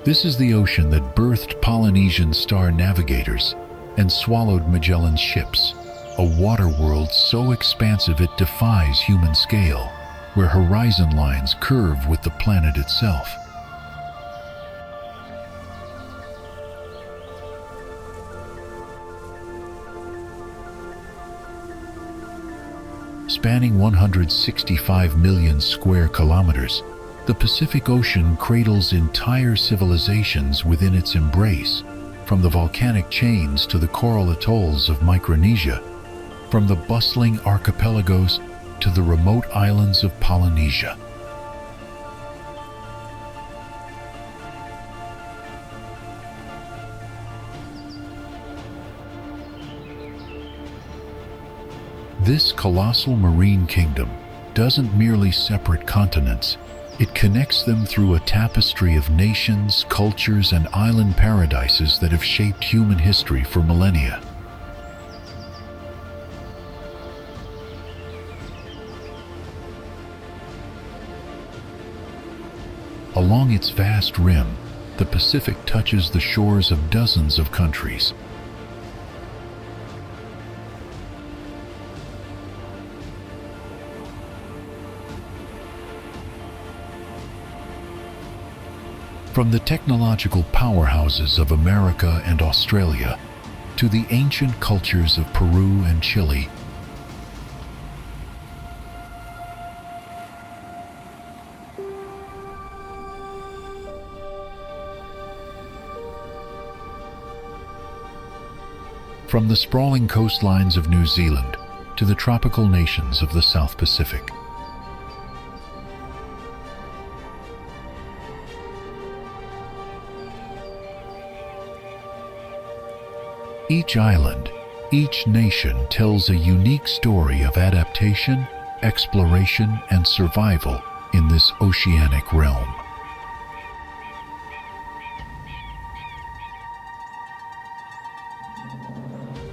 This is the ocean that birthed Polynesian star navigators and swallowed Magellan's ships, a water world so expansive it defies human scale, where horizon lines curve with the planet itself. Spanning 165 million square kilometers, the Pacific Ocean cradles entire civilizations within its embrace, from the volcanic chains to the coral atolls of Micronesia, from the bustling archipelagos to the remote islands of Polynesia. This colossal marine kingdom doesn't merely separate continents, it connects them through a tapestry of nations, cultures, and island paradises that have shaped human history for millennia. Along its vast rim, the Pacific touches the shores of dozens of countries. From the technological powerhouses of America and Australia to the ancient cultures of Peru and Chile, from the sprawling coastlines of New Zealand to the tropical nations of the South Pacific. Each island, each nation tells a unique story of adaptation, exploration, and survival in this oceanic realm.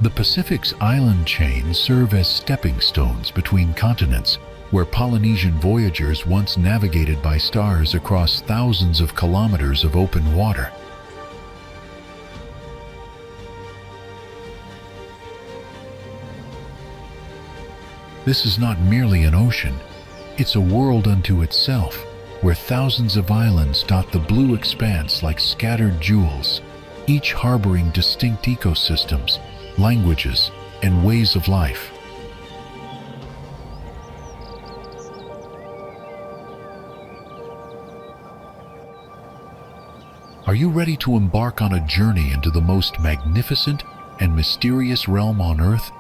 The Pacific's island chains serve as stepping stones between continents, where Polynesian voyagers once navigated by stars across thousands of kilometers of open water. This is not merely an ocean, it's a world unto itself, where thousands of islands dot the blue expanse like scattered jewels, each harboring distinct ecosystems, languages, and ways of life. Are you ready to embark on a journey into the most magnificent and mysterious realm on Earth?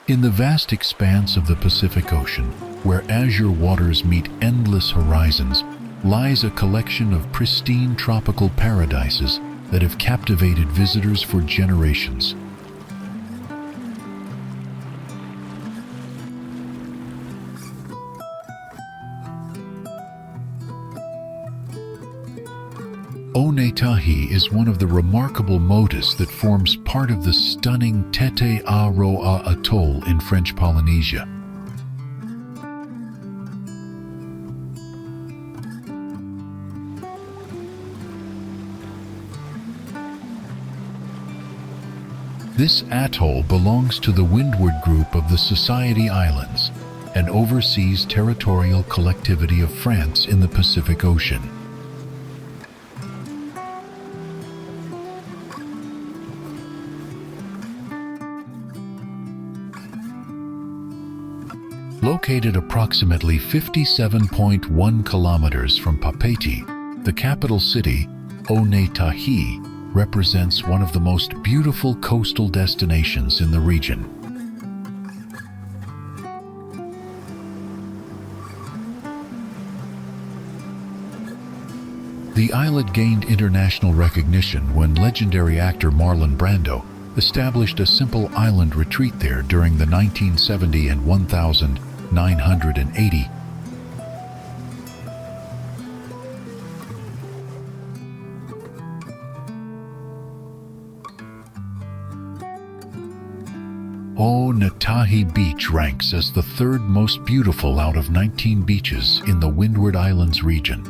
In the vast expanse of the Pacific Ocean, where azure waters meet endless horizons, lies a collection of pristine tropical paradises that have captivated visitors for generations. Onetahi is one of the remarkable motus that forms part of the stunning Tete Aroa Atoll in French Polynesia. This atoll belongs to the Windward Group of the Society Islands, an overseas territorial collectivity of France in the Pacific Ocean. Located approximately 57.1 kilometers from Papeete, the capital city, Onetahi represents one of the most beautiful coastal destinations in the region. The islet gained international recognition when legendary actor Marlon Brando established a simple island retreat there during the 1970 and 1980. Onetahi Beach ranks as the third most beautiful out of 19 beaches in the Windward Islands region.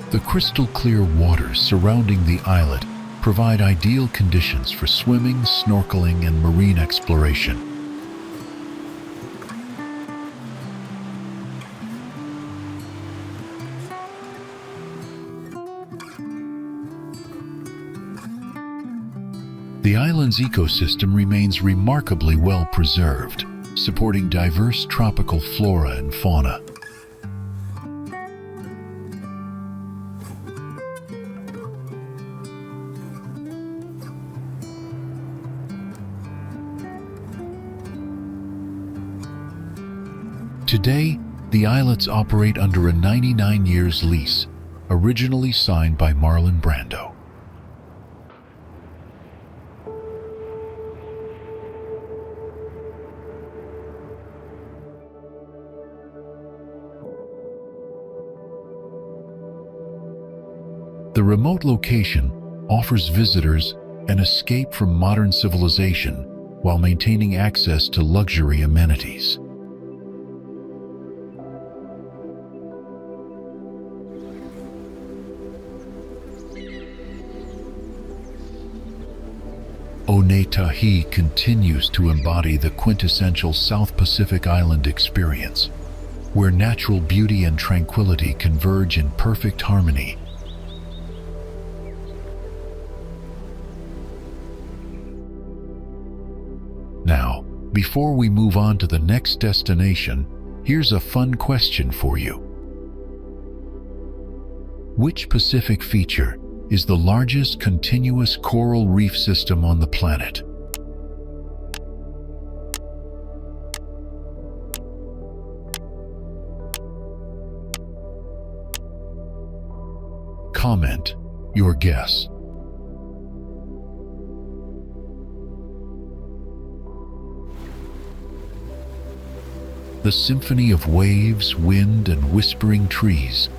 The crystal-clear waters surrounding the islet provide ideal conditions for swimming, snorkeling, and marine exploration. The island's ecosystem remains remarkably well preserved, supporting diverse tropical flora and fauna. Today, the islets operate under a 99 years lease, originally signed by Marlon Brando. The remote location offers visitors an escape from modern civilization while maintaining access to luxury amenities. Onetahi continues to embody the quintessential South Pacific island experience, where natural beauty and tranquility converge in perfect harmony. Now, before we move on to the next destination, here's a fun question for you. Which Pacific feature is the largest continuous coral reef system on the planet? Comment your guess. The symphony of waves, wind, and whispering trees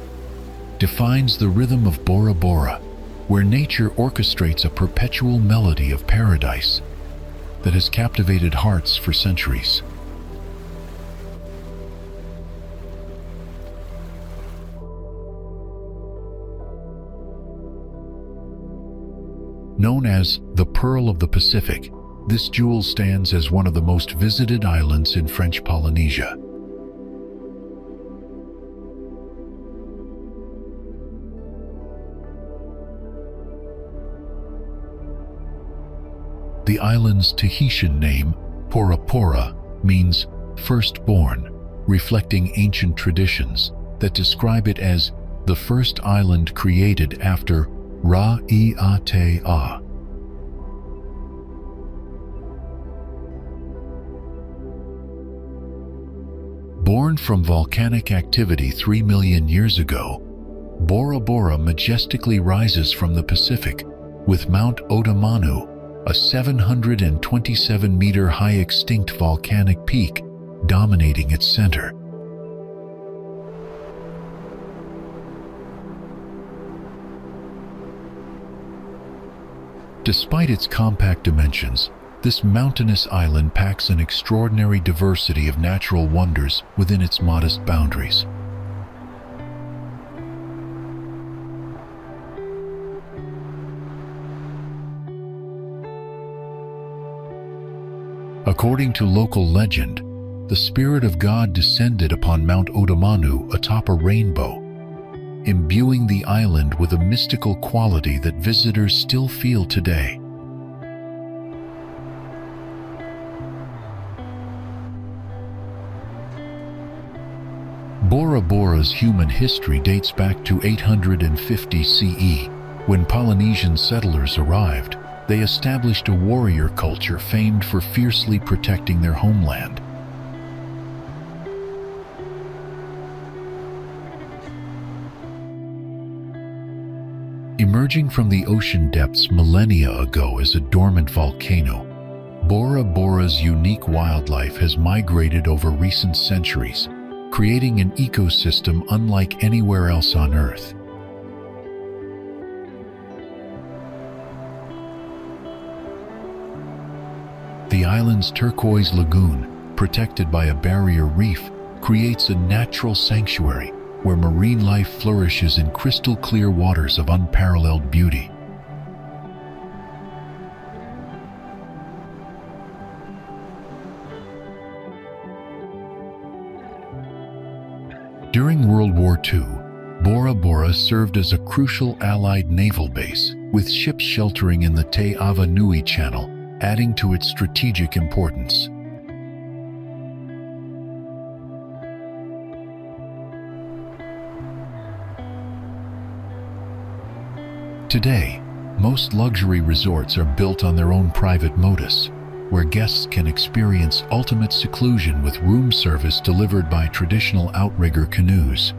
defines the rhythm of Bora Bora, where nature orchestrates a perpetual melody of paradise that has captivated hearts for centuries. Known as the Pearl of the Pacific, this jewel stands as one of the most visited islands in French Polynesia. The island's Tahitian name, Pora Pora, means firstborn, reflecting ancient traditions that describe it as the first island created after Ra-i-a-te-a. Born from volcanic activity 3 million years ago, Bora Bora majestically rises from the Pacific, with Mount Otamanu, a 727-meter high extinct volcanic peak, dominating its center. Despite its compact dimensions, this mountainous island packs an extraordinary diversity of natural wonders within its modest boundaries. According to local legend, the spirit of God descended upon Mount Otamanu atop a rainbow, imbuing the island with a mystical quality that visitors still feel today. Bora Bora's human history dates back to 850 CE, when Polynesian settlers arrived. They established a warrior culture famed for fiercely protecting their homeland. Emerging from the ocean depths millennia ago as a dormant volcano, Bora Bora's unique wildlife has migrated over recent centuries, creating an ecosystem unlike anywhere else on Earth. The island's turquoise lagoon, protected by a barrier reef, creates a natural sanctuary where marine life flourishes in crystal-clear waters of unparalleled beauty. During World War II, Bora served as a crucial Allied naval base, with ships sheltering in the Te Avanui Channel, adding to its strategic importance. Today, most luxury resorts are built on their own private modus, where guests can experience ultimate seclusion with room service delivered by traditional outrigger canoes.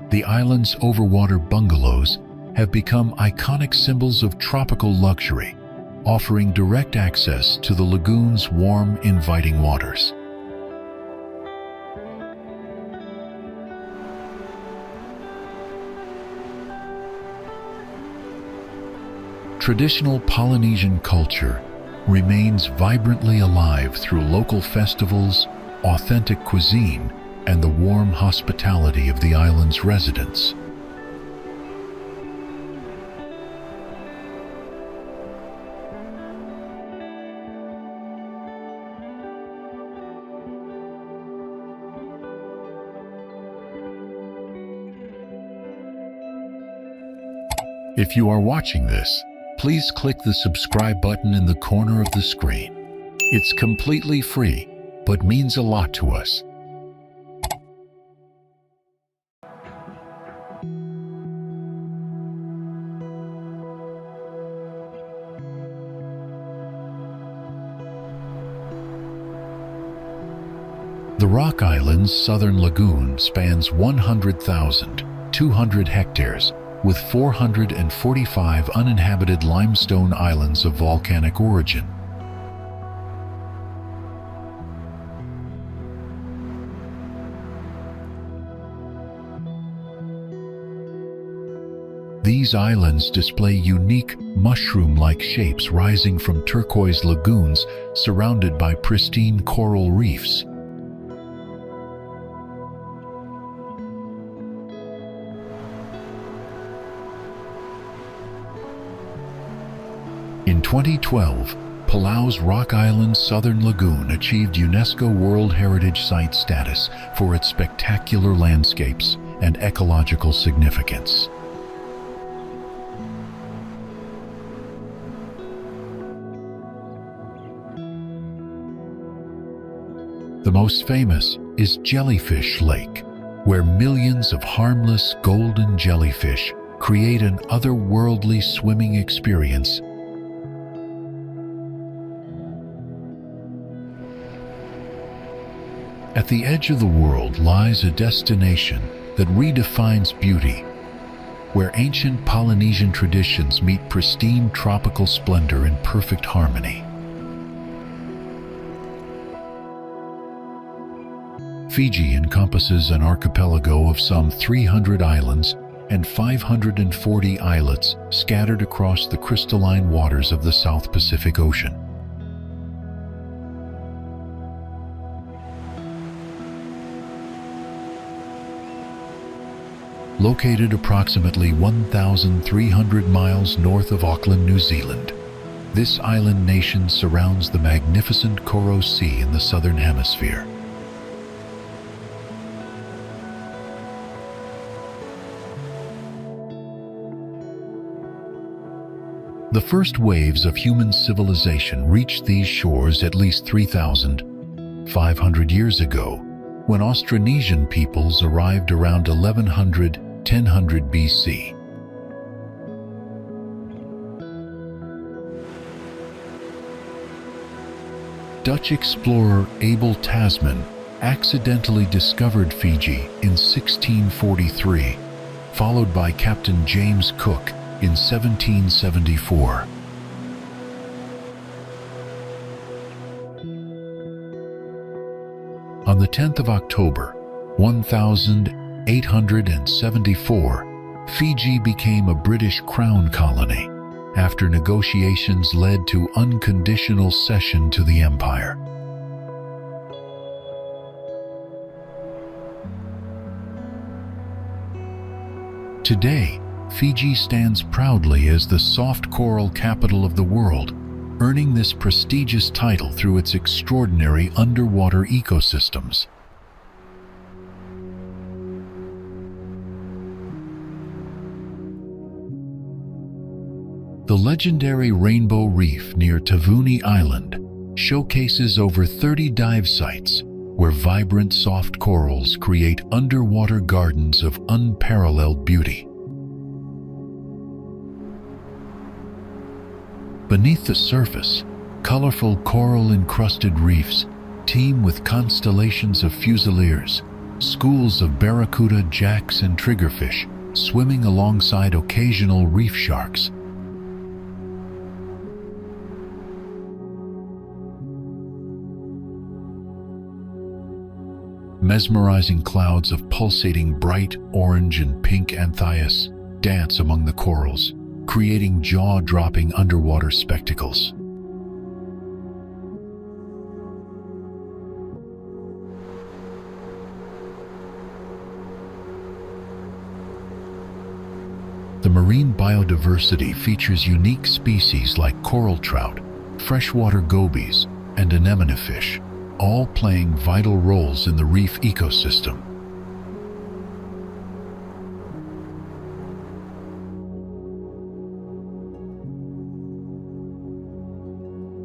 The island's overwater bungalows have become iconic symbols of tropical luxury, offering direct access to the lagoon's warm, inviting waters. Traditional Polynesian culture remains vibrantly alive through local festivals, authentic cuisine, and the warm hospitality of the island's residents. If you are watching this, please click the subscribe button in the corner of the screen. It's completely free, but means a lot to us. The Rock Island's southern lagoon spans 100,200 hectares, with 445 uninhabited limestone islands of volcanic origin. These islands display unique mushroom-like shapes rising from turquoise lagoons surrounded by pristine coral reefs. In 2012, Palau's Rock Island Southern Lagoon achieved UNESCO World Heritage Site status for its spectacular landscapes and ecological significance. The most famous is Jellyfish Lake, where millions of harmless golden jellyfish create an otherworldly swimming experience. At the edge of the world lies a destination that redefines beauty, where ancient Polynesian traditions meet pristine tropical splendor in perfect harmony. Fiji encompasses an archipelago of some 300 islands and 540 islets scattered across the crystalline waters of the South Pacific Ocean. Located approximately 1,300 miles north of Auckland, New Zealand, this island nation surrounds the magnificent Coral Sea in the Southern Hemisphere. The first waves of human civilization reached these shores at least 3,500 years ago, when Austronesian peoples arrived around 1100–1000 BC. Dutch explorer Abel Tasman accidentally discovered Fiji in 1643, followed by Captain James Cook in 1774. On the 10th of October, 1874, Fiji became a British Crown colony after negotiations led to unconditional cession to the empire. Today, Fiji stands proudly as the soft coral capital of the world, earning this prestigious title through its extraordinary underwater ecosystems. The legendary Rainbow Reef near Tavuni Island showcases over 30 dive sites where vibrant soft corals create underwater gardens of unparalleled beauty. Beneath the surface, colorful coral-encrusted reefs teem with constellations of fusiliers, schools of barracuda, jacks, and triggerfish swimming alongside occasional reef sharks. Mesmerizing clouds of pulsating bright orange and pink anthias dance among the corals, creating jaw-dropping underwater spectacles. The marine biodiversity features unique species like coral trout, freshwater gobies, and anemone fish, all playing vital roles in the reef ecosystem.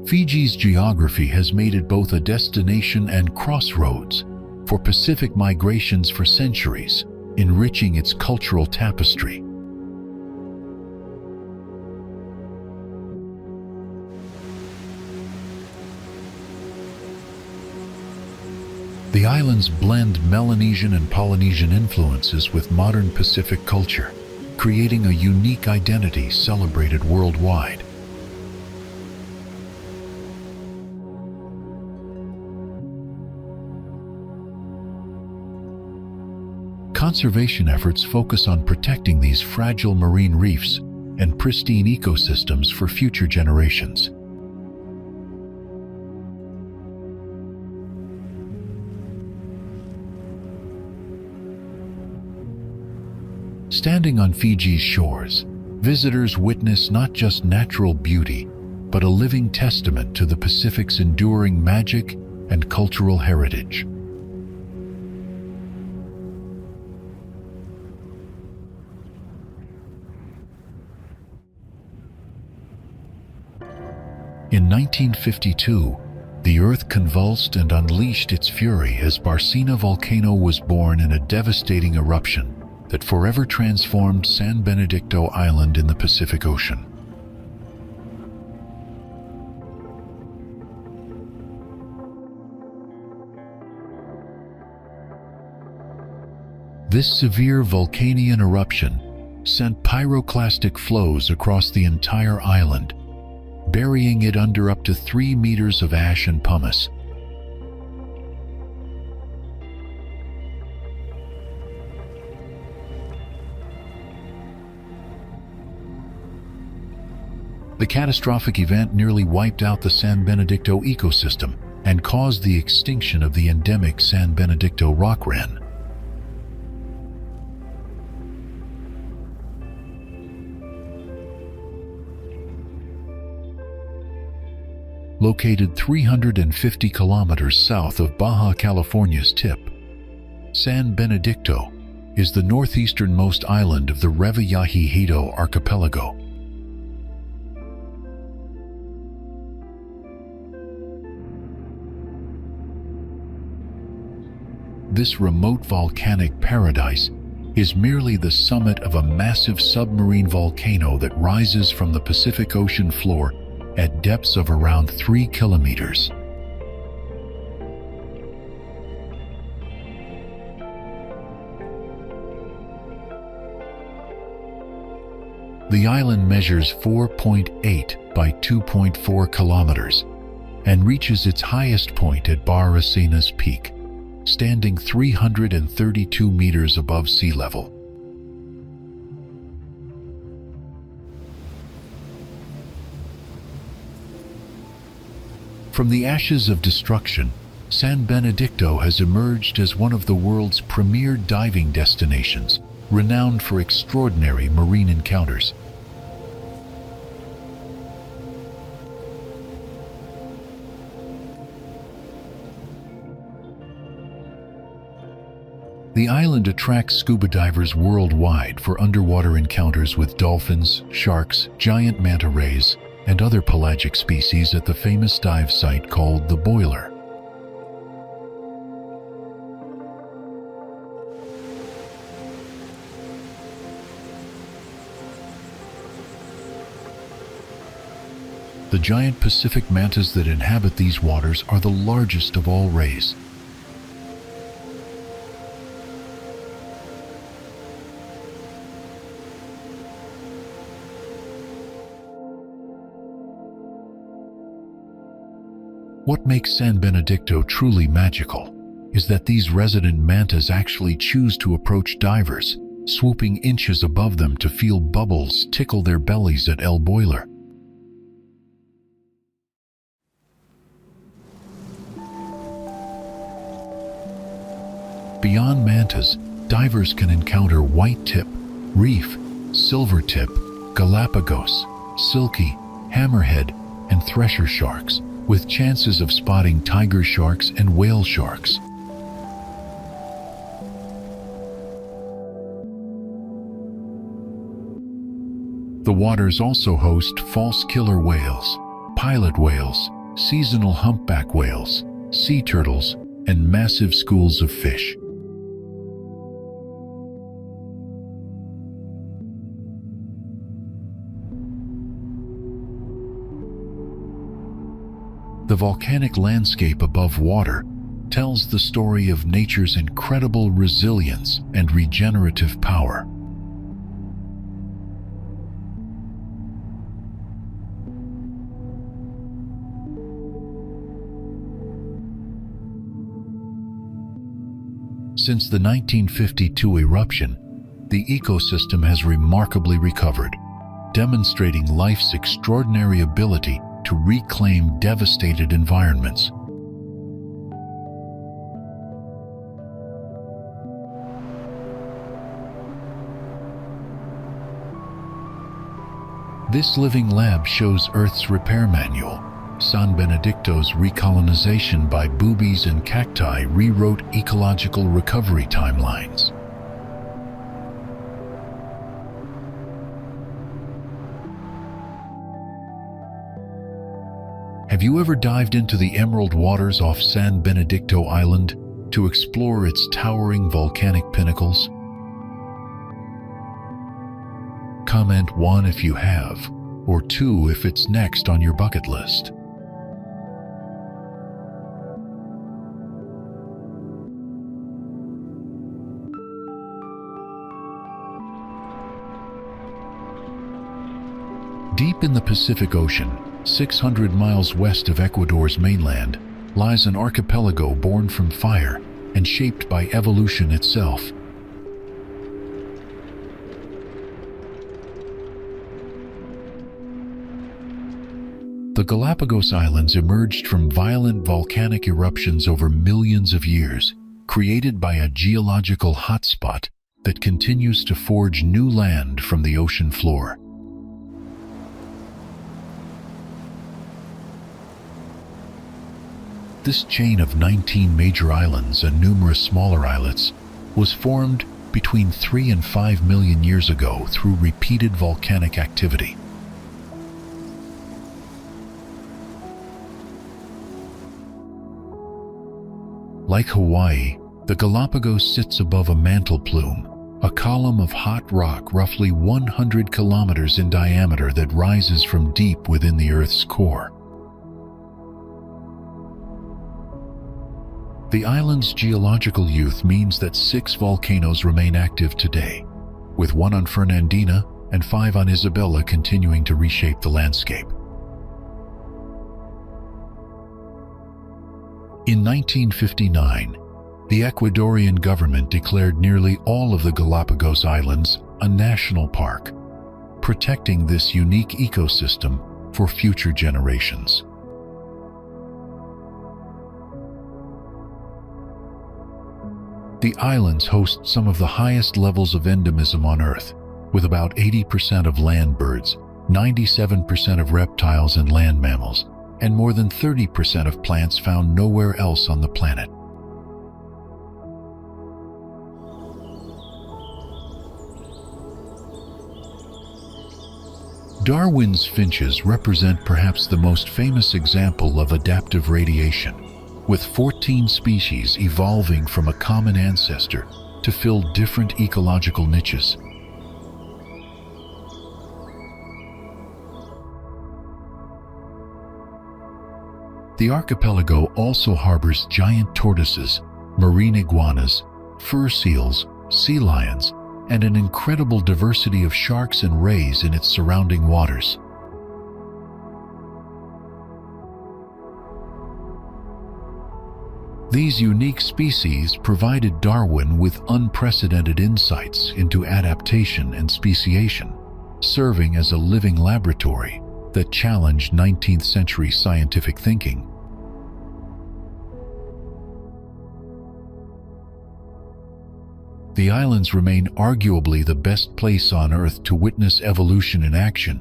Fiji's geography has made it both a destination and crossroads for Pacific migrations for centuries, enriching its cultural tapestry. The islands blend Melanesian and Polynesian influences with modern Pacific culture, creating a unique identity celebrated worldwide. Conservation efforts focus on protecting these fragile marine reefs and pristine ecosystems for future generations. Standing on Fiji's shores, visitors witness not just natural beauty, but a living testament to the Pacific's enduring magic and cultural heritage. In 1952, the Earth convulsed and unleashed its fury as Barcina volcano was born in a devastating eruption that forever transformed San Benedicto Island in the Pacific Ocean. This severe Vulcanian eruption sent pyroclastic flows across the entire island, burying it under up to 3 meters of ash and pumice. The catastrophic event nearly wiped out the San Benedicto ecosystem and caused the extinction of the endemic San Benedicto rock wren. Located 350 kilometers south of Baja California's tip, San Benedicto is the northeasternmost island of the Revillagigedo archipelago. This remote volcanic paradise is merely the summit of a massive submarine volcano that rises from the Pacific Ocean floor at depths of around 3 kilometers. The island measures 4.8 by 2.4 kilometers and reaches its highest point at Baracena's Peak, standing 332 meters above sea level. From the ashes of destruction, San Benedicto has emerged as one of the world's premier diving destinations, renowned for extraordinary marine encounters. The island attracts scuba divers worldwide for underwater encounters with dolphins, sharks, giant manta rays, and other pelagic species at the famous dive site called the Boiler. The giant Pacific mantas that inhabit these waters are the largest of all rays. What makes San Benedicto truly magical is that these resident mantas actually choose to approach divers, swooping inches above them to feel bubbles tickle their bellies at El Boiler. Beyond mantas, divers can encounter white-tip, reef, silver-tip, Galapagos, silky, hammerhead, and thresher sharks, with chances of spotting tiger sharks and whale sharks. The waters also host false killer whales, pilot whales, seasonal humpback whales, sea turtles, and massive schools of fish. The volcanic landscape above water tells the story of nature's incredible resilience and regenerative power. Since the 1952 eruption, the ecosystem has remarkably recovered, demonstrating life's extraordinary ability to reclaim devastated environments. This living lab shows Earth's repair manual. San Benedicto's recolonization by boobies and cacti rewrote ecological recovery timelines. Have you ever dived into the emerald waters off San Benedicto Island to explore its towering volcanic pinnacles? Comment 1 if you have, or 2 if it's next on your bucket list. Deep in the Pacific Ocean, 600 miles west of Ecuador's mainland, lies an archipelago born from fire and shaped by evolution itself. The Galapagos Islands emerged from violent volcanic eruptions over millions of years, created by a geological hotspot that continues to forge new land from the ocean floor. This chain of 19 major islands and numerous smaller islets was formed between 3 and 5 million years ago through repeated volcanic activity. Like Hawaii, the Galapagos sits above a mantle plume, a column of hot rock roughly 100 kilometers in diameter that rises from deep within the Earth's core. The island's geological youth means that 6 volcanoes remain active today, with one on Fernandina, and 5 on Isabella, continuing to reshape the landscape. In 1959, the Ecuadorian government declared nearly all of the Galapagos Islands a national park, protecting this unique ecosystem for future generations. The islands host some of the highest levels of endemism on Earth, with about 80% of land birds, 97% of reptiles and land mammals, and more than 30% of plants found nowhere else on the planet. Darwin's finches represent perhaps the most famous example of adaptive radiation, with 14 species evolving from a common ancestor to fill different ecological niches. The archipelago also harbors giant tortoises, marine iguanas, fur seals, sea lions, and an incredible diversity of sharks and rays in its surrounding waters. These unique species provided Darwin with unprecedented insights into adaptation and speciation, serving as a living laboratory that challenged 19th century scientific thinking. The islands remain arguably the best place on Earth to witness evolution in action,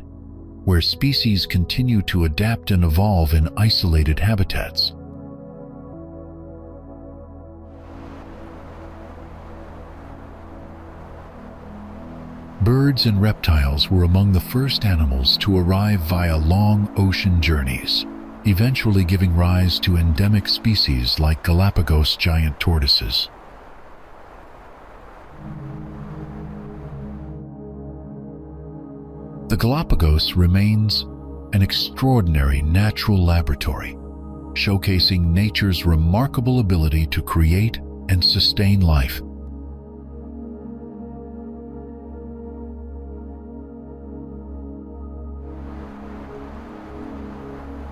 where species continue to adapt and evolve in isolated habitats. Birds and reptiles were among the first animals to arrive via long ocean journeys, eventually giving rise to endemic species like Galapagos giant tortoises. The Galapagos remains an extraordinary natural laboratory, showcasing nature's remarkable ability to create and sustain life.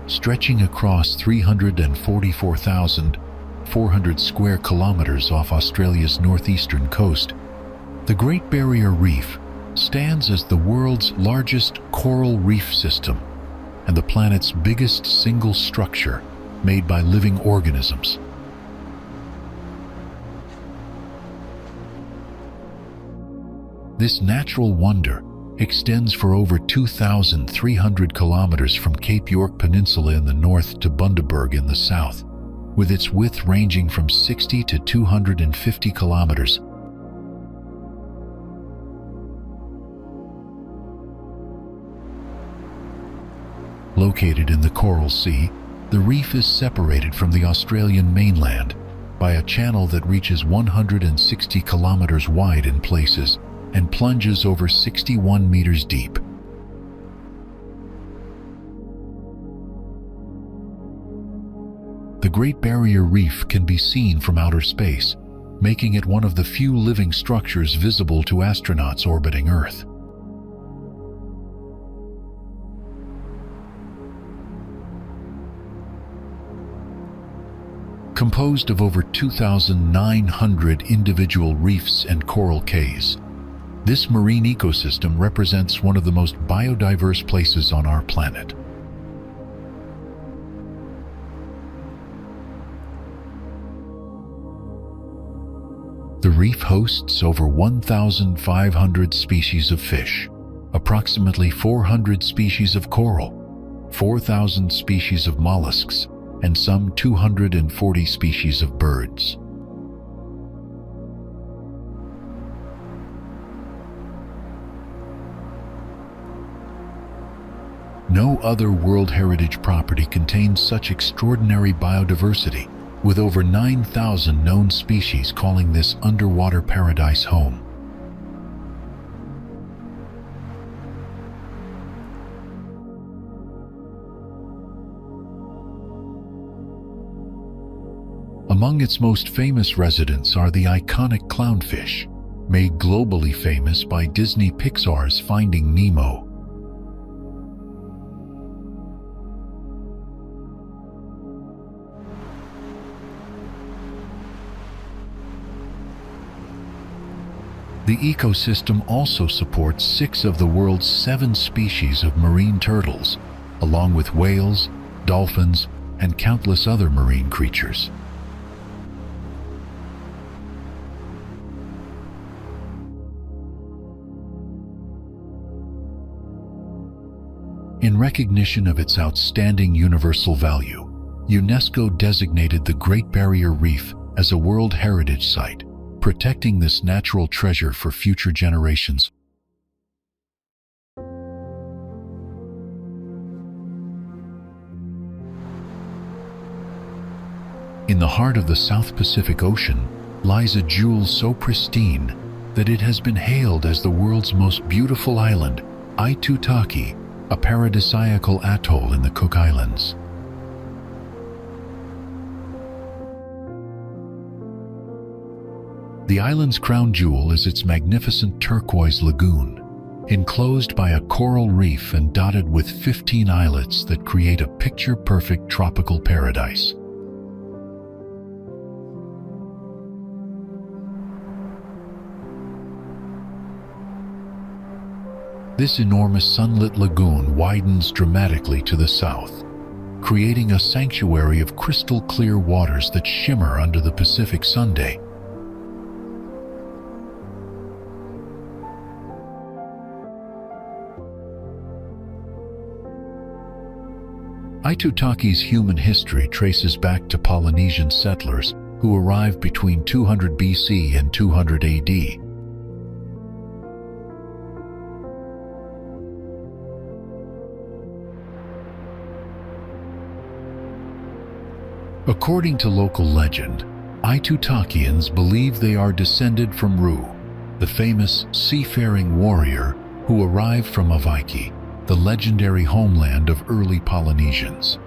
Stretching across 344,400 square kilometers off Australia's northeastern coast, the Great Barrier Reef stands as the world's largest coral reef system and the planet's biggest single structure made by living organisms. This natural wonder extends for over 2,300 kilometers from Cape York Peninsula in the north to Bundaberg in the south, with its width ranging from 60 to 250 kilometers. Located in the Coral Sea, the reef is separated from the Australian mainland by a channel that reaches 160 kilometers wide in places and plunges over 61 meters deep. The Great Barrier Reef can be seen from outer space, making it one of the few living structures visible to astronauts orbiting Earth. Composed of over 2,900 individual reefs and coral cays, this marine ecosystem represents one of the most biodiverse places on our planet. The reef hosts over 1,500 species of fish, approximately 400 species of coral, 4,000 species of mollusks, and some 240 species of birds. No other World Heritage property contains such extraordinary biodiversity, with over 9,000 known species calling this underwater paradise home. Among its most famous residents are the iconic clownfish, made globally famous by Disney Pixar's Finding Nemo. The ecosystem also supports 6 of the world's 7 species of marine turtles, along with whales, dolphins, and countless other marine creatures. In recognition of its outstanding universal value, UNESCO designated the Great Barrier Reef as a World Heritage Site, protecting this natural treasure for future generations. In the heart of the South Pacific Ocean lies a jewel so pristine that it has been hailed as the world's most beautiful island, Aitutaki, a paradisiacal atoll in the Cook Islands. The island's crown jewel is its magnificent turquoise lagoon, enclosed by a coral reef and dotted with 15 islets that create a picture-perfect tropical paradise. This enormous sunlit lagoon widens dramatically to the south, creating a sanctuary of crystal-clear waters that shimmer under the Pacific sunday. Aitutaki's human history traces back to Polynesian settlers who arrived between 200 BC and 200 AD. According to local legend, Aitutakians believe they are descended from Ru, the famous seafaring warrior who arrived from Avaiki, the legendary homeland of early Polynesians.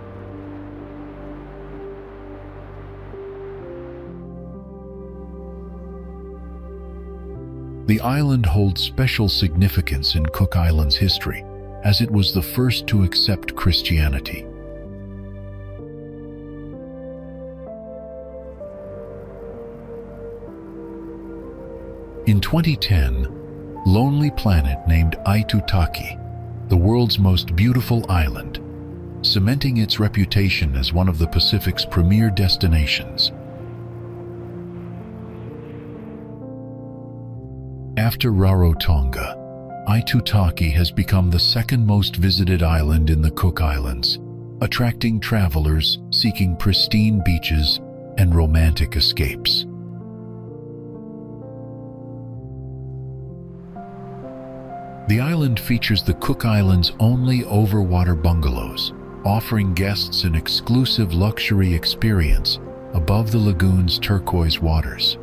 The island holds special significance in Cook Islands history, as it was the first to accept Christianity. In 2010, Lonely Planet named Aitutaki the world's most beautiful island, cementing its reputation as one of the Pacific's premier destinations. After Rarotonga, Aitutaki has become the second most visited island in the Cook Islands, attracting travelers seeking pristine beaches and romantic escapes. The island features the Cook Islands' only overwater bungalows, offering guests an exclusive luxury experience above the lagoon's turquoise waters.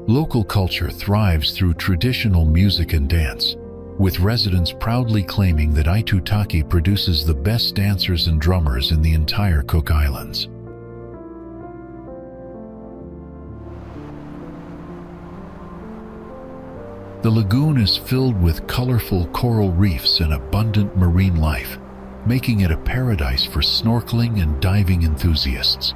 Local culture thrives through traditional music and dance, with residents proudly claiming that Aitutaki produces the best dancers and drummers in the entire Cook Islands. The lagoon is filled with colorful coral reefs and abundant marine life, making it a paradise for snorkeling and diving enthusiasts.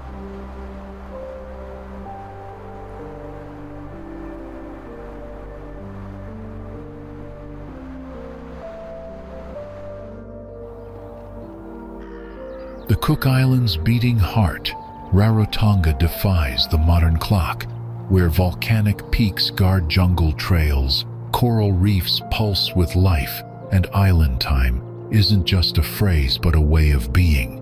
The Cook Islands' beating heart, Rarotonga defies the modern clock, where volcanic peaks guard jungle trails, coral reefs pulse with life, and island time isn't just a phrase but a way of being.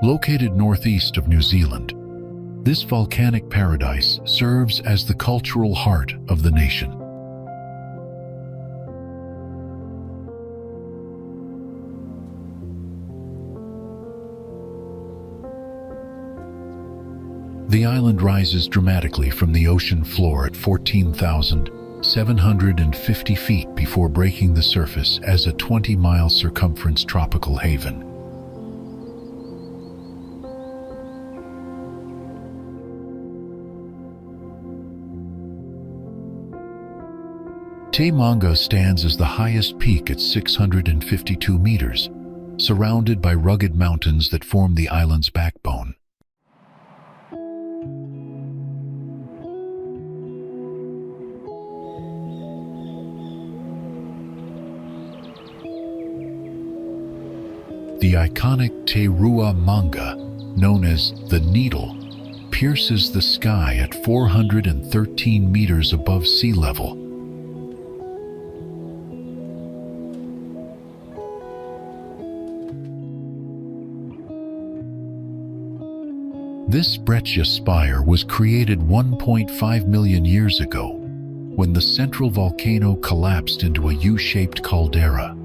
Located northeast of New Zealand, this volcanic paradise serves as the cultural heart of the nation. The island rises dramatically from the ocean floor at 14,750 feet before breaking the surface as a 20-mile circumference tropical haven. Taimanga stands as the highest peak at 652 meters, surrounded by rugged mountains that form the island's backbone. The iconic Tairua manga, known as the Needle, pierces the sky at 413 meters above sea level. This breccia spire was created 1.5 million years ago, when the central volcano collapsed into a U-shaped caldera.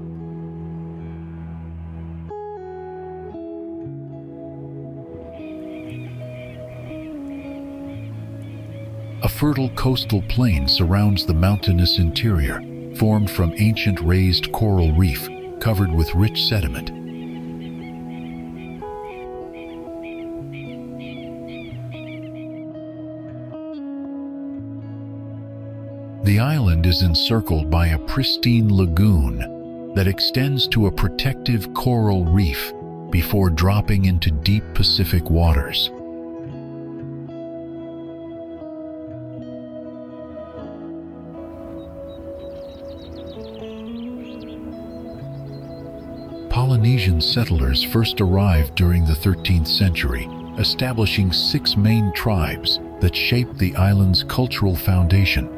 A fertile coastal plain surrounds the mountainous interior, formed from ancient raised coral reef covered with rich sediment. The island is encircled by a pristine lagoon that extends to a protective coral reef before dropping into deep Pacific waters. Polynesian settlers first arrived during the 13th century, establishing 6 main tribes that shaped the island's cultural foundation.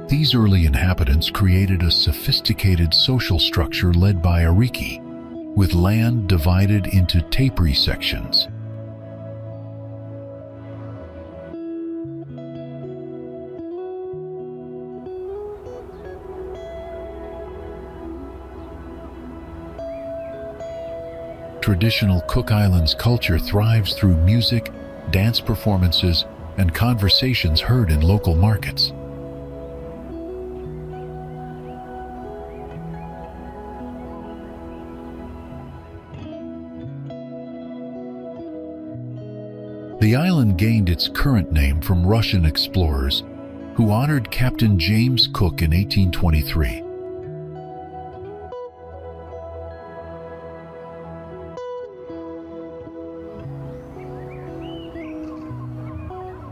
These early inhabitants created a sophisticated social structure led by ariki, with land divided into tapiri sections. Traditional Cook Islands culture thrives through music, dance performances, and conversations heard in local markets. The island gained its current name from Russian explorers who honored Captain James Cook in 1823.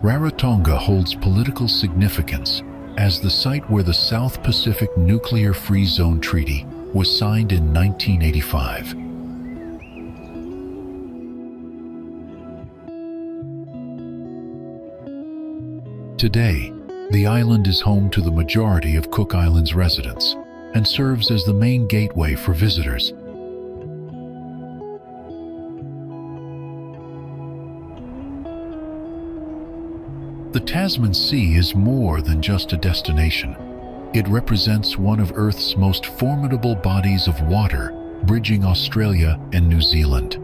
Rarotonga holds political significance as the site where the South Pacific Nuclear Free Zone Treaty was signed in 1985. Today, the island is home to the majority of Cook Islands residents and serves as the main gateway for visitors. The Tasman Sea is more than just a destination. It represents one of Earth's most formidable bodies of water, bridging Australia and New Zealand.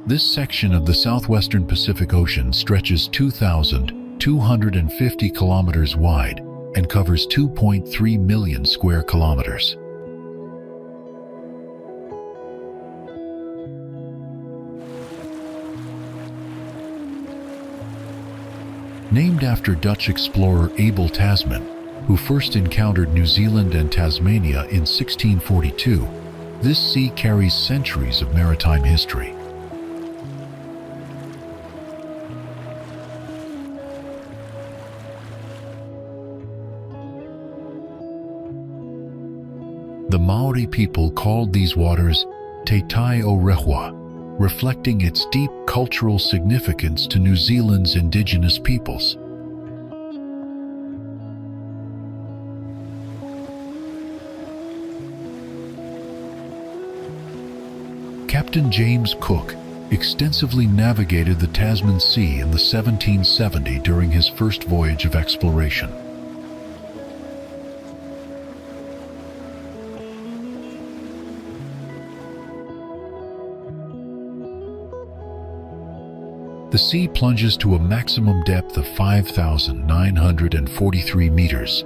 This section of the southwestern Pacific Ocean stretches 2,250 kilometers wide and covers 2.3 million square kilometers. Named after Dutch explorer Abel Tasman, who first encountered New Zealand and Tasmania in 1642, this sea carries centuries of maritime history. The Maori people called these waters Te Tai o Rehua, reflecting its deep cultural significance to New Zealand's indigenous peoples. Captain James Cook extensively navigated the Tasman Sea in the 1770 during his first voyage of exploration. The sea plunges to a maximum depth of 5,943 meters,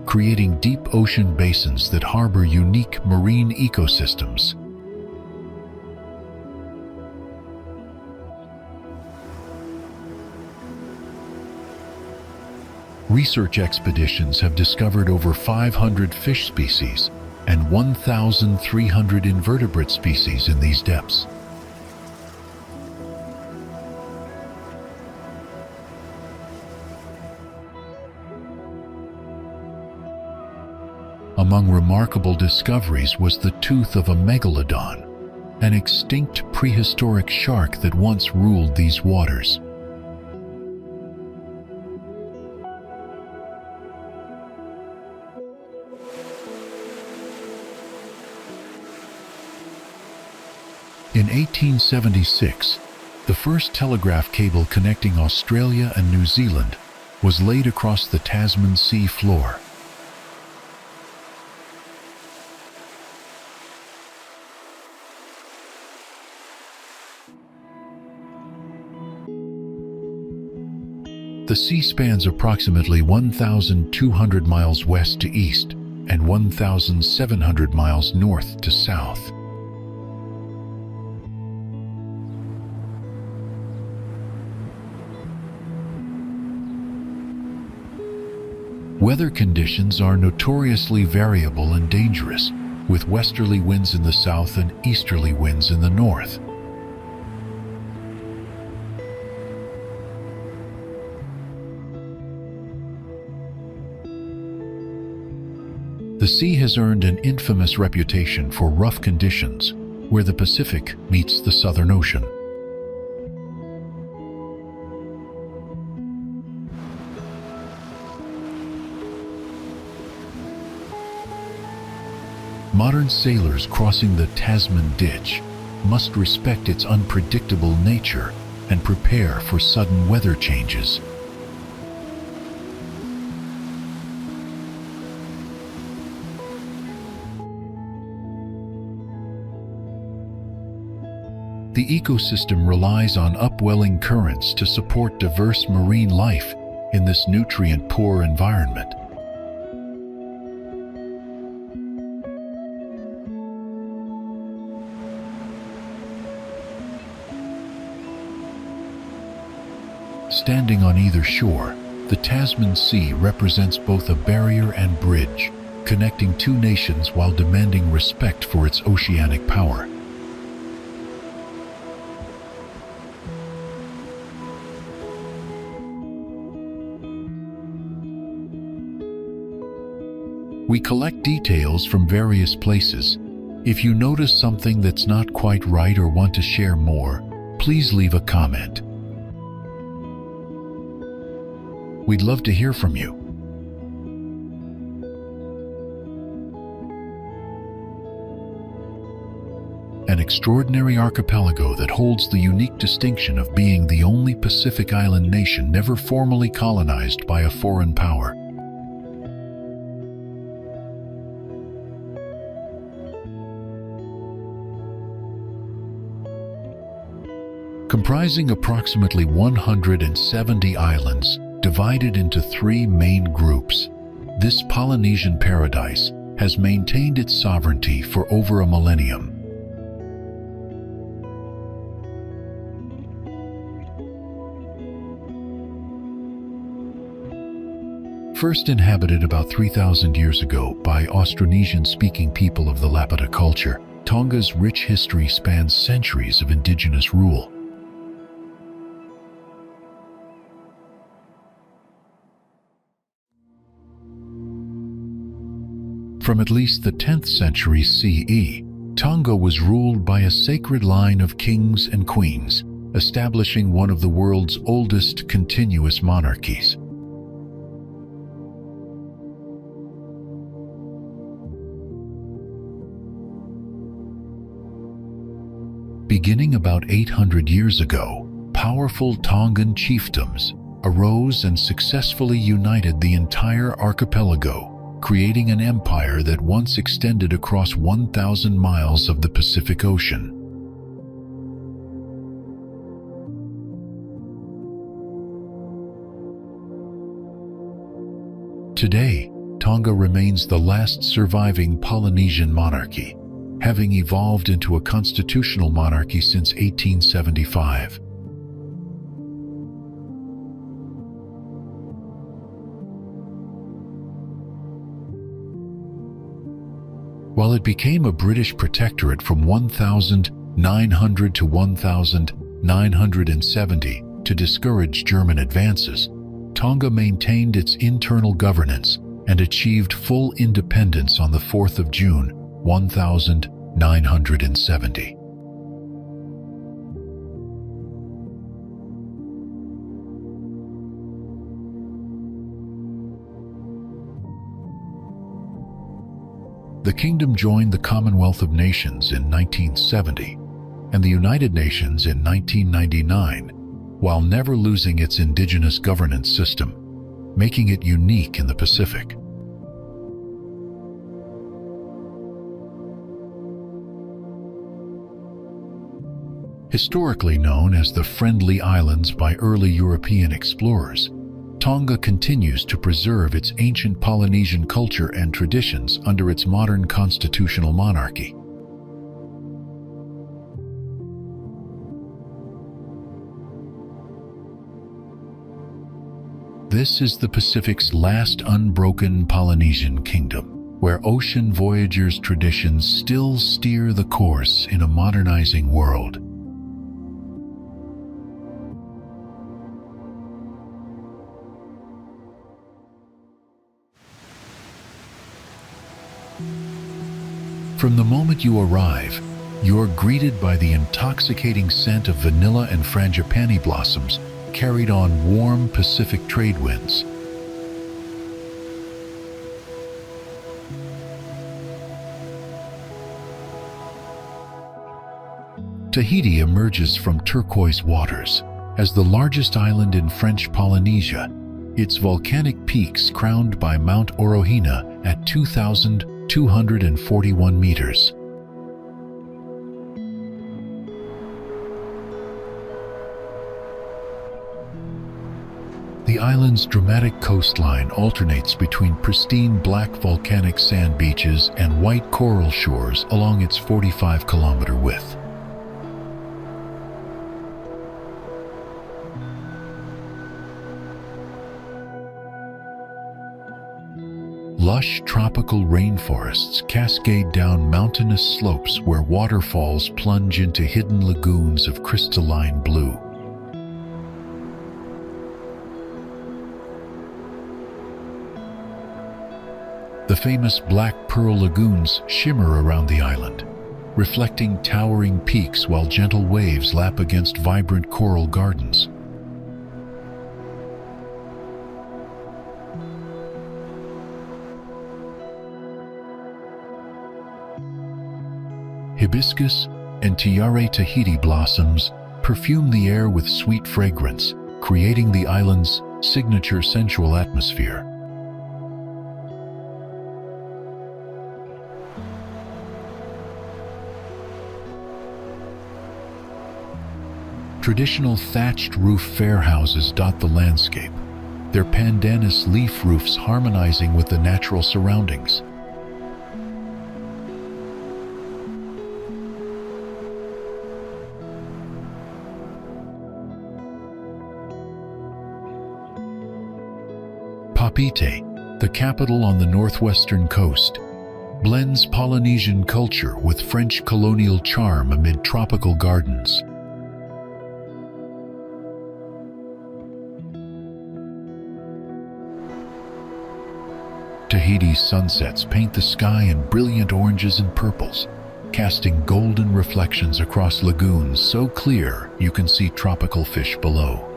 creating deep ocean basins that harbor unique marine ecosystems. Research expeditions have discovered over 500 fish species and 1,300 invertebrate species in these depths. Among remarkable discoveries was the tooth of a megalodon, an extinct prehistoric shark that once ruled these waters. In 1876, the first telegraph cable connecting Australia and New Zealand was laid across the Tasman Sea floor. The sea spans approximately 1,200 miles west to east and 1,700 miles north to south. Weather conditions are notoriously variable and dangerous, with westerly winds in the south and easterly winds in the north. The sea has earned an infamous reputation for rough conditions, where the Pacific meets the Southern Ocean. Modern sailors crossing the Tasman Ditch must respect its unpredictable nature and prepare for sudden weather changes. The ecosystem relies on upwelling currents to support diverse marine life in this nutrient-poor environment. Standing on either shore, the Tasman Sea represents both a barrier and bridge, connecting two nations while demanding respect for its oceanic power. We collect details from various places. If you notice something that's not quite right or want to share more, please leave a comment. We'd love to hear from you. An extraordinary archipelago that holds the unique distinction of being the only Pacific island nation never formally colonized by a foreign power. Comprising approximately 170 islands, divided into three main groups, this Polynesian paradise has maintained its sovereignty for over a millennium. First inhabited about 3,000 years ago by Austronesian-speaking people of the Lapita culture, Tonga's rich history spans centuries of indigenous rule. From at least the 10th century CE, Tonga was ruled by a sacred line of kings and queens, establishing one of the world's oldest continuous monarchies. Beginning about 800 years ago, powerful Tongan chiefdoms arose and successfully united the entire archipelago, creating an empire that once extended across 1,000 miles of the Pacific Ocean. Today, Tonga remains the last surviving Polynesian monarchy, having evolved into a constitutional monarchy since 1875. While it became a British protectorate from 1900 to 1970 to discourage German advances, Tonga maintained its internal governance and achieved full independence on the 4th of June, 1970. The kingdom joined the Commonwealth of Nations in 1970 and the United Nations in 1999, while never losing its indigenous governance system, making it unique in the Pacific. Historically known as the Friendly Islands by early European explorers, Tonga continues to preserve its ancient Polynesian culture and traditions under its modern constitutional monarchy. This is the Pacific's last unbroken Polynesian kingdom, where ocean voyagers' traditions still steer the course in a modernizing world. From the moment you arrive, you're greeted by the intoxicating scent of vanilla and frangipani blossoms carried on warm Pacific trade winds. Tahiti emerges from turquoise waters as the largest island in French Polynesia, its volcanic peaks crowned by Mount Orohina at 2,241 meters. The island's dramatic coastline alternates between pristine black volcanic sand beaches and white coral shores along its 45-kilometer width. Lush tropical rainforests cascade down mountainous slopes where waterfalls plunge into hidden lagoons of crystalline blue. The famous Black Pearl Lagoons shimmer around the island, reflecting towering peaks while gentle waves lap against vibrant coral gardens. Hibiscus and tiare Tahiti blossoms perfume the air with sweet fragrance, creating the island's signature sensual atmosphere. Traditional thatched roof fair houses dot the landscape, their pandanus leaf roofs harmonizing with the natural surroundings. Papeete, the capital on the northwestern coast, blends Polynesian culture with French colonial charm amid tropical gardens. Tahiti's sunsets paint the sky in brilliant oranges and purples, casting golden reflections across lagoons so clear you can see tropical fish below.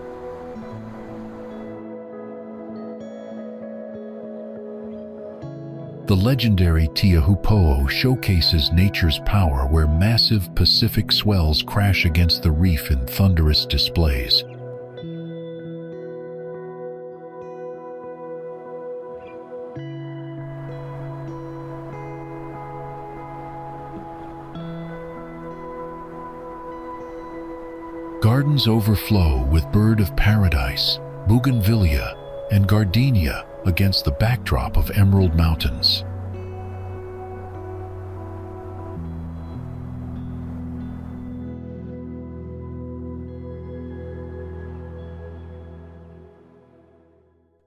The legendary Tiahupo'o showcases nature's power where massive Pacific swells crash against the reef in thunderous displays. Gardens overflow with bird of paradise, bougainvillea, and gardenia against the backdrop of emerald mountains.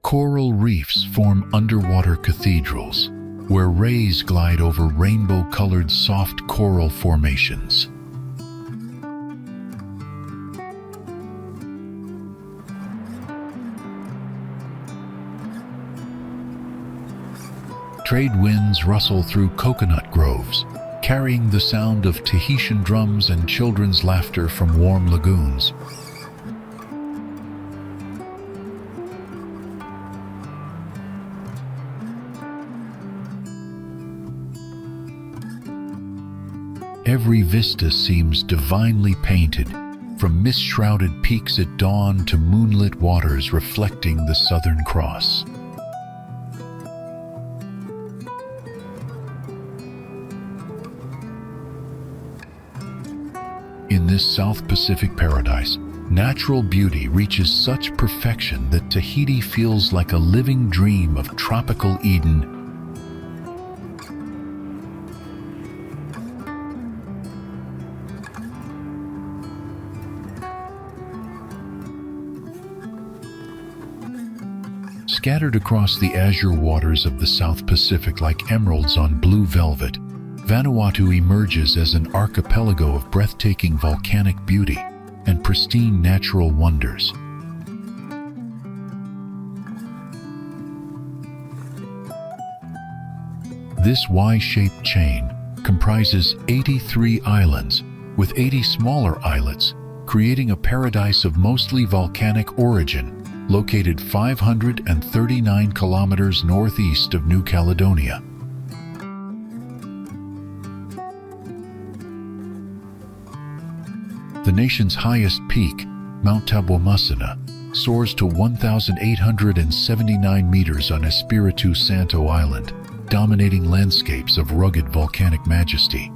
Coral reefs form underwater cathedrals, where rays glide over rainbow-colored soft coral formations. Trade winds rustle through coconut groves, carrying the sound of Tahitian drums and children's laughter from warm lagoons. Every vista seems divinely painted, from mist-shrouded peaks at dawn to moonlit waters reflecting the Southern Cross. In this South Pacific paradise, natural beauty reaches such perfection that Tahiti feels like a living dream of tropical Eden. Scattered across the azure waters of the South Pacific like emeralds on blue velvet, Vanuatu emerges as an archipelago of breathtaking volcanic beauty and pristine natural wonders. This Y-shaped chain comprises 83 islands, with 80 smaller islets, creating a paradise of mostly volcanic origin, located 539 kilometers northeast of New Caledonia. The nation's highest peak, Mount Tabomasina, soars to 1,879 meters on Espiritu Santo Island, dominating landscapes of rugged volcanic majesty.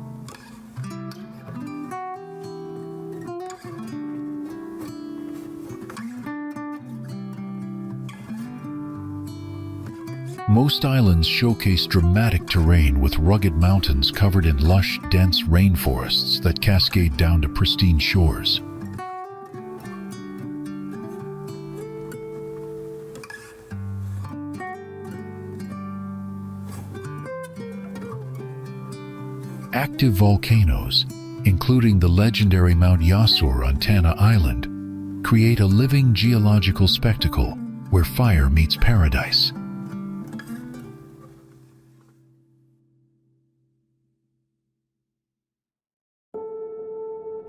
Most islands showcase dramatic terrain with rugged mountains covered in lush, dense rainforests that cascade down to pristine shores. Active volcanoes, including the legendary Mount Yasur on Tanna Island, create a living geological spectacle where fire meets paradise.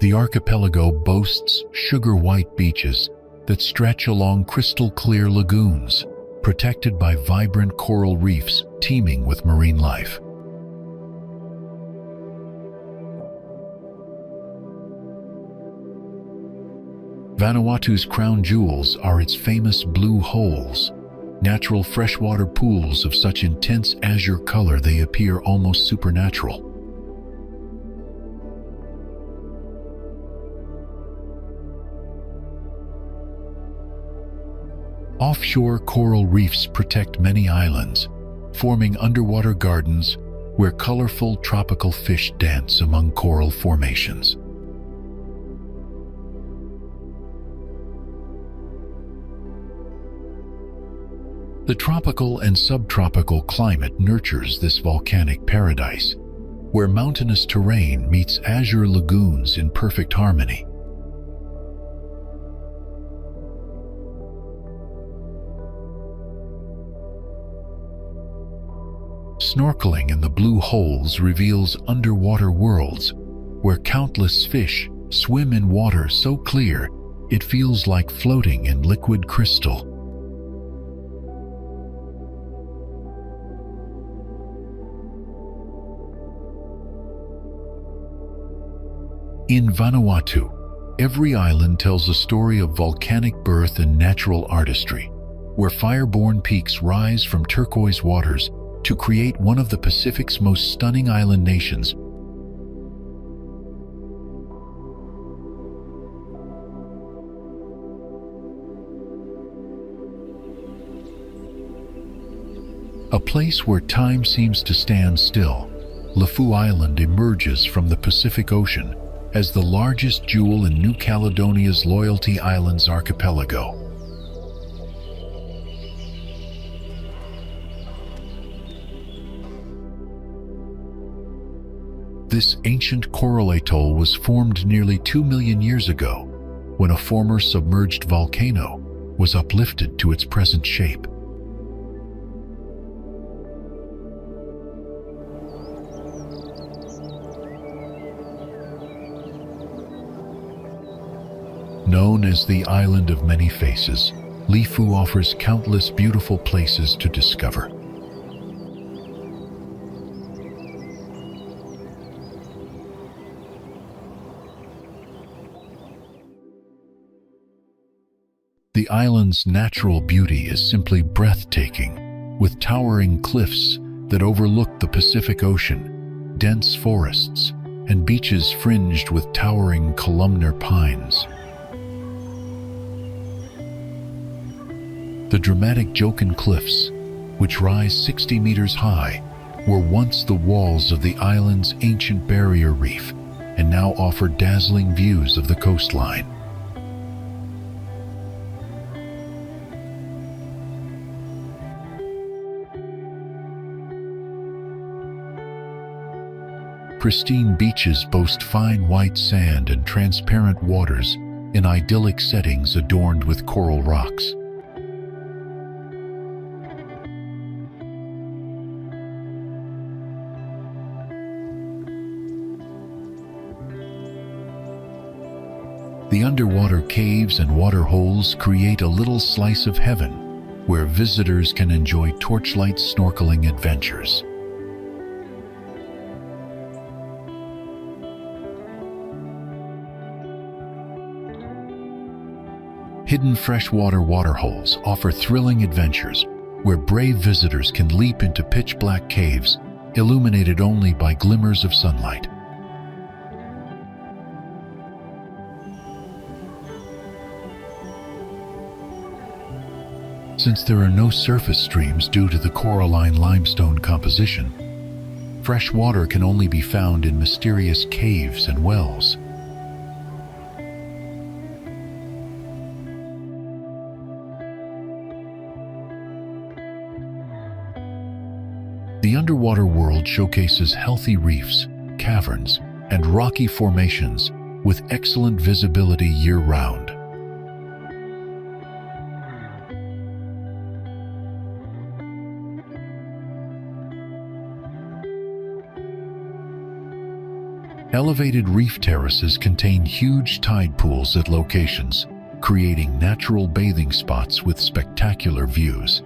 The archipelago boasts sugar-white beaches that stretch along crystal-clear lagoons, protected by vibrant coral reefs teeming with marine life. Vanuatu's crown jewels are its famous blue holes, natural freshwater pools of such intense azure color they appear almost supernatural. Offshore coral reefs protect many islands, forming underwater gardens where colorful tropical fish dance among coral formations. The tropical and subtropical climate nurtures this volcanic paradise, where mountainous terrain meets azure lagoons in perfect harmony. Snorkeling in the blue holes reveals underwater worlds where countless fish swim in water so clear it feels like floating in liquid crystal. In Vanuatu, every island tells a story of volcanic birth and natural artistry, where fire-born peaks rise from turquoise waters to create one of the Pacific's most stunning island nations. A place where time seems to stand still, Lifou Island emerges from the Pacific Ocean as the largest jewel in New Caledonia's Loyalty Islands archipelago. This ancient coral atoll was formed nearly 2 million years ago, when a former submerged volcano was uplifted to its present shape. Known as the Island of Many Faces, Lifou offers countless beautiful places to discover. The island's natural beauty is simply breathtaking, with towering cliffs that overlook the Pacific Ocean, dense forests, and beaches fringed with towering columnar pines. The dramatic Jokin Cliffs, which rise 60 meters high, were once the walls of the island's ancient barrier reef and now offer dazzling views of the coastline. Pristine beaches boast fine white sand and transparent waters in idyllic settings adorned with coral rocks. The underwater caves and water holes create a little slice of heaven where visitors can enjoy torchlight snorkeling adventures. Hidden freshwater waterholes offer thrilling adventures where brave visitors can leap into pitch-black caves illuminated only by glimmers of sunlight. Since there are no surface streams due to the coralline limestone composition, fresh water can only be found in mysterious caves and wells. The underwater world showcases healthy reefs, caverns, and rocky formations with excellent visibility year-round. Elevated reef terraces contain huge tide pools at locations, creating natural bathing spots with spectacular views.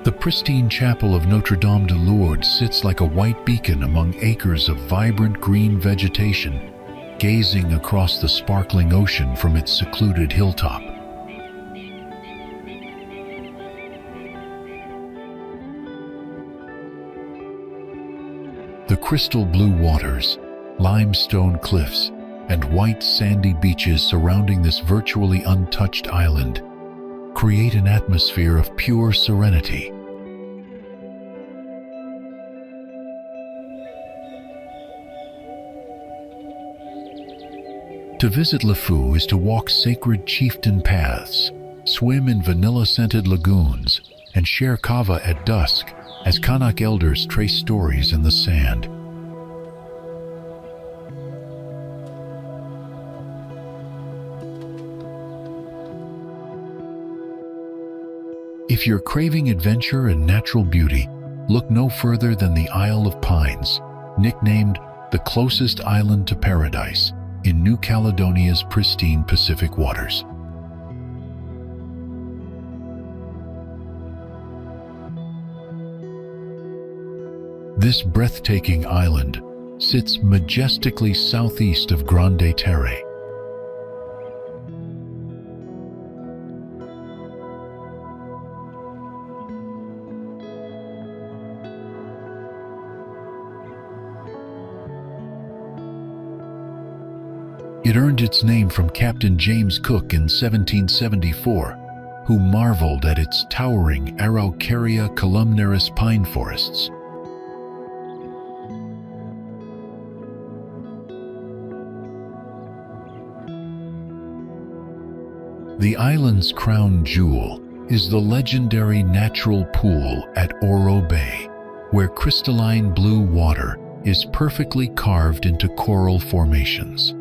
The pristine chapel of Notre Dame de Lourdes sits like a white beacon among acres of vibrant green vegetation, gazing across the sparkling ocean from its secluded hilltop. The crystal blue waters, limestone cliffs, and white sandy beaches surrounding this virtually untouched island create an atmosphere of pure serenity. To visit Lifou is to walk sacred chieftain paths, swim in vanilla-scented lagoons, and share kava at dusk as Kanak elders trace stories in the sand. If you're craving adventure and natural beauty, look no further than the Isle of Pines, nicknamed the closest island to paradise in New Caledonia's pristine Pacific waters. This breathtaking island sits majestically southeast of Grande Terre. It earned its name from Captain James Cook in 1774, who marveled at its towering Araucaria columnaris pine forests. The island's crown jewel is the legendary natural pool at Morro Bay, where crystalline blue water is perfectly carved into coral formations.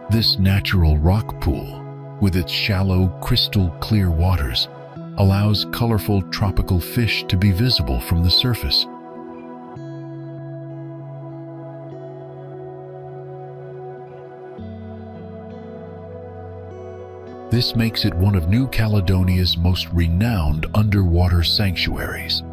This natural rock pool, with its shallow, crystal-clear waters, allows colorful tropical fish to be visible from the surface. This makes it one of New Caledonia's most renowned underwater sanctuaries.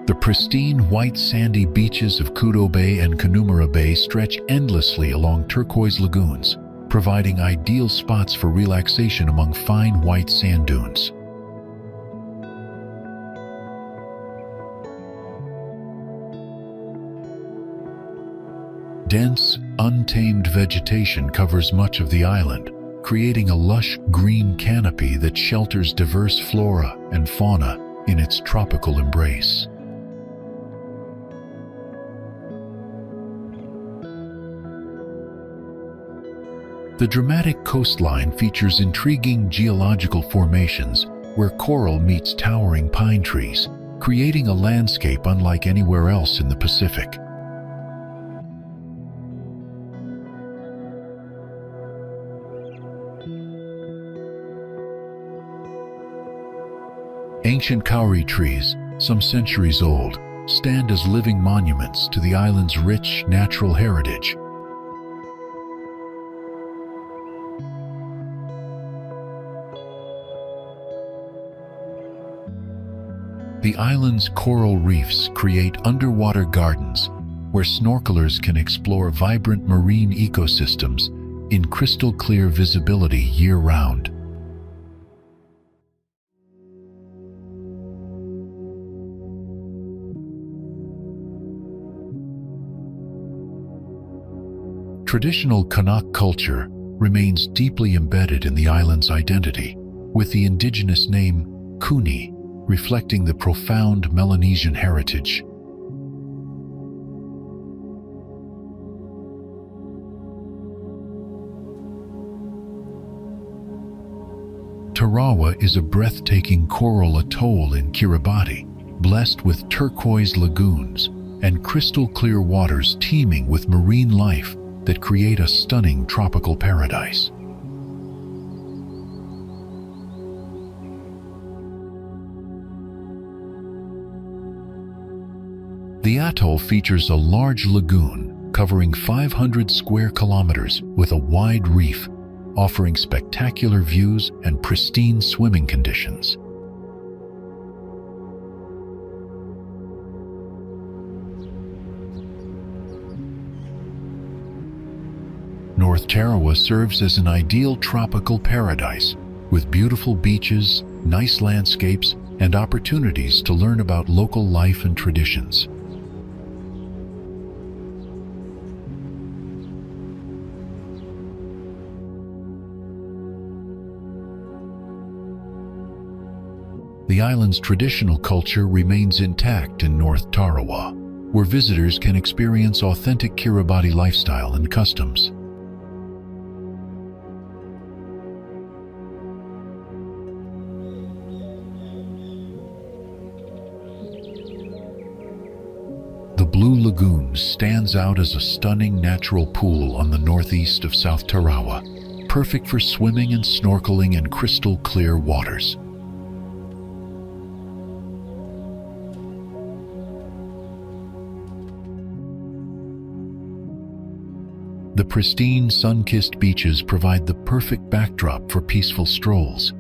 The pristine white sandy beaches of Kudo Bay and Connemara Bay stretch endlessly along turquoise lagoons, providing ideal spots for relaxation among fine white sand dunes. Dense, untamed vegetation covers much of the island, creating a lush green canopy that shelters diverse flora and fauna in its tropical embrace. The dramatic coastline features intriguing geological formations where coral meets towering pine trees, creating a landscape unlike anywhere else in the Pacific. Ancient kauri trees, some centuries old, stand as living monuments to the island's rich natural heritage. The island's coral reefs create underwater gardens where snorkelers can explore vibrant marine ecosystems in crystal-clear visibility year-round. Traditional Kanak culture remains deeply embedded in the island's identity, with the indigenous name Kuni reflecting the profound Melanesian heritage. Tarawa is a breathtaking coral atoll in Kiribati, blessed with turquoise lagoons and crystal-clear waters teeming with marine life that create a stunning tropical paradise. The atoll features a large lagoon covering 500 square kilometers with a wide reef, offering spectacular views and pristine swimming conditions. North Tarawa serves as an ideal tropical paradise, with beautiful beaches, nice landscapes, and opportunities to learn about local life and traditions. The island's traditional culture remains intact in North Tarawa, where visitors can experience authentic Kiribati lifestyle and customs. The Blue Lagoon stands out as a stunning natural pool on the northeast of South Tarawa, perfect for swimming and snorkeling in crystal-clear waters. The pristine, sun-kissed beaches provide the perfect backdrop for peaceful strolls,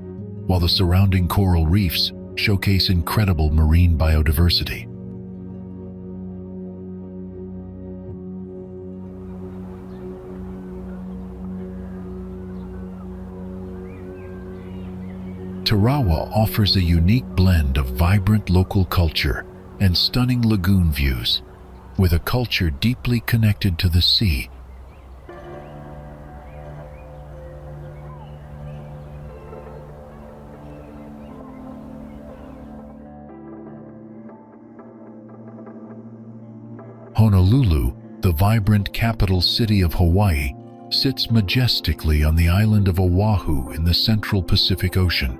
while the surrounding coral reefs showcase incredible marine biodiversity. Tarawa offers a unique blend of vibrant local culture and stunning lagoon views, with a culture deeply connected to the sea. Honolulu, the vibrant capital city of Hawaii, sits majestically on the island of Oahu in the central Pacific Ocean.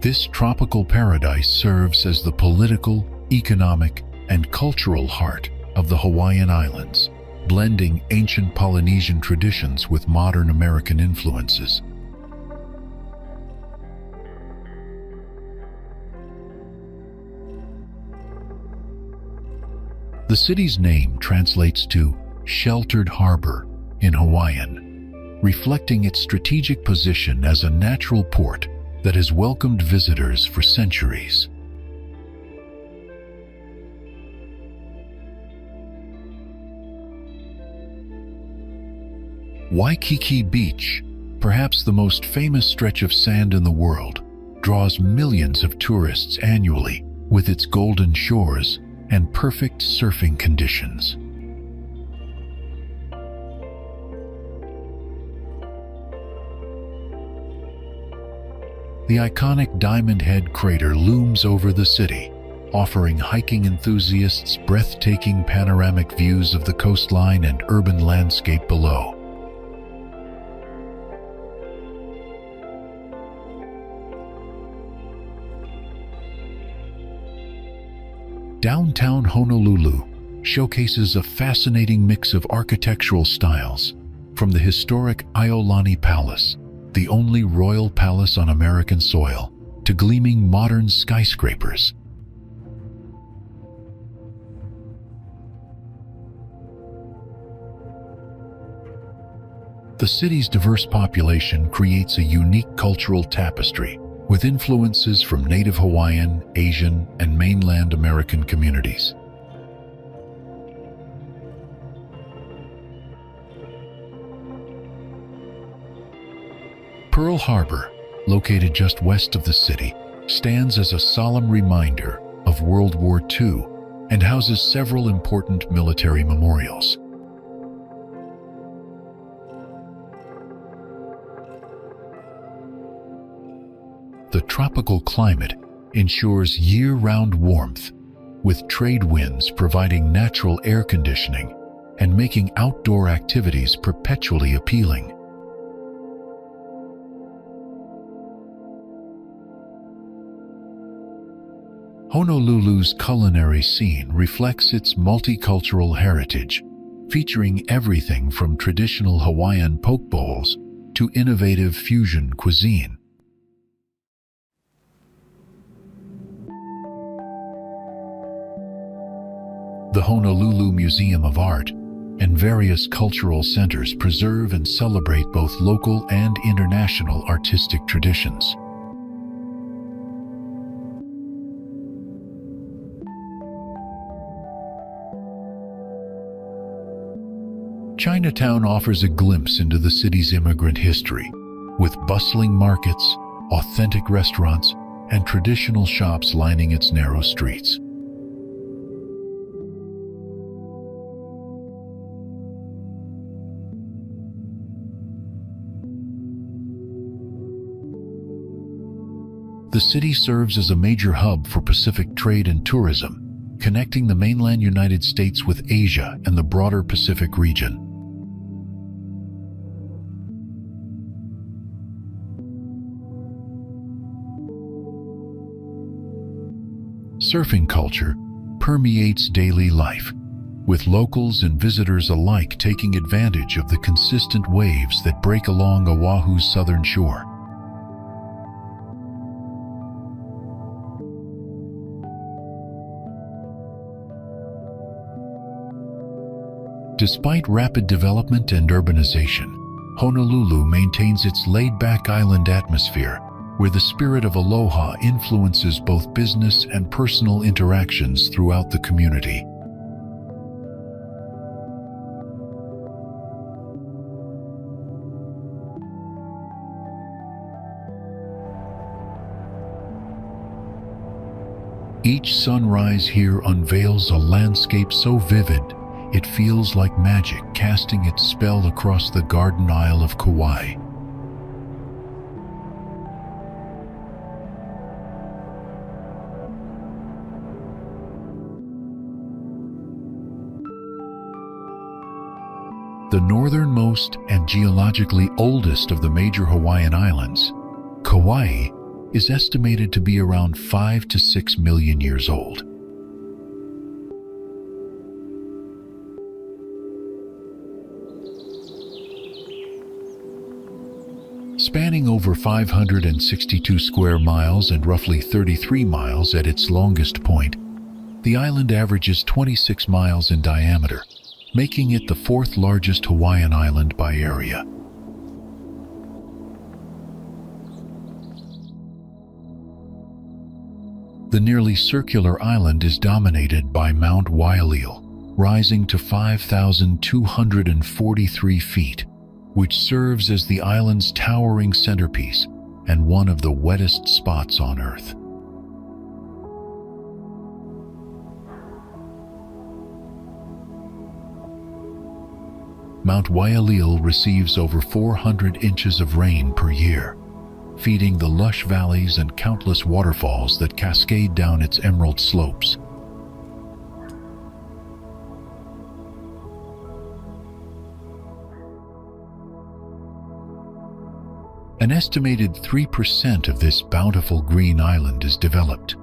This tropical paradise serves as the political, economic, and cultural heart of the Hawaiian Islands, blending ancient Polynesian traditions with modern American influences. The city's name translates to "sheltered harbor" in Hawaiian, reflecting its strategic position as a natural port that has welcomed visitors for centuries. Waikiki Beach, perhaps the most famous stretch of sand in the world, draws millions of tourists annually with its golden shores and perfect surfing conditions. The iconic Diamond Head crater looms over the city, offering hiking enthusiasts breathtaking panoramic views of the coastline and urban landscape below. Downtown Honolulu showcases a fascinating mix of architectural styles, from the historic Iolani Palace, the only royal palace on American soil, to gleaming modern skyscrapers. The city's diverse population creates a unique cultural tapestry, with influences from native Hawaiian, Asian, and mainland American communities. Pearl Harbor, located just west of the city, stands as a solemn reminder of World War II and houses several important military memorials. The tropical climate ensures year-round warmth, with trade winds providing natural air conditioning and making outdoor activities perpetually appealing. Honolulu's culinary scene reflects its multicultural heritage, featuring everything from traditional Hawaiian poke bowls to innovative fusion cuisine. The Honolulu Museum of Art and various cultural centers preserve and celebrate both local and international artistic traditions. Chinatown offers a glimpse into the city's immigrant history, with bustling markets, authentic restaurants, and traditional shops lining its narrow streets. The city serves as a major hub for Pacific trade and tourism, connecting the mainland United States with Asia and the broader Pacific region. Surfing culture permeates daily life, with locals and visitors alike taking advantage of the consistent waves that break along Oahu's southern shore. Despite rapid development and urbanization, Honolulu maintains its laid-back island atmosphere, where the spirit of aloha influences both business and personal interactions throughout the community. Each sunrise here unveils a landscape so vivid, it feels like magic casting its spell across the Garden Isle of Kauai. The northernmost and geologically oldest of the major Hawaiian islands, Kauai is estimated to be around 5 to 6 million years old. Spanning over 562 square miles and roughly 33 miles at its longest point, the island averages 26 miles in diameter, making it the fourth largest Hawaiian island by area. The nearly circular island is dominated by Mount Waialil, rising to 5,243 feet, which serves as the island's towering centerpiece and one of the wettest spots on Earth. Mount Waialil receives over 400 inches of rain per year, feeding the lush valleys and countless waterfalls that cascade down its emerald slopes. An estimated 3% of this bountiful green island is developed,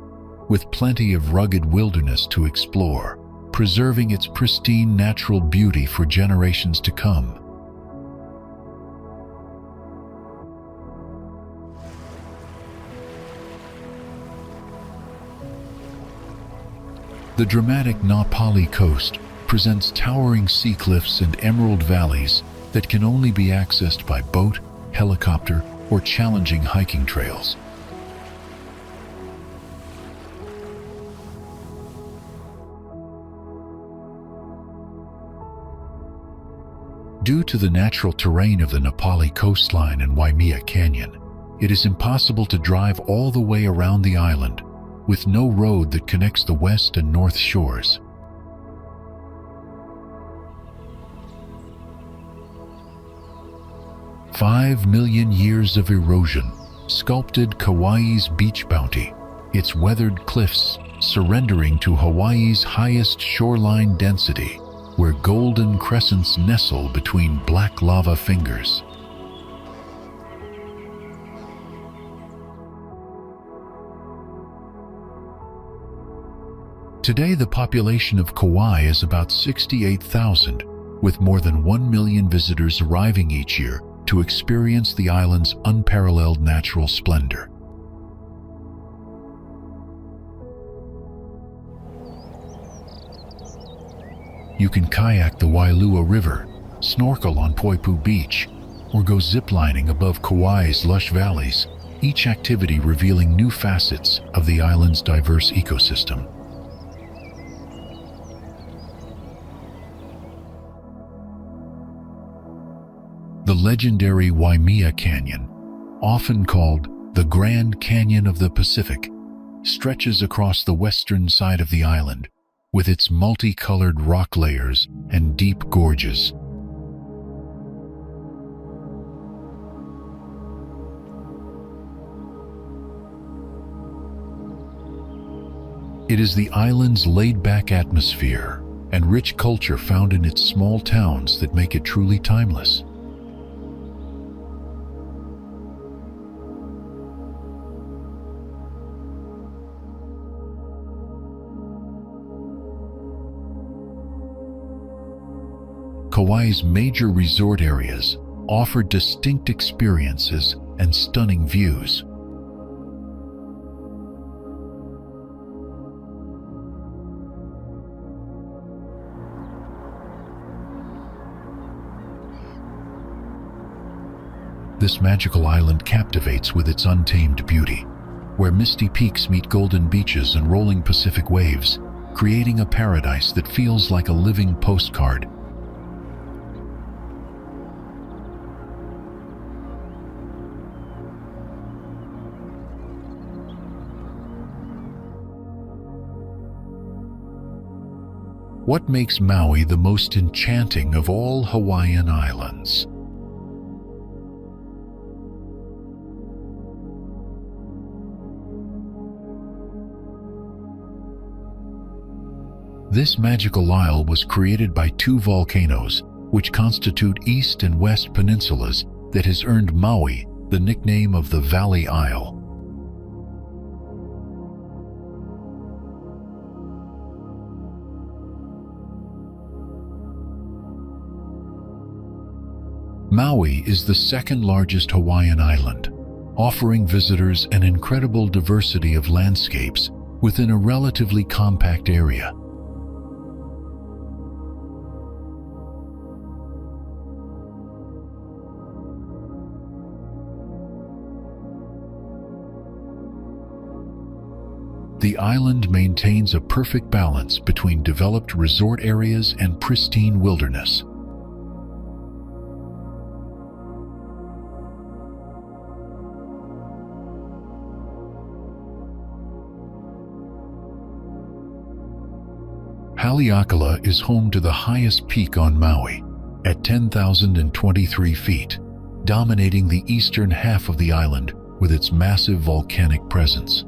with plenty of rugged wilderness to explore, preserving its pristine natural beauty for generations to come. The dramatic Napali coast presents towering sea cliffs and emerald valleys that can only be accessed by boat, helicopter, or challenging hiking trails. Due to the natural terrain of the Napali coastline and Waimea Canyon, it is impossible to drive all the way around the island, with no road that connects the west and north shores. "5 million years of erosion sculpted Kauai's beach bounty, its weathered cliffs surrendering to Hawaii's highest shoreline density, where golden crescents nestle between black lava fingers." Today, the population of Kauai is about 68,000, with more than 1 million visitors arriving each year to experience the island's unparalleled natural splendor. You can kayak the Wailua River, snorkel on Poipu Beach, or go ziplining above Kauai's lush valleys, each activity revealing new facets of the island's diverse ecosystem. The legendary Waimea Canyon, often called the Grand Canyon of the Pacific, stretches across the western side of the island, with its multicolored rock layers and deep gorges. It is the island's laid-back atmosphere and rich culture found in its small towns that make it truly timeless. Kauai's major resort areas offer distinct experiences and stunning views. This magical island captivates with its untamed beauty, where misty peaks meet golden beaches and rolling Pacific waves, creating a paradise that feels like a living postcard. What makes Maui the most enchanting of all Hawaiian islands? This magical isle was created by two volcanoes, which constitute East and West peninsulas, that has earned Maui the nickname of the Valley Isle. Maui is the second largest Hawaiian island, offering visitors an incredible diversity of landscapes within a relatively compact area. The island maintains a perfect balance between developed resort areas and pristine wilderness. Haleakala is home to the highest peak on Maui, at 10,023 feet, dominating the eastern half of the island with its massive volcanic presence.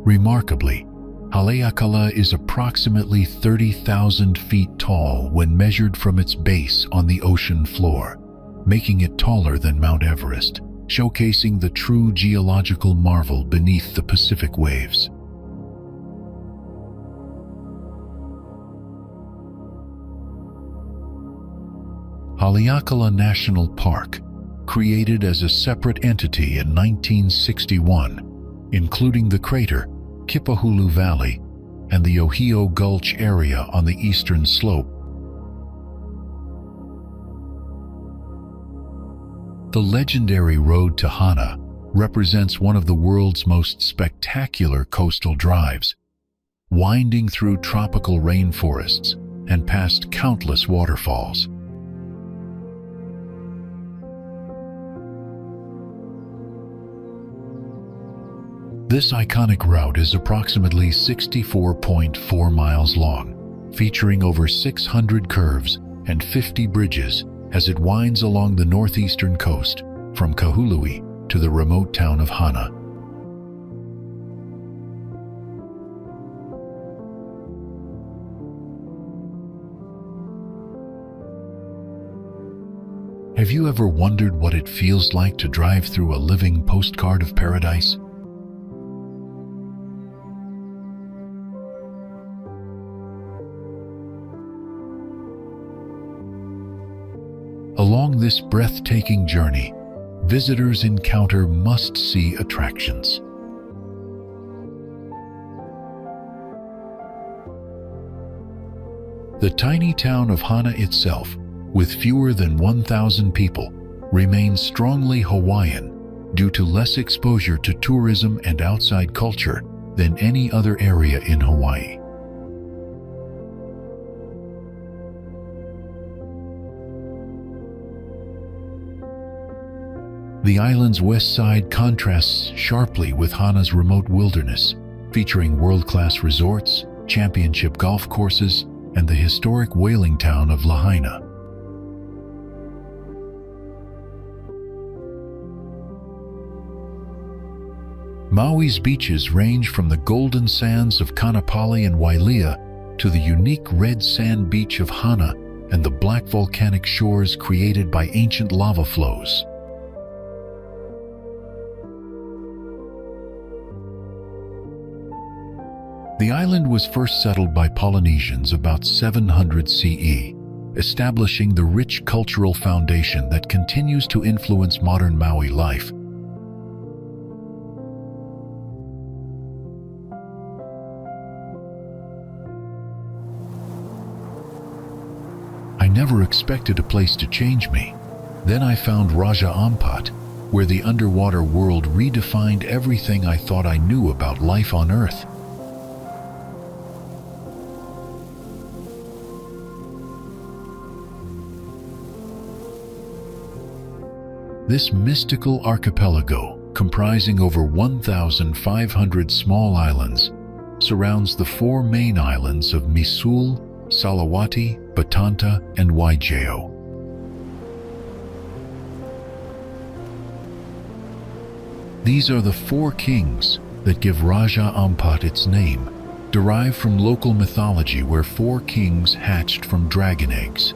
Remarkably, Haleakala is approximately 30,000 feet tall when measured from its base on the ocean floor, making it taller than Mount Everest, showcasing the true geological marvel beneath the Pacific waves. Haleakala National Park, created as a separate entity in 1961, including the crater, Kipahulu Valley, and the Ohio Gulch area on the eastern slope. The legendary road to Hana represents one of the world's most spectacular coastal drives, winding through tropical rainforests and past countless waterfalls. This iconic route is approximately 64.4 miles long, featuring over 600 curves and 50 bridges as it winds along the northeastern coast from Kahului to the remote town of Hana. Have you ever wondered what it feels like to drive through a living postcard of paradise? Along this breathtaking journey, visitors encounter must-see attractions. The tiny town of Hana itself, with fewer than 1,000 people, remains strongly Hawaiian due to less exposure to tourism and outside culture than any other area in Hawaii. The island's west side contrasts sharply with Hana's remote wilderness, featuring world-class resorts, championship golf courses, and the historic whaling town of Lahaina. Maui's beaches range from the golden sands of Kanapali and Wailea to the unique red sand beach of Hana and the black volcanic shores created by ancient lava flows. The island was first settled by Polynesians about 700 CE, establishing the rich cultural foundation that continues to influence modern Maui life. never expected a place to change me. Then I found Raja Ampat, where the underwater world redefined everything I thought I knew about life on Earth. This mystical archipelago, comprising over 1,500 small islands, surrounds the four main islands of Misul, Salawati, Batanta, and Waigeo. These are the four kings that give Raja Ampat its name, derived from local mythology where four kings hatched from dragon eggs.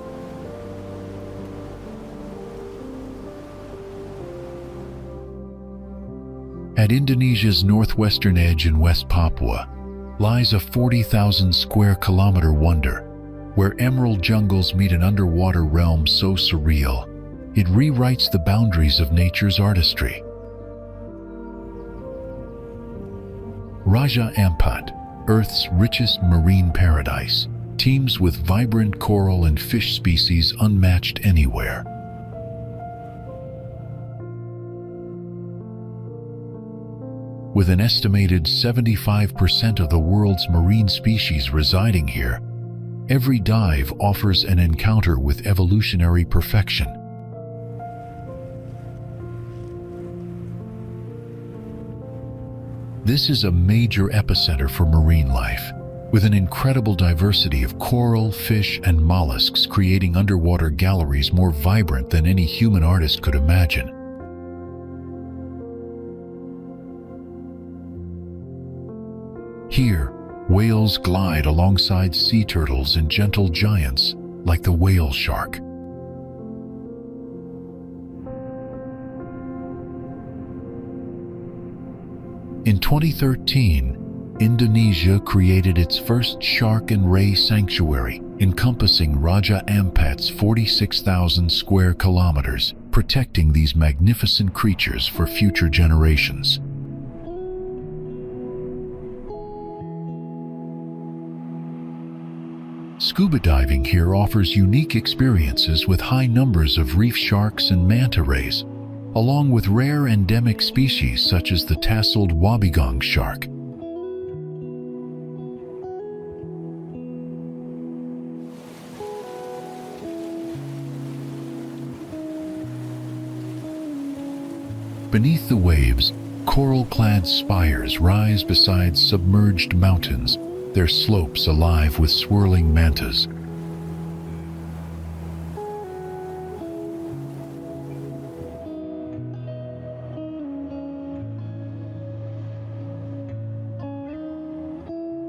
At Indonesia's northwestern edge in West Papua lies a 40,000 square kilometer wonder, where emerald jungles meet an underwater realm so surreal, it rewrites the boundaries of nature's artistry. Raja Ampat, Earth's richest marine paradise, teems with vibrant coral and fish species unmatched anywhere. With an estimated 75% of the world's marine species residing here, every dive offers an encounter with evolutionary perfection. This is a major epicenter for marine life, with an incredible diversity of coral, fish, and mollusks creating underwater galleries more vibrant than any human artist could imagine. Here, whales glide alongside sea turtles and gentle giants like the whale shark. In 2013, Indonesia created its first shark and ray sanctuary, encompassing Raja Ampat's 46,000 square kilometers, protecting these magnificent creatures for future generations. Scuba diving here offers unique experiences with high numbers of reef sharks and manta rays, along with rare endemic species such as the tasseled wobbegong shark. Beneath the waves, coral-clad spires rise beside submerged mountains, their slopes alive with swirling mantas.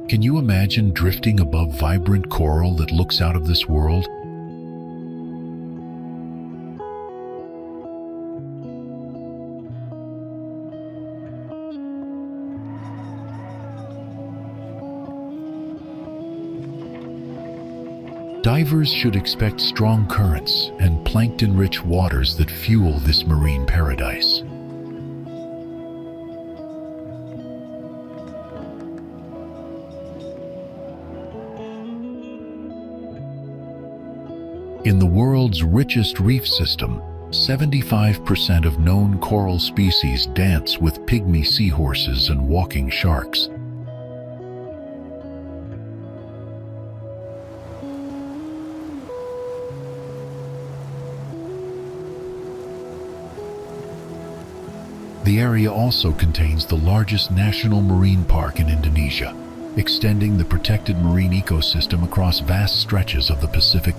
Can you imagine drifting above vibrant coral that looks out of this world? Divers should expect strong currents and plankton-rich waters that fuel this marine paradise. In the world's richest reef system, 75% of known coral species dance with pygmy seahorses and walking sharks. The area also contains the largest national marine park in Indonesia, extending the protected marine ecosystem across vast stretches of the Pacific.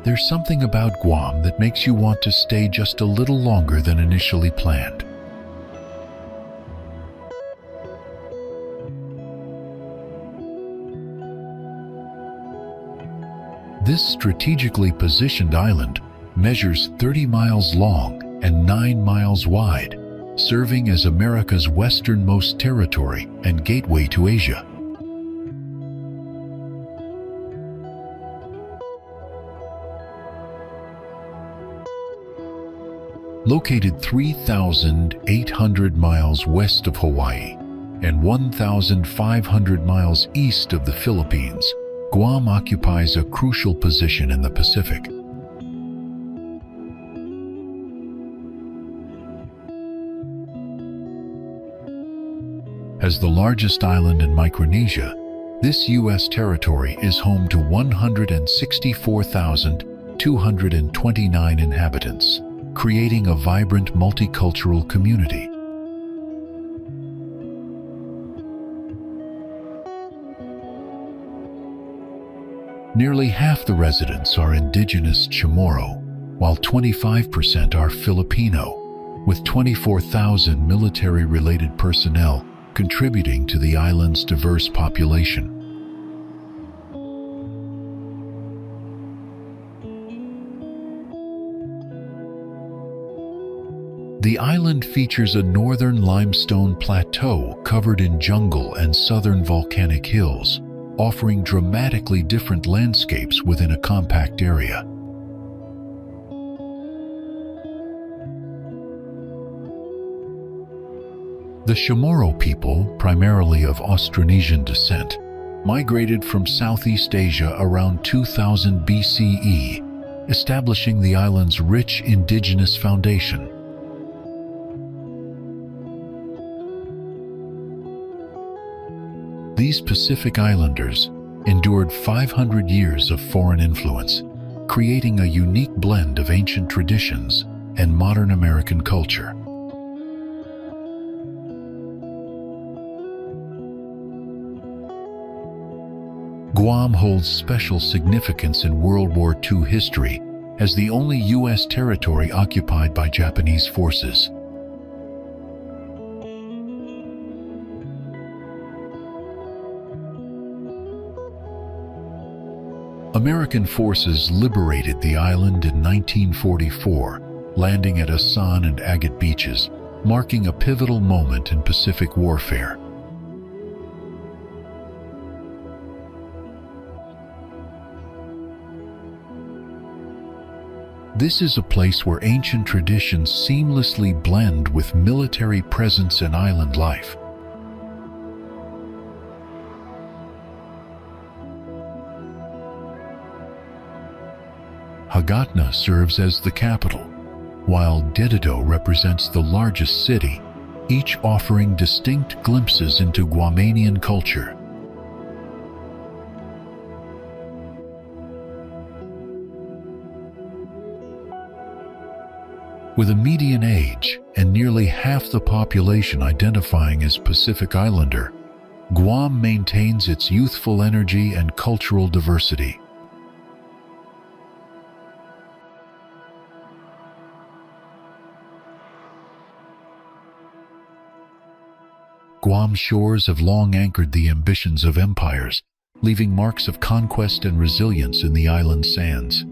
There's something about Guam that makes you want to stay just a little longer than initially planned. This strategically positioned island measures 30 miles long and 9 miles wide, serving as America's westernmost territory and gateway to Asia. Located 3,800 miles west of Hawaii and 1,500 miles east of the Philippines, Guam occupies a crucial position in the Pacific. As the largest island in Micronesia, this U.S. territory is home to 164,229 inhabitants, creating a vibrant multicultural community. Nearly half the residents are indigenous Chamorro, while 25% are Filipino, with 24,000 military-related personnel contributing to the island's diverse population. The island features a northern limestone plateau covered in jungle and southern volcanic hills, offering dramatically different landscapes within a compact area. The Chamorro people, primarily of Austronesian descent, migrated from Southeast Asia around 2000 BCE, establishing the island's rich indigenous foundation. These Pacific Islanders endured 500 years of foreign influence, creating a unique blend of ancient traditions and modern American culture. Guam holds special significance in World War II history as the only U.S. territory occupied by Japanese forces. American forces liberated the island in 1944, landing at Asan and Agate beaches, marking a pivotal moment in Pacific warfare. This is a place where ancient traditions seamlessly blend with military presence and island life. Hagatna serves as the capital, while Dededo represents the largest city, each offering distinct glimpses into Guamanian culture. With a median age and nearly half the population identifying as Pacific Islander, Guam maintains its youthful energy and cultural diversity. Guam's shores have long anchored the ambitions of empires, leaving marks of conquest and resilience in the island's sands.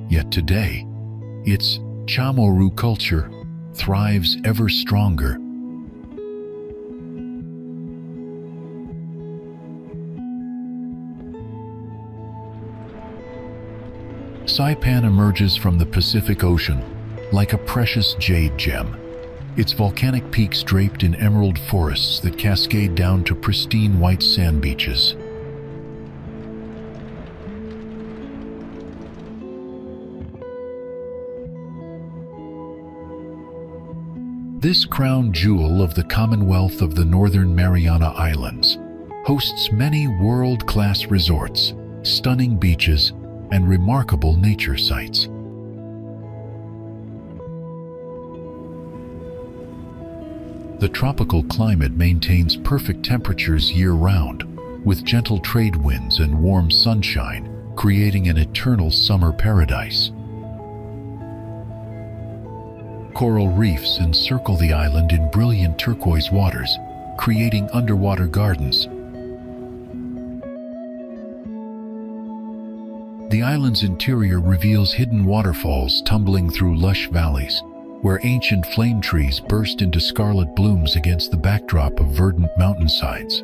Yet today, its Chamorro culture thrives ever stronger. Saipan emerges from the Pacific Ocean like a precious jade gem, its volcanic peaks draped in emerald forests that cascade down to pristine white sand beaches. This crown jewel of the Commonwealth of the Northern Mariana Islands hosts many world-class resorts, stunning beaches, and remarkable nature sites. The tropical climate maintains perfect temperatures year-round, with gentle trade winds and warm sunshine, creating an eternal summer paradise. Coral reefs encircle the island in brilliant turquoise waters, creating underwater gardens. The island's interior reveals hidden waterfalls tumbling through lush valleys, where ancient flame trees burst into scarlet blooms against the backdrop of verdant mountainsides.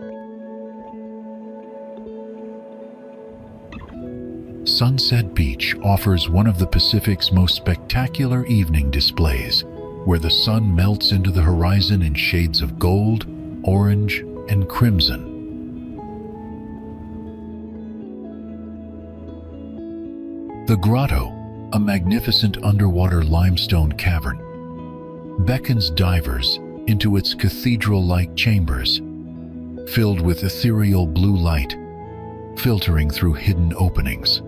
Sunset Beach offers one of the Pacific's most spectacular evening displays, where the sun melts into the horizon in shades of gold, orange, and crimson. The Grotto, a magnificent underwater limestone cavern, beckons divers into its cathedral-like chambers, filled with ethereal blue light, filtering through hidden openings.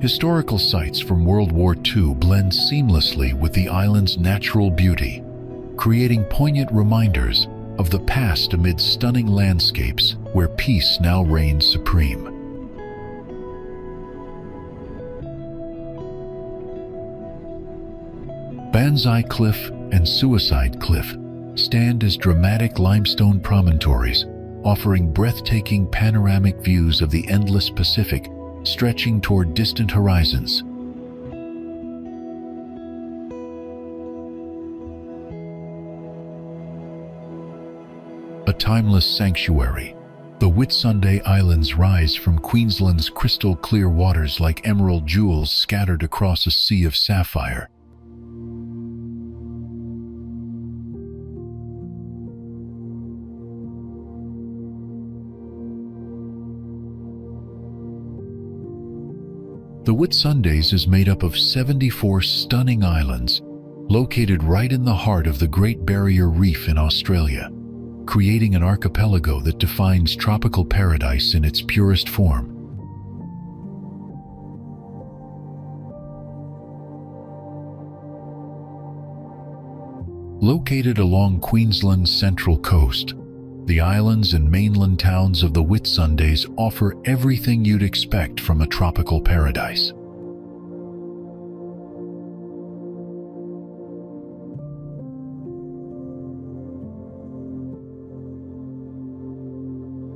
Historical sites from World War II blend seamlessly with the island's natural beauty, creating poignant reminders of the past amid stunning landscapes where peace now reigns supreme. Banzai Cliff and Suicide Cliff stand as dramatic limestone promontories, offering breathtaking panoramic views of the endless Pacific stretching toward distant horizons. A timeless sanctuary, the Whitsunday Islands rise from Queensland's crystal-clear waters like emerald jewels scattered across a sea of sapphire. The Whitsundays is made up of 74 stunning islands, located right in the heart of the Great Barrier Reef in Australia, creating an archipelago that defines tropical paradise in its purest form. Located along Queensland's central coast, the islands and mainland towns of the Whitsundays offer everything you'd expect from a tropical paradise.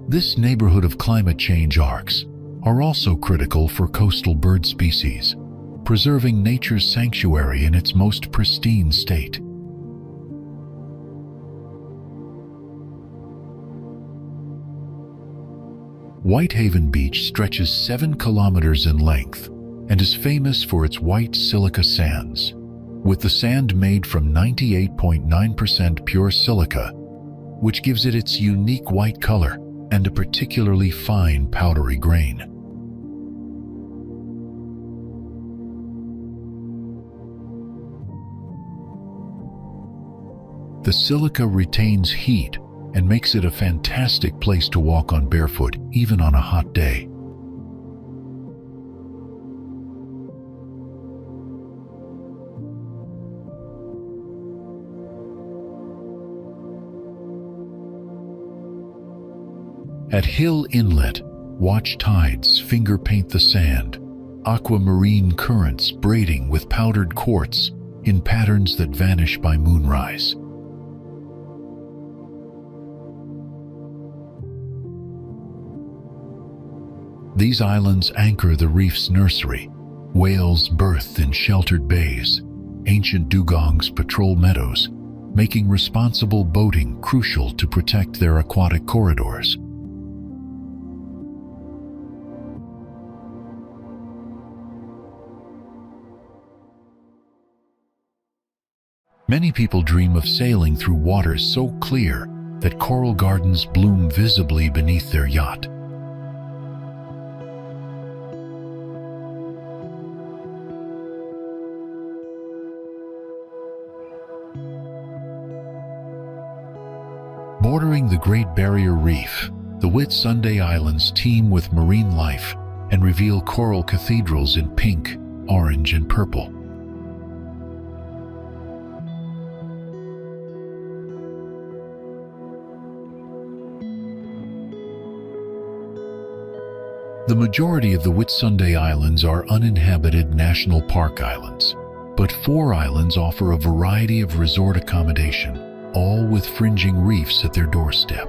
This neighborhood of climate change arcs are also critical for coastal bird species, preserving nature's sanctuary in its most pristine state. Whitehaven Beach stretches 7 kilometers in length and is famous for its white silica sands, with the sand made from 98.9% pure silica, which gives it its unique white color and a particularly fine powdery grain. The silica retains heat and makes it a fantastic place to walk on barefoot, even on a hot day. At Hill Inlet, watch tides finger paint the sand, aquamarine currents braiding with powdered quartz in patterns that vanish by moonrise. These islands anchor the reef's nursery, whales birthed in sheltered bays, ancient dugongs patrol meadows, making responsible boating crucial to protect their aquatic corridors. Many people dream of sailing through waters so clear that coral gardens bloom visibly beneath their yacht. Bordering the Great Barrier Reef, the Whitsunday Islands teem with marine life and reveal coral cathedrals in pink, orange, and purple. The majority of the Whitsunday Islands are uninhabited national park islands, but 4 islands offer a variety of resort accommodation, all with fringing reefs at their doorstep.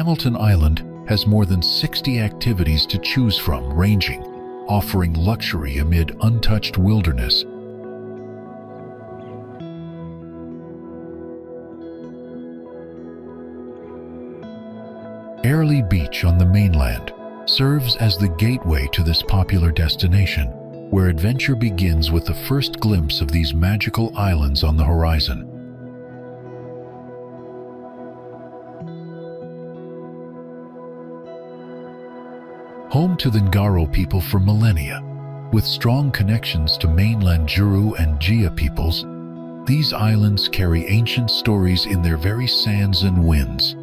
Hamilton Island has more than 60 activities to choose from, offering luxury amid untouched wilderness. Airlie Beach on the mainland serves as the gateway to this popular destination, where adventure begins with the first glimpse of these magical islands on the horizon. Home to the Ngaro people for millennia, with strong connections to mainland Juru and Gia peoples, these islands carry ancient stories in their very sands and winds.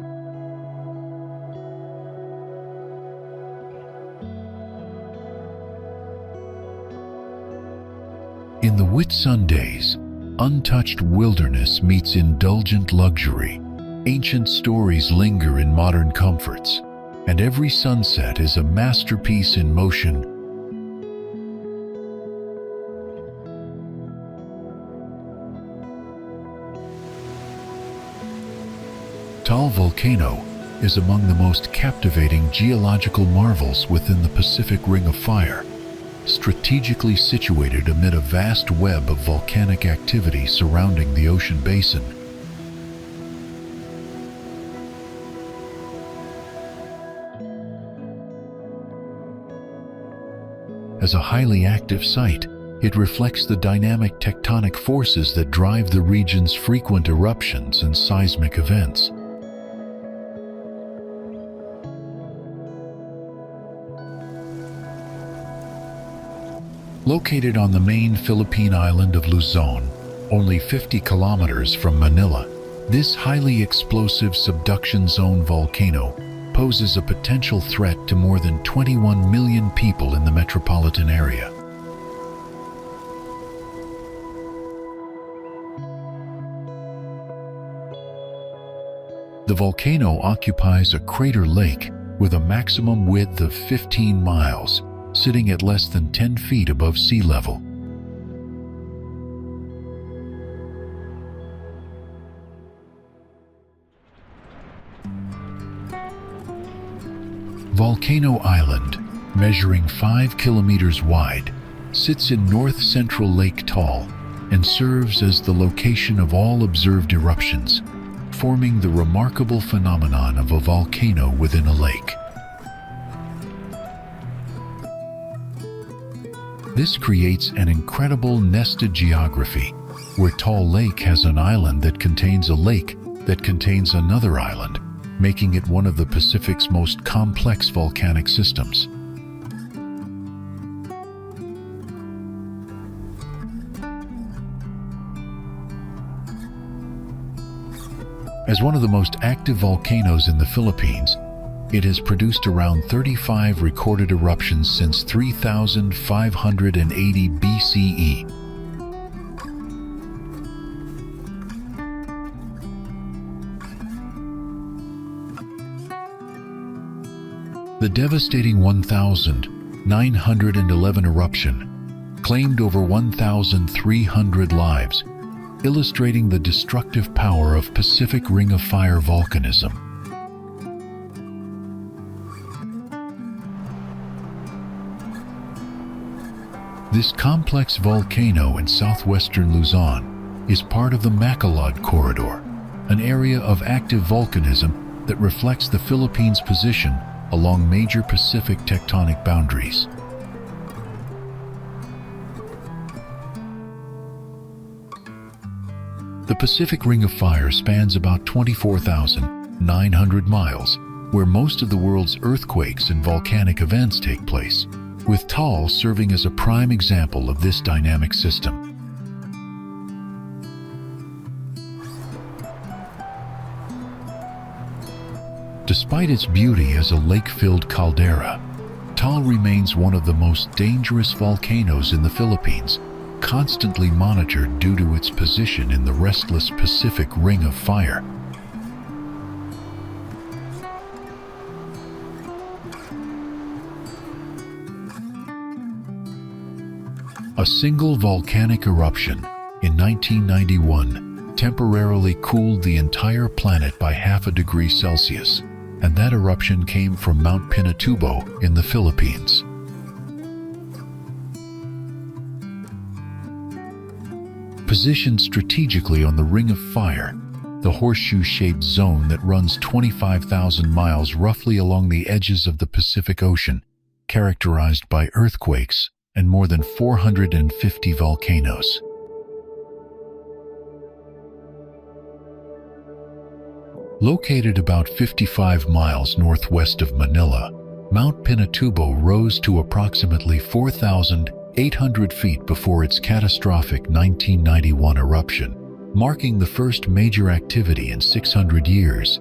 In the Whitsundays, untouched wilderness meets indulgent luxury. Ancient stories linger in modern comforts, and every sunset is a masterpiece in motion. Taal volcano is among the most captivating geological marvels within the Pacific Ring of Fire, strategically situated amid a vast web of volcanic activity surrounding the ocean basin. As a highly active site, it reflects the dynamic tectonic forces that drive the region's frequent eruptions and seismic events. Located on the main Philippine island of Luzon, only 50 kilometers from Manila, this highly explosive subduction zone volcano poses a potential threat to more than 21 million people in the metropolitan area. The volcano occupies a crater lake with a maximum width of 15 miles, sitting at less than 10 feet above sea level. Volcano Island, measuring 5 kilometers wide, sits in north-central Lake Taal and serves as the location of all observed eruptions, forming the remarkable phenomenon of a volcano within a lake. This creates an incredible nested geography, where Taal Lake has an island that contains a lake that contains another island, making it one of the Pacific's most complex volcanic systems. As one of the most active volcanoes in the Philippines, it has produced around 35 recorded eruptions since 3580 BCE. The devastating 1911 eruption claimed over 1,300 lives, illustrating the destructive power of Pacific Ring of Fire volcanism. This complex volcano in southwestern Luzon is part of the Bacolod Corridor, an area of active volcanism that reflects the Philippines' position along major Pacific tectonic boundaries. The Pacific Ring of Fire spans about 24,900 miles, where most of the world's earthquakes and volcanic events take place, with Taal serving as a prime example of this dynamic system. Despite its beauty as a lake-filled caldera, Taal remains one of the most dangerous volcanoes in the Philippines, constantly monitored due to its position in the restless Pacific Ring of Fire. A single volcanic eruption in 1991 temporarily cooled the entire planet by half a degree Celsius, and that eruption came from Mount Pinatubo in the Philippines. Positioned strategically on the Ring of Fire, the horseshoe-shaped zone that runs 25,000 miles roughly along the edges of the Pacific Ocean, characterized by earthquakes and more than 450 volcanoes. Located about 55 miles northwest of Manila, Mount Pinatubo rose to approximately 4,800 feet before its catastrophic 1991 eruption, marking the first major activity in 600 years.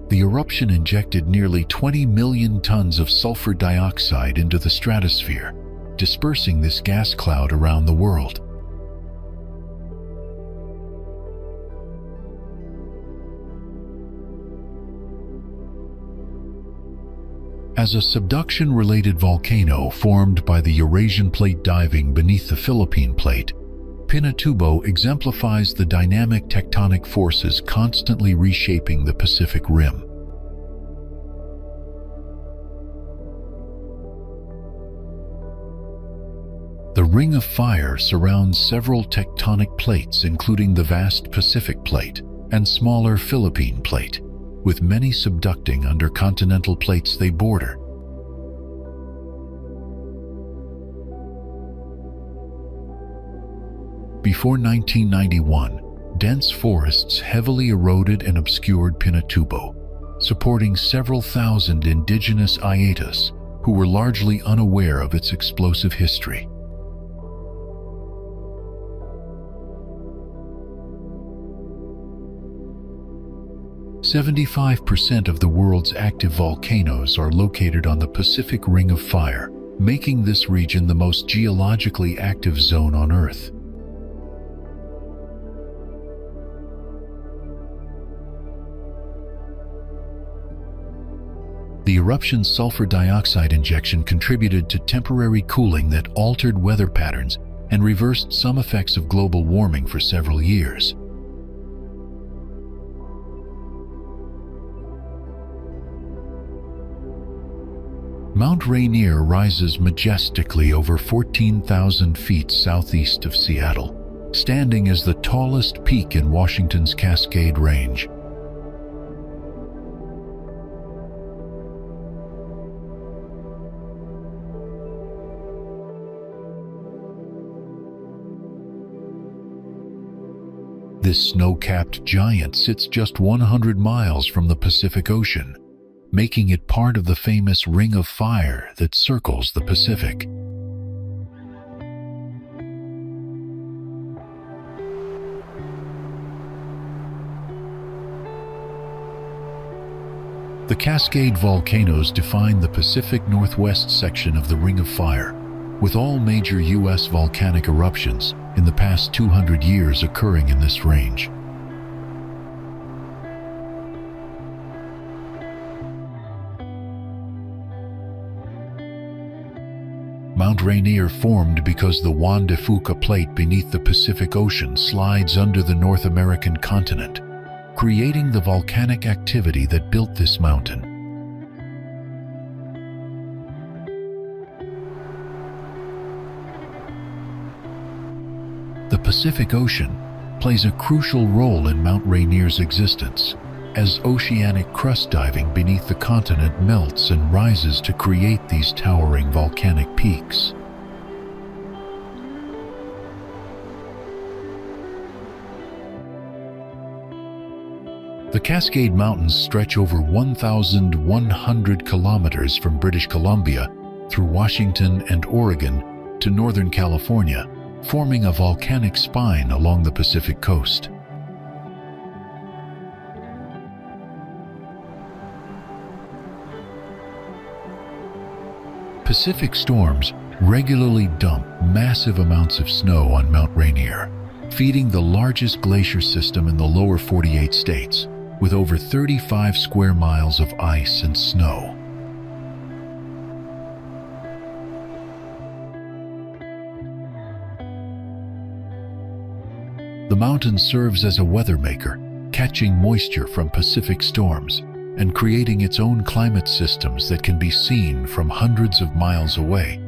The eruption injected nearly 20 million tons of sulfur dioxide into the stratosphere, dispersing this gas cloud around the world. As a subduction-related volcano formed by the Eurasian Plate diving beneath the Philippine Plate, Pinatubo exemplifies the dynamic tectonic forces constantly reshaping the Pacific Rim. The Ring of Fire surrounds several tectonic plates, including the vast Pacific Plate and smaller Philippine Plate, with many subducting under continental plates they border. Before 1991, dense forests heavily eroded and obscured Pinatubo, supporting several thousand indigenous Aitas who were largely unaware of its explosive history. "75% of the world's active volcanoes are located on the Pacific Ring of Fire, making this region the most geologically active zone on Earth. The eruption's sulfur dioxide injection contributed to temporary cooling that altered weather patterns and reversed some effects of global warming for several years. Mount Rainier rises majestically over 14,000 feet southeast of Seattle, standing as the tallest peak in Washington's Cascade Range. This snow-capped giant sits just 100 miles from the Pacific Ocean, making it part of the famous Ring of Fire that circles the Pacific. The Cascade volcanoes define the Pacific Northwest section of the Ring of Fire, with all major U.S. volcanic eruptions in the past 200 years occurring in this range. Mount Rainier formed because the Juan de Fuca Plate beneath the Pacific Ocean slides under the North American continent, creating the volcanic activity that built this mountain. The Pacific Ocean plays a crucial role in Mount Rainier's existence, as oceanic crust diving beneath the continent melts and rises to create these towering volcanic peaks. The Cascade Mountains stretch over 1,100 kilometers from British Columbia through Washington and Oregon to Northern California, forming a volcanic spine along the Pacific coast. Pacific storms regularly dump massive amounts of snow on Mount Rainier, feeding the largest glacier system in the lower 48 states, with over 35 square miles of ice and snow. The mountain serves as a weather maker, catching moisture from Pacific storms and creating its own climate systems that can be seen from hundreds of miles away.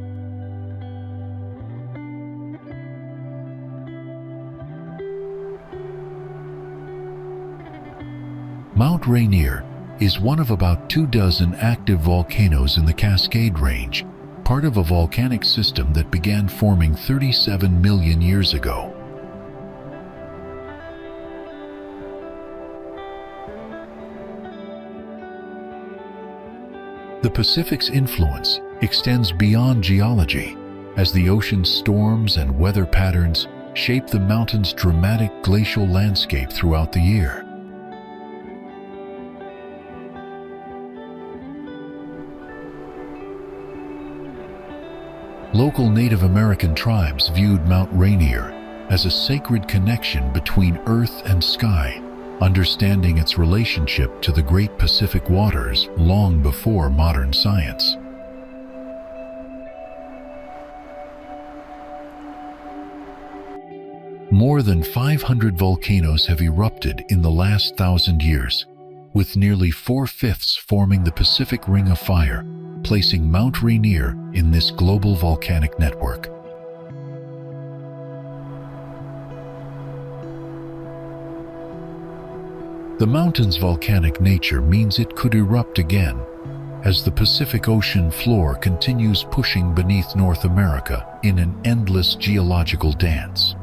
Mount Rainier is one of about 24 active volcanoes in the Cascade Range, part of a volcanic system that began forming 37 million years ago. The Pacific's influence extends beyond geology, as the ocean's storms and weather patterns shape the mountain's dramatic glacial landscape throughout the year. Local Native American tribes viewed Mount Rainier as a sacred connection between earth and sky, understanding its relationship to the Great Pacific Waters long before modern science. More than 500 volcanoes have erupted in the last 1,000 years, with nearly 4/5 forming the Pacific Ring of Fire, placing Mount Rainier in this global volcanic network. The mountain's volcanic nature means it could erupt again, as the Pacific Ocean floor continues pushing beneath North America in an endless geological dance.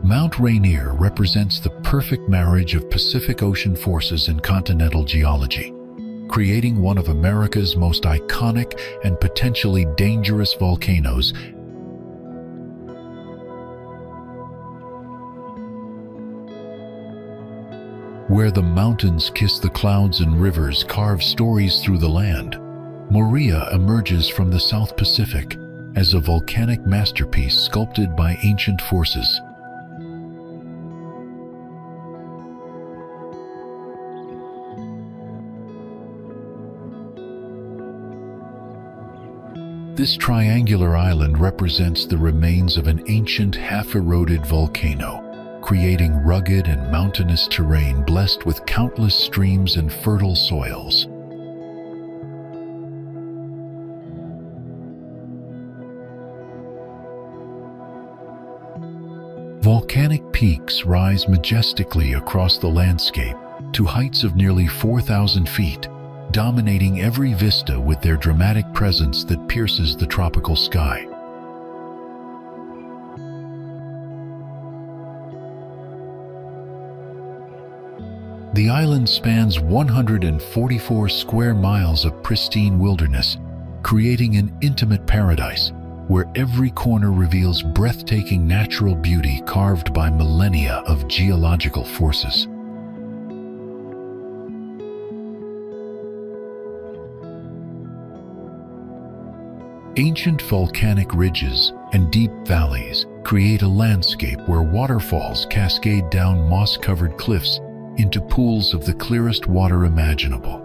Mount Rainier represents the perfect marriage of Pacific Ocean forces and continental geology, creating one of America's most iconic and potentially dangerous volcanoes. Where the mountains kiss the clouds and rivers carve stories through the land, Moorea emerges from the South Pacific as a volcanic masterpiece sculpted by ancient forces. This triangular island represents the remains of an ancient half-eroded volcano, creating rugged and mountainous terrain blessed with countless streams and fertile soils. Volcanic peaks rise majestically across the landscape to heights of nearly 4,000 feet, dominating every vista with their dramatic presence that pierces the tropical sky. The island spans 144 square miles of pristine wilderness, creating an intimate paradise where every corner reveals breathtaking natural beauty carved by millennia of geological forces. Ancient volcanic ridges and deep valleys create a landscape where waterfalls cascade down moss-covered cliffs into pools of the clearest water imaginable.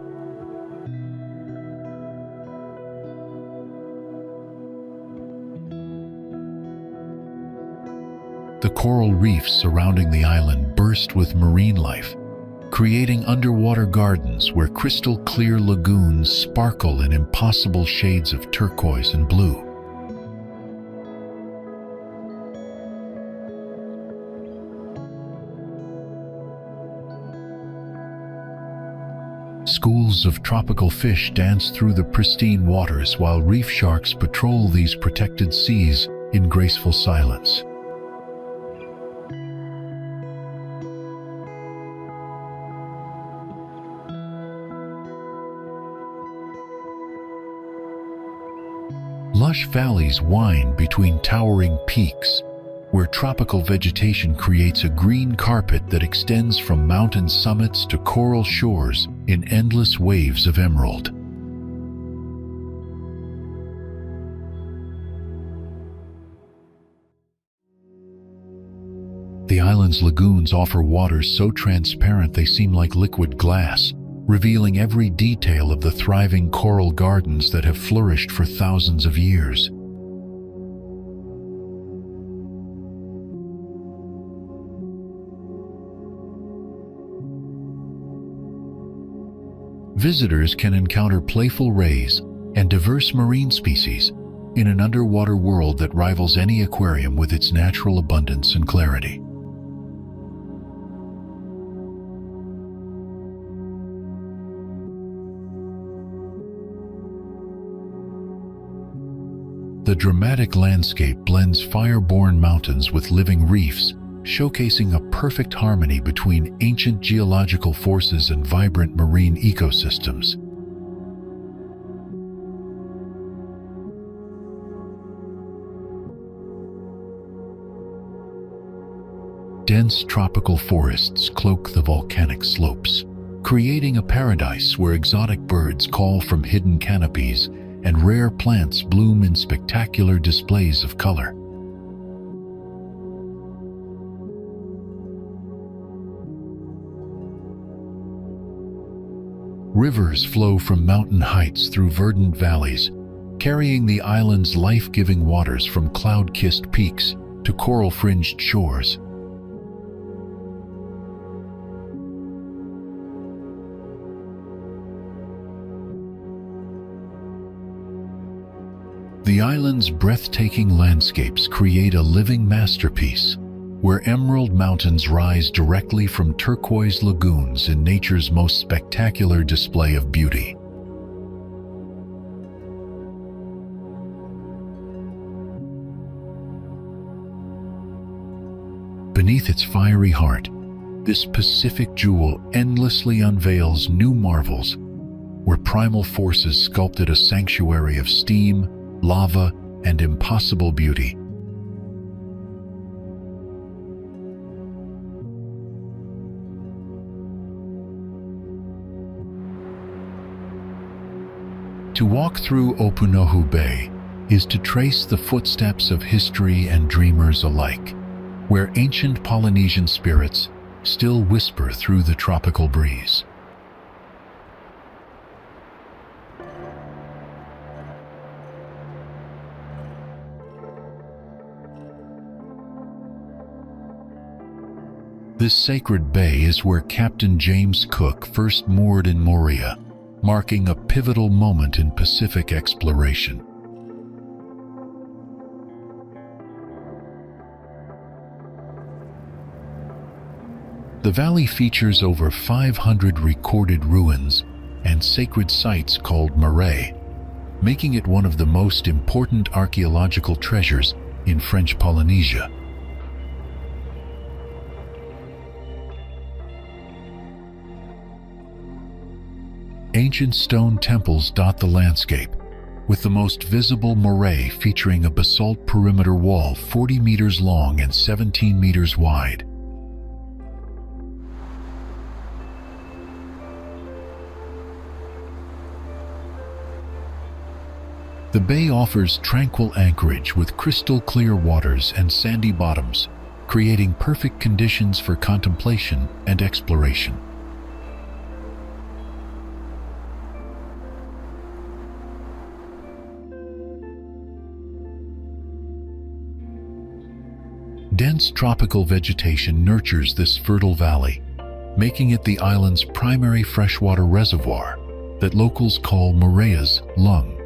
The coral reefs surrounding the island burst with marine life, creating underwater gardens where crystal-clear lagoons sparkle in impossible shades of turquoise and blue. Schools of tropical fish dance through the pristine waters while reef sharks patrol these protected seas in graceful silence. Lush valleys wind between towering peaks, where tropical vegetation creates a green carpet that extends from mountain summits to coral shores in endless waves of emerald. The island's lagoons offer waters so transparent they seem like liquid glass, revealing every detail of the thriving coral gardens that have flourished for thousands of years. Visitors can encounter playful rays and diverse marine species in an underwater world that rivals any aquarium with its natural abundance and clarity. The dramatic landscape blends fire-born mountains with living reefs, showcasing a perfect harmony between ancient geological forces and vibrant marine ecosystems. Dense tropical forests cloak the volcanic slopes, creating a paradise where exotic birds call from hidden canopies and rare plants bloom in spectacular displays of color. Rivers flow from mountain heights through verdant valleys, carrying the island's life-giving waters from cloud-kissed peaks to coral-fringed shores. The island's breathtaking landscapes create a living masterpiece, where emerald mountains rise directly from turquoise lagoons in nature's most spectacular display of beauty. Beneath its fiery heart, this Pacific jewel endlessly unveils new marvels, where primal forces sculpted a sanctuary of steam, lava, and impossible beauty. To walk through Opunohu Bay is to trace the footsteps of history and dreamers alike, where ancient Polynesian spirits still whisper through the tropical breeze. This sacred bay is where Captain James Cook first moored in Moorea, marking a pivotal moment in Pacific exploration. The valley features over 500 recorded ruins and sacred sites called marae, making it one of the most important archaeological treasures in French Polynesia. Ancient stone temples dot the landscape, with the most visible marae featuring a basalt perimeter wall 40 meters long and 17 meters wide. The bay offers tranquil anchorage with crystal-clear waters and sandy bottoms, creating perfect conditions for contemplation and exploration. Dense tropical vegetation nurtures this fertile valley, making it the island's primary freshwater reservoir that locals call Moorea's lung.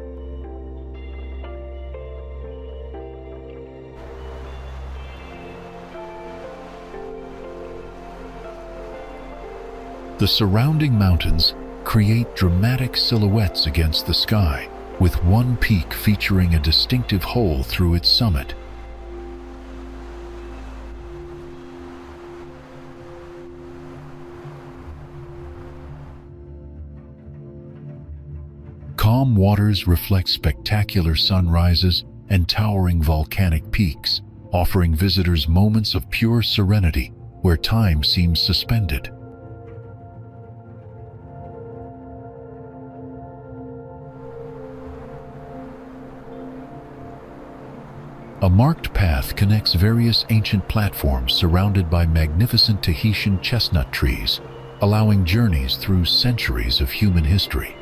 The surrounding mountains create dramatic silhouettes against the sky, with one peak featuring a distinctive hole through its summit. Calm waters reflect spectacular sunrises and towering volcanic peaks, offering visitors moments of pure serenity where time seems suspended. A marked path connects various ancient platforms surrounded by magnificent Tahitian chestnut trees, allowing journeys through centuries of human history.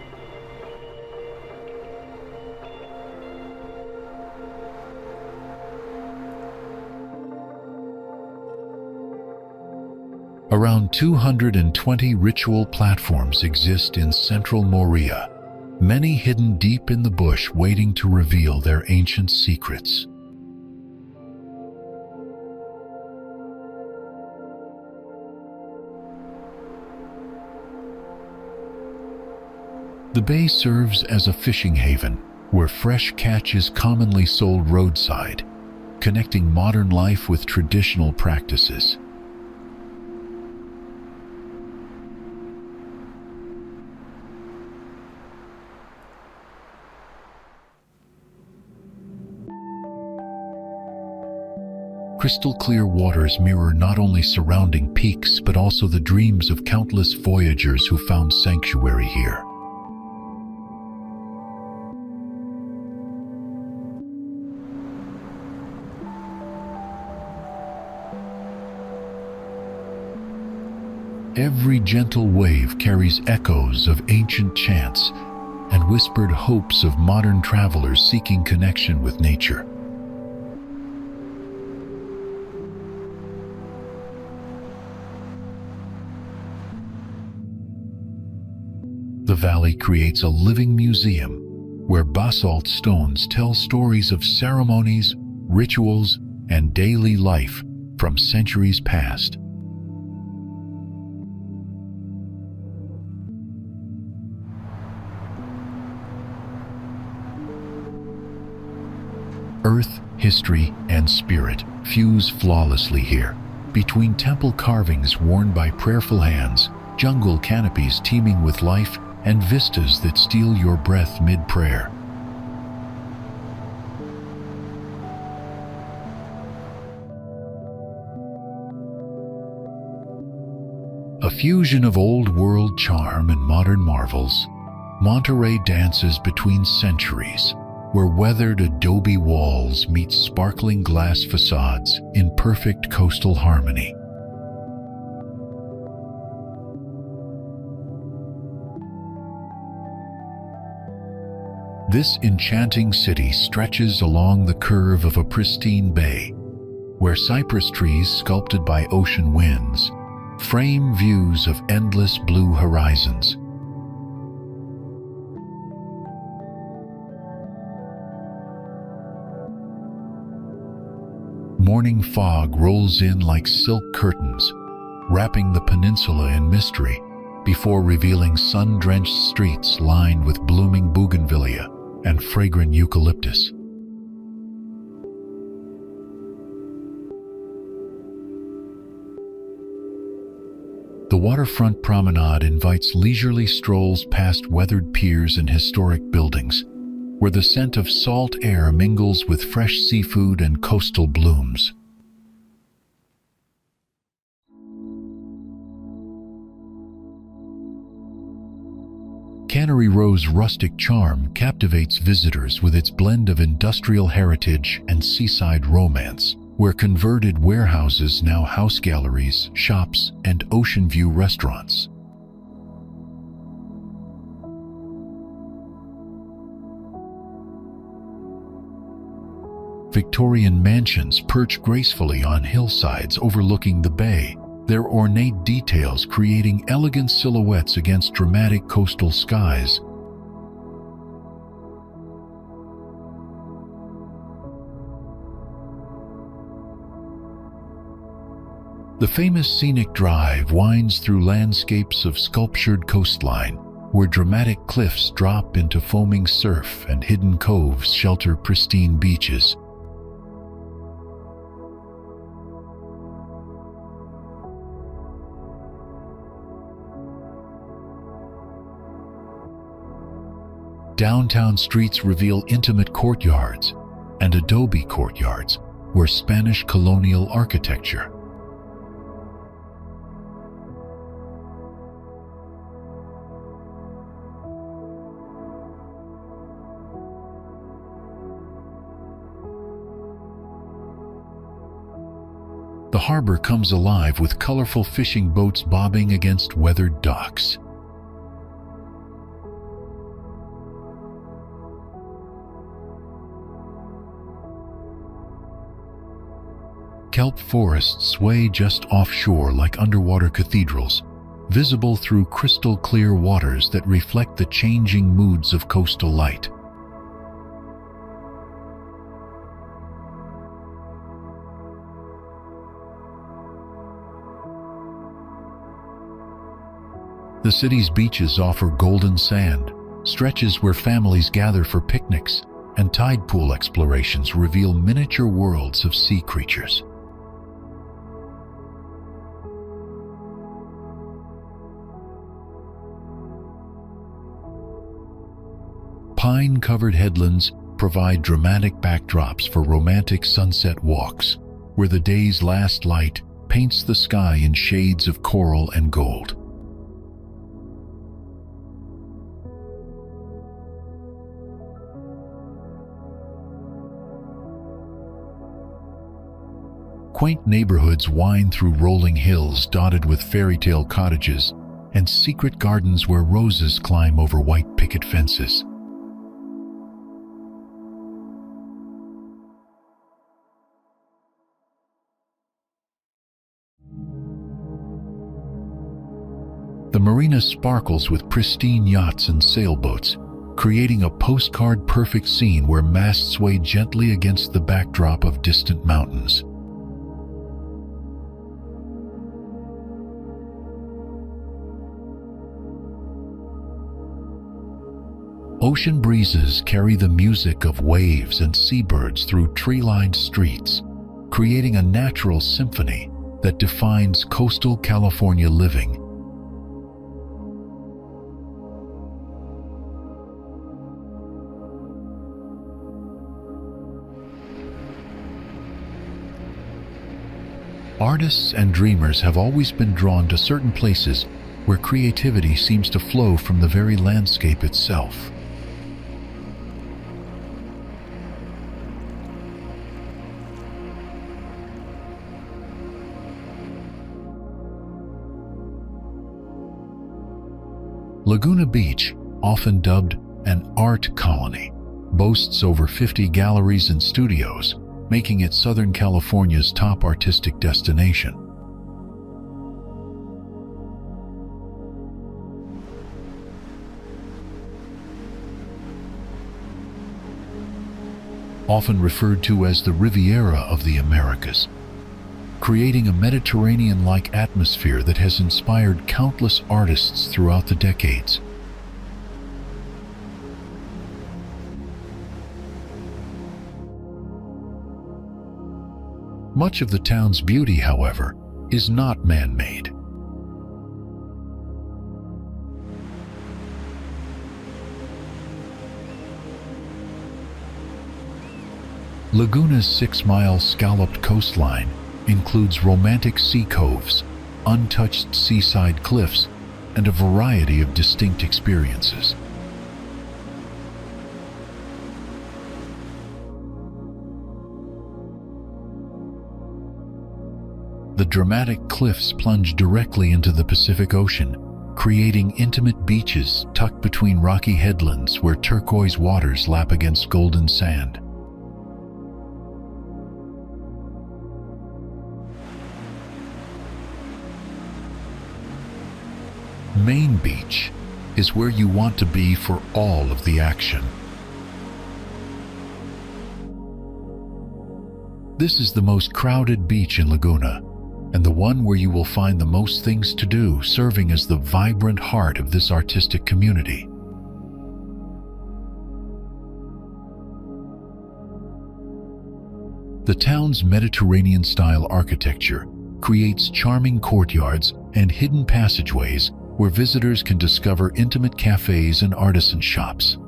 Around 220 ritual platforms exist in central Moorea, many hidden deep in the bush waiting to reveal their ancient secrets. The bay serves as a fishing haven where fresh catch is commonly sold roadside, connecting modern life with traditional practices. Crystal clear waters mirror not only surrounding peaks but also the dreams of countless voyagers who found sanctuary here. Every gentle wave carries echoes of ancient chants and whispered hopes of modern travelers seeking connection with nature. The valley creates a living museum where basalt stones tell stories of ceremonies, rituals, and daily life from centuries past. Earth, history, and spirit fuse flawlessly here. Between temple carvings worn by prayerful hands, jungle canopies teeming with life, and vistas that steal your breath mid-prayer. A fusion of old-world charm and modern marvels, Monterey dances between centuries, where weathered adobe walls meet sparkling glass facades in perfect coastal harmony. This enchanting city stretches along the curve of a pristine bay, where cypress trees sculpted by ocean winds frame views of endless blue horizons. Morning fog rolls in like silk curtains, wrapping the peninsula in mystery before revealing sun-drenched streets lined with blooming bougainvillea and fragrant eucalyptus. The waterfront promenade invites leisurely strolls past weathered piers and historic buildings, where the scent of salt air mingles with fresh seafood and coastal blooms. Cannery Row's rustic charm captivates visitors with its blend of industrial heritage and seaside romance, where converted warehouses now house galleries, shops, and ocean view restaurants. Victorian mansions perch gracefully on hillsides overlooking the bay, their ornate details creating elegant silhouettes against dramatic coastal skies. The famous scenic drive winds through landscapes of sculptured coastline, where dramatic cliffs drop into foaming surf and hidden coves shelter pristine beaches. Downtown streets reveal intimate courtyards and adobe courtyards where Spanish colonial architecture. The harbor comes alive with colorful fishing boats bobbing against weathered docks. Kelp forests sway just offshore like underwater cathedrals, visible through crystal clear waters that reflect the changing moods of coastal light. The city's beaches offer golden sand, stretches where families gather for picnics, and tide pool explorations reveal miniature worlds of sea creatures. Pine-covered headlands provide dramatic backdrops for romantic sunset walks, where the day's last light paints the sky in shades of coral and gold. Quaint neighborhoods wind through rolling hills dotted with fairy tale cottages and secret gardens where roses climb over white picket fences. The marina sparkles with pristine yachts and sailboats, creating a postcard-perfect scene where masts sway gently against the backdrop of distant mountains. Ocean breezes carry the music of waves and seabirds through tree-lined streets, creating a natural symphony that defines coastal California living. Artists and dreamers have always been drawn to certain places where creativity seems to flow from the very landscape itself. Laguna Beach, often dubbed an art colony, boasts over 50 galleries and studios, making it Southern California's top artistic destination. Often referred to as the Riviera of the Americas, creating a Mediterranean-like atmosphere that has inspired countless artists throughout the decades. Much of the town's beauty, however, is not man-made. Laguna's 6-mile scalloped coastline includes romantic sea coves, untouched seaside cliffs, and a variety of distinct experiences. The dramatic cliffs plunge directly into the Pacific Ocean, creating intimate beaches tucked between rocky headlands where turquoise waters lap against golden sand. Main Beach is where you want to be for all of the action. This is the most crowded beach in Laguna, and the one where you will find the most things to do, serving as the vibrant heart of this artistic community. The town's Mediterranean-style architecture creates charming courtyards and hidden passageways where visitors can discover intimate cafes and artisan shops.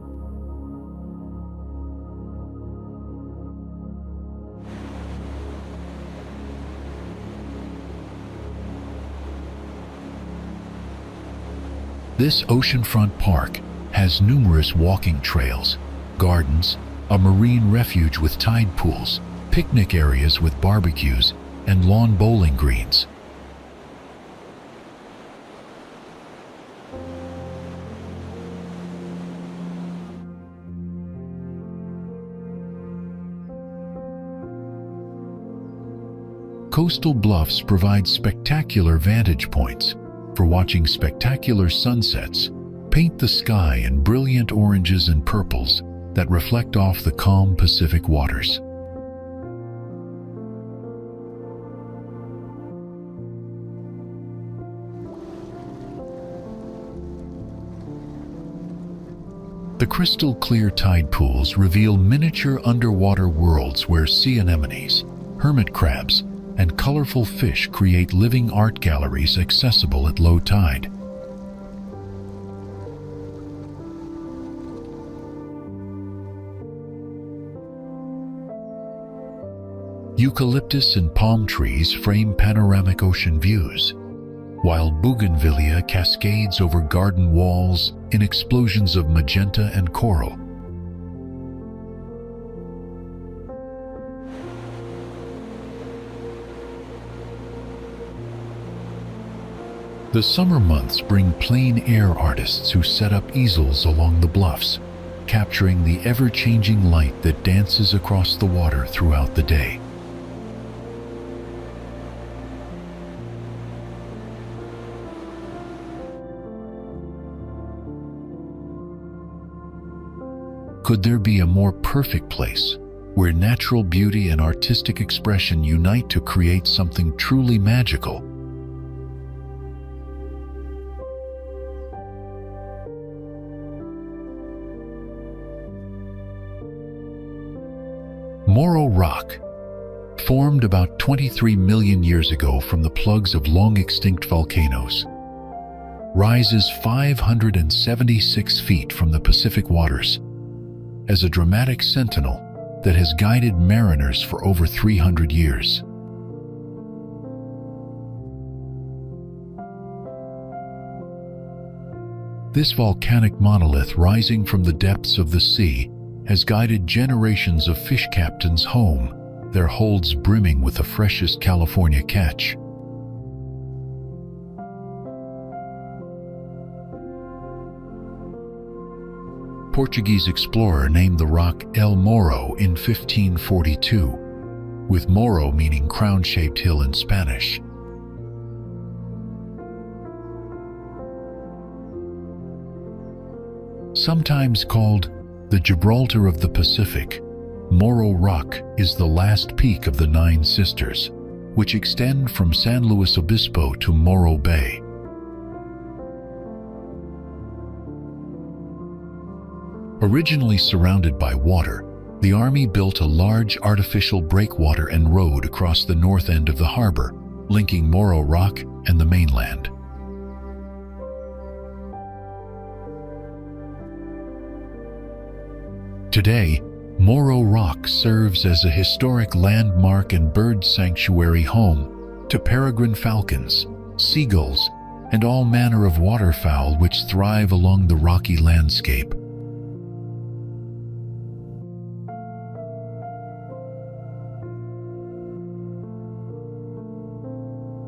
This oceanfront park has numerous walking trails, gardens, a marine refuge with tide pools, picnic areas with barbecues, and lawn bowling greens. Coastal bluffs provide spectacular vantage points for watching spectacular sunsets paint the sky in brilliant oranges and purples that reflect off the calm Pacific waters. The crystal-clear tide pools reveal miniature underwater worlds where sea anemones, hermit crabs, and colorful fish create living art galleries accessible at low tide. Eucalyptus and palm trees frame panoramic ocean views, while bougainvillea cascades over garden walls in explosions of magenta and coral. The summer months bring plein air artists who set up easels along the bluffs, capturing the ever-changing light that dances across the water throughout the day. Could there be a more perfect place where natural beauty and artistic expression unite to create something truly magical? Morro Rock, formed about 23 million years ago from the plugs of long-extinct volcanoes, rises 576 feet from the Pacific waters as a dramatic sentinel that has guided mariners for over 300 years. This volcanic monolith rising from the depths of the sea has guided generations of fish captains home, their holds brimming with the freshest California catch. Portuguese explorer named the rock El Morro in 1542, with Morro meaning crown-shaped hill in Spanish. Sometimes called the Gibraltar of the Pacific, Morro Rock is the last peak of the Nine Sisters, which extend from San Luis Obispo to Morro Bay. Originally surrounded by water, the Army built a large artificial breakwater and road across the north end of the harbor, linking Morro Rock and the mainland. Today, Morro Rock serves as a historic landmark and bird sanctuary home to peregrine falcons, seagulls, and all manner of waterfowl which thrive along the rocky landscape.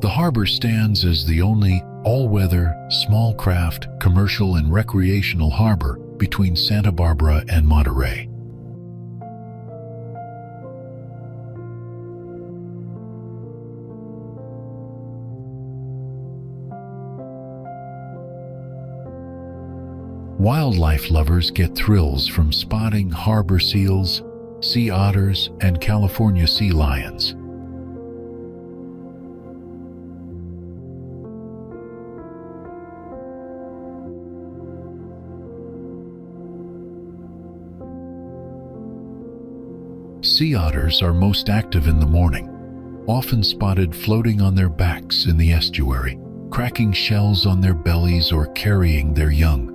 The harbor stands as the only all-weather, small craft, commercial and recreational harbor between Santa Barbara and Monterey. Wildlife lovers get thrills from spotting harbor seals, sea otters, and California sea lions. Sea otters are most active in the morning, often spotted floating on their backs in the estuary, cracking shells on their bellies or carrying their young.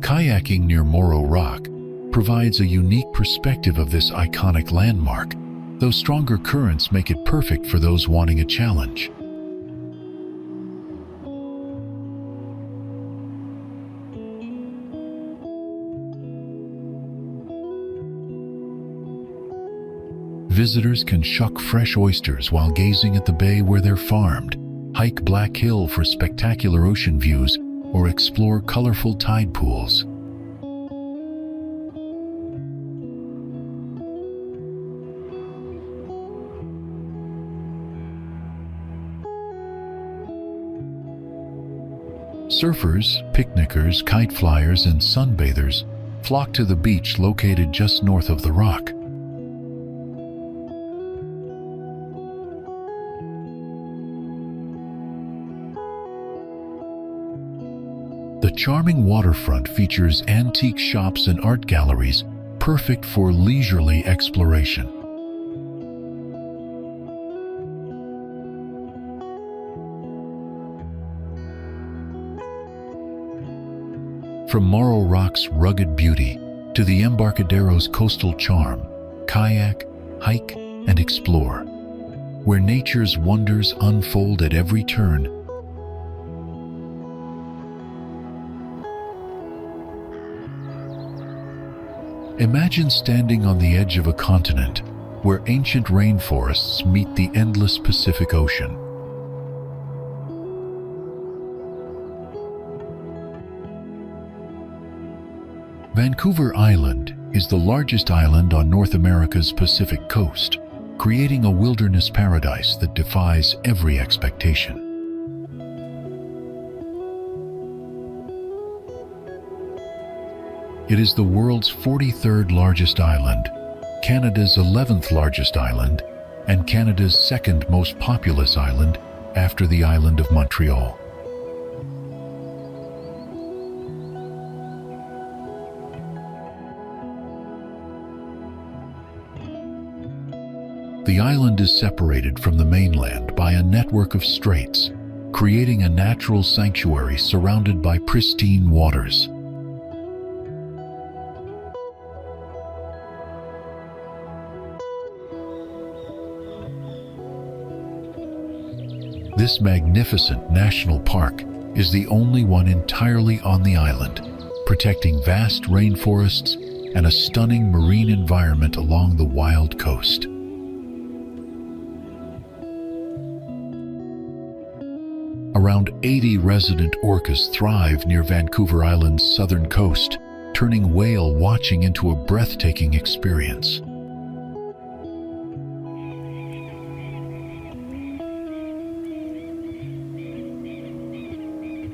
Kayaking near Morro Rock provides a unique perspective of this iconic landmark, though stronger currents make it perfect for those wanting a challenge. Visitors can shuck fresh oysters while gazing at the bay where they're farmed, hike Black Hill for spectacular ocean views, or explore colorful tide pools. Surfers, picnickers, kite flyers, and sunbathers flock to the beach located just north of the rock. The charming waterfront features antique shops and art galleries, perfect for leisurely exploration. From Morro Rock's rugged beauty to the Embarcadero's coastal charm, kayak, hike, and explore, where nature's wonders unfold at every turn. Imagine standing on the edge of a continent where ancient rainforests meet the endless Pacific Ocean. Vancouver Island is the largest island on North America's Pacific coast, creating a wilderness paradise that defies every expectation. It is the world's 43rd largest island, Canada's 11th largest island, and Canada's second most populous island after the island of Montreal. The island is separated from the mainland by a network of straits, creating a natural sanctuary surrounded by pristine waters. This magnificent national park is the only one entirely on the island, protecting vast rainforests and a stunning marine environment along the wild coast. Around 80 resident orcas thrive near Vancouver Island's southern coast, turning whale watching into a breathtaking experience.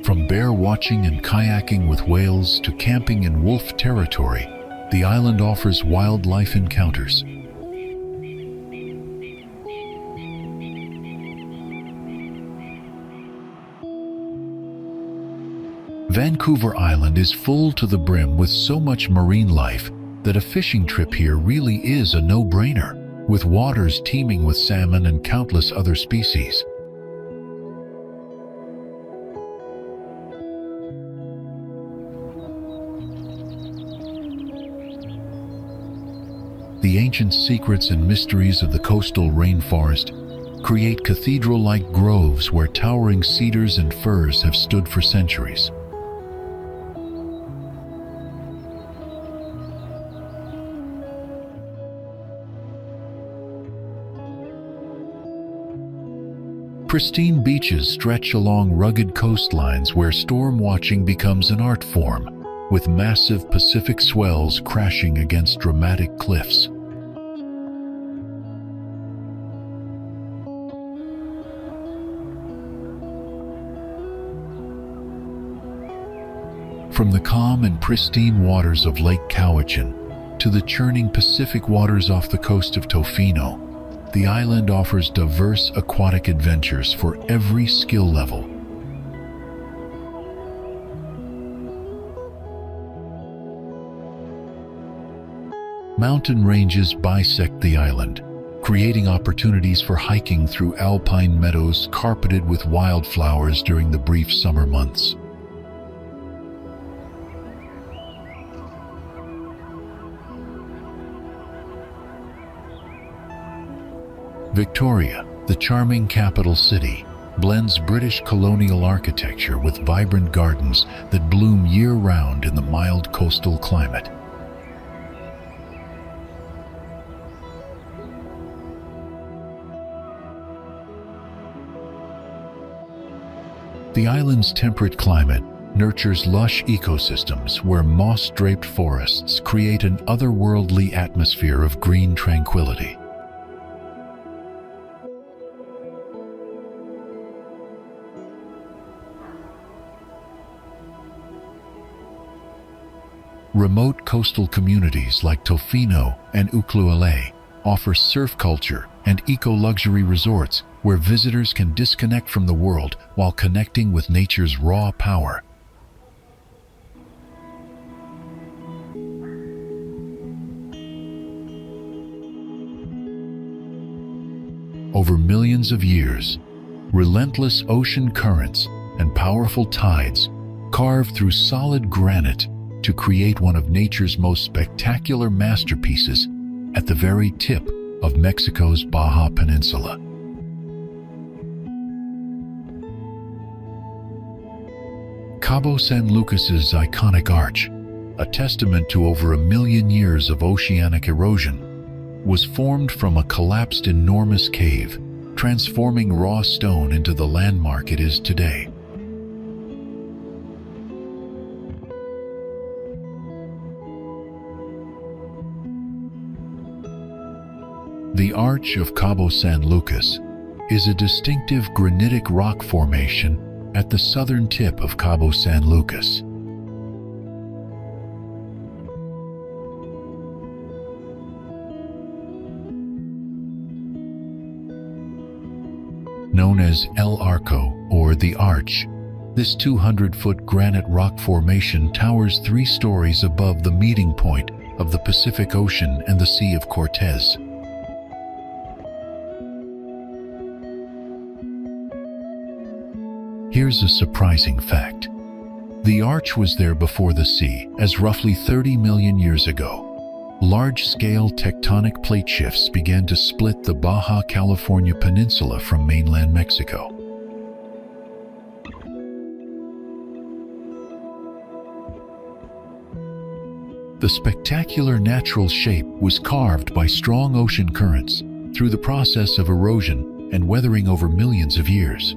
From bear watching and kayaking with whales to camping in wolf territory, the island offers wildlife encounters. Vancouver Island is full to the brim with so much marine life that a fishing trip here really is a no-brainer, with waters teeming with salmon and countless other species. The ancient secrets and mysteries of the coastal rainforest create cathedral-like groves where towering cedars and firs have stood for centuries. Pristine beaches stretch along rugged coastlines where storm watching becomes an art form, with massive Pacific swells crashing against dramatic cliffs. From the calm and pristine waters of Lake Cowichan to the churning Pacific waters off the coast of Tofino, the island offers diverse aquatic adventures for every skill level. Mountain ranges bisect the island, creating opportunities for hiking through alpine meadows carpeted with wildflowers during the brief summer months. Victoria, the charming capital city, blends British colonial architecture with vibrant gardens that bloom year-round in the mild coastal climate. The island's temperate climate nurtures lush ecosystems where moss-draped forests create an otherworldly atmosphere of green tranquility. Remote coastal communities like Tofino and Ukluale offer surf culture and eco-luxury resorts where visitors can disconnect from the world while connecting with nature's raw power. Over millions of years, relentless ocean currents and powerful tides carved through solid granite to create one of nature's most spectacular masterpieces at the very tip of Mexico's Baja Peninsula. Cabo San Lucas's iconic arch, a testament to over 1 million years of oceanic erosion, was formed from a collapsed enormous cave, transforming raw stone into the landmark it is today. The Arch of Cabo San Lucas is a distinctive granitic rock formation at the southern tip of Cabo San Lucas. Known as El Arco, or the Arch, this 200-foot granite rock formation towers 3 stories above the meeting point of the Pacific Ocean and the Sea of Cortez. Here's a surprising fact. The arch was there before the sea, as roughly 30 million years ago, large-scale tectonic plate shifts began to split the Baja California Peninsula from mainland Mexico. The spectacular natural shape was carved by strong ocean currents through the process of erosion and weathering over millions of years.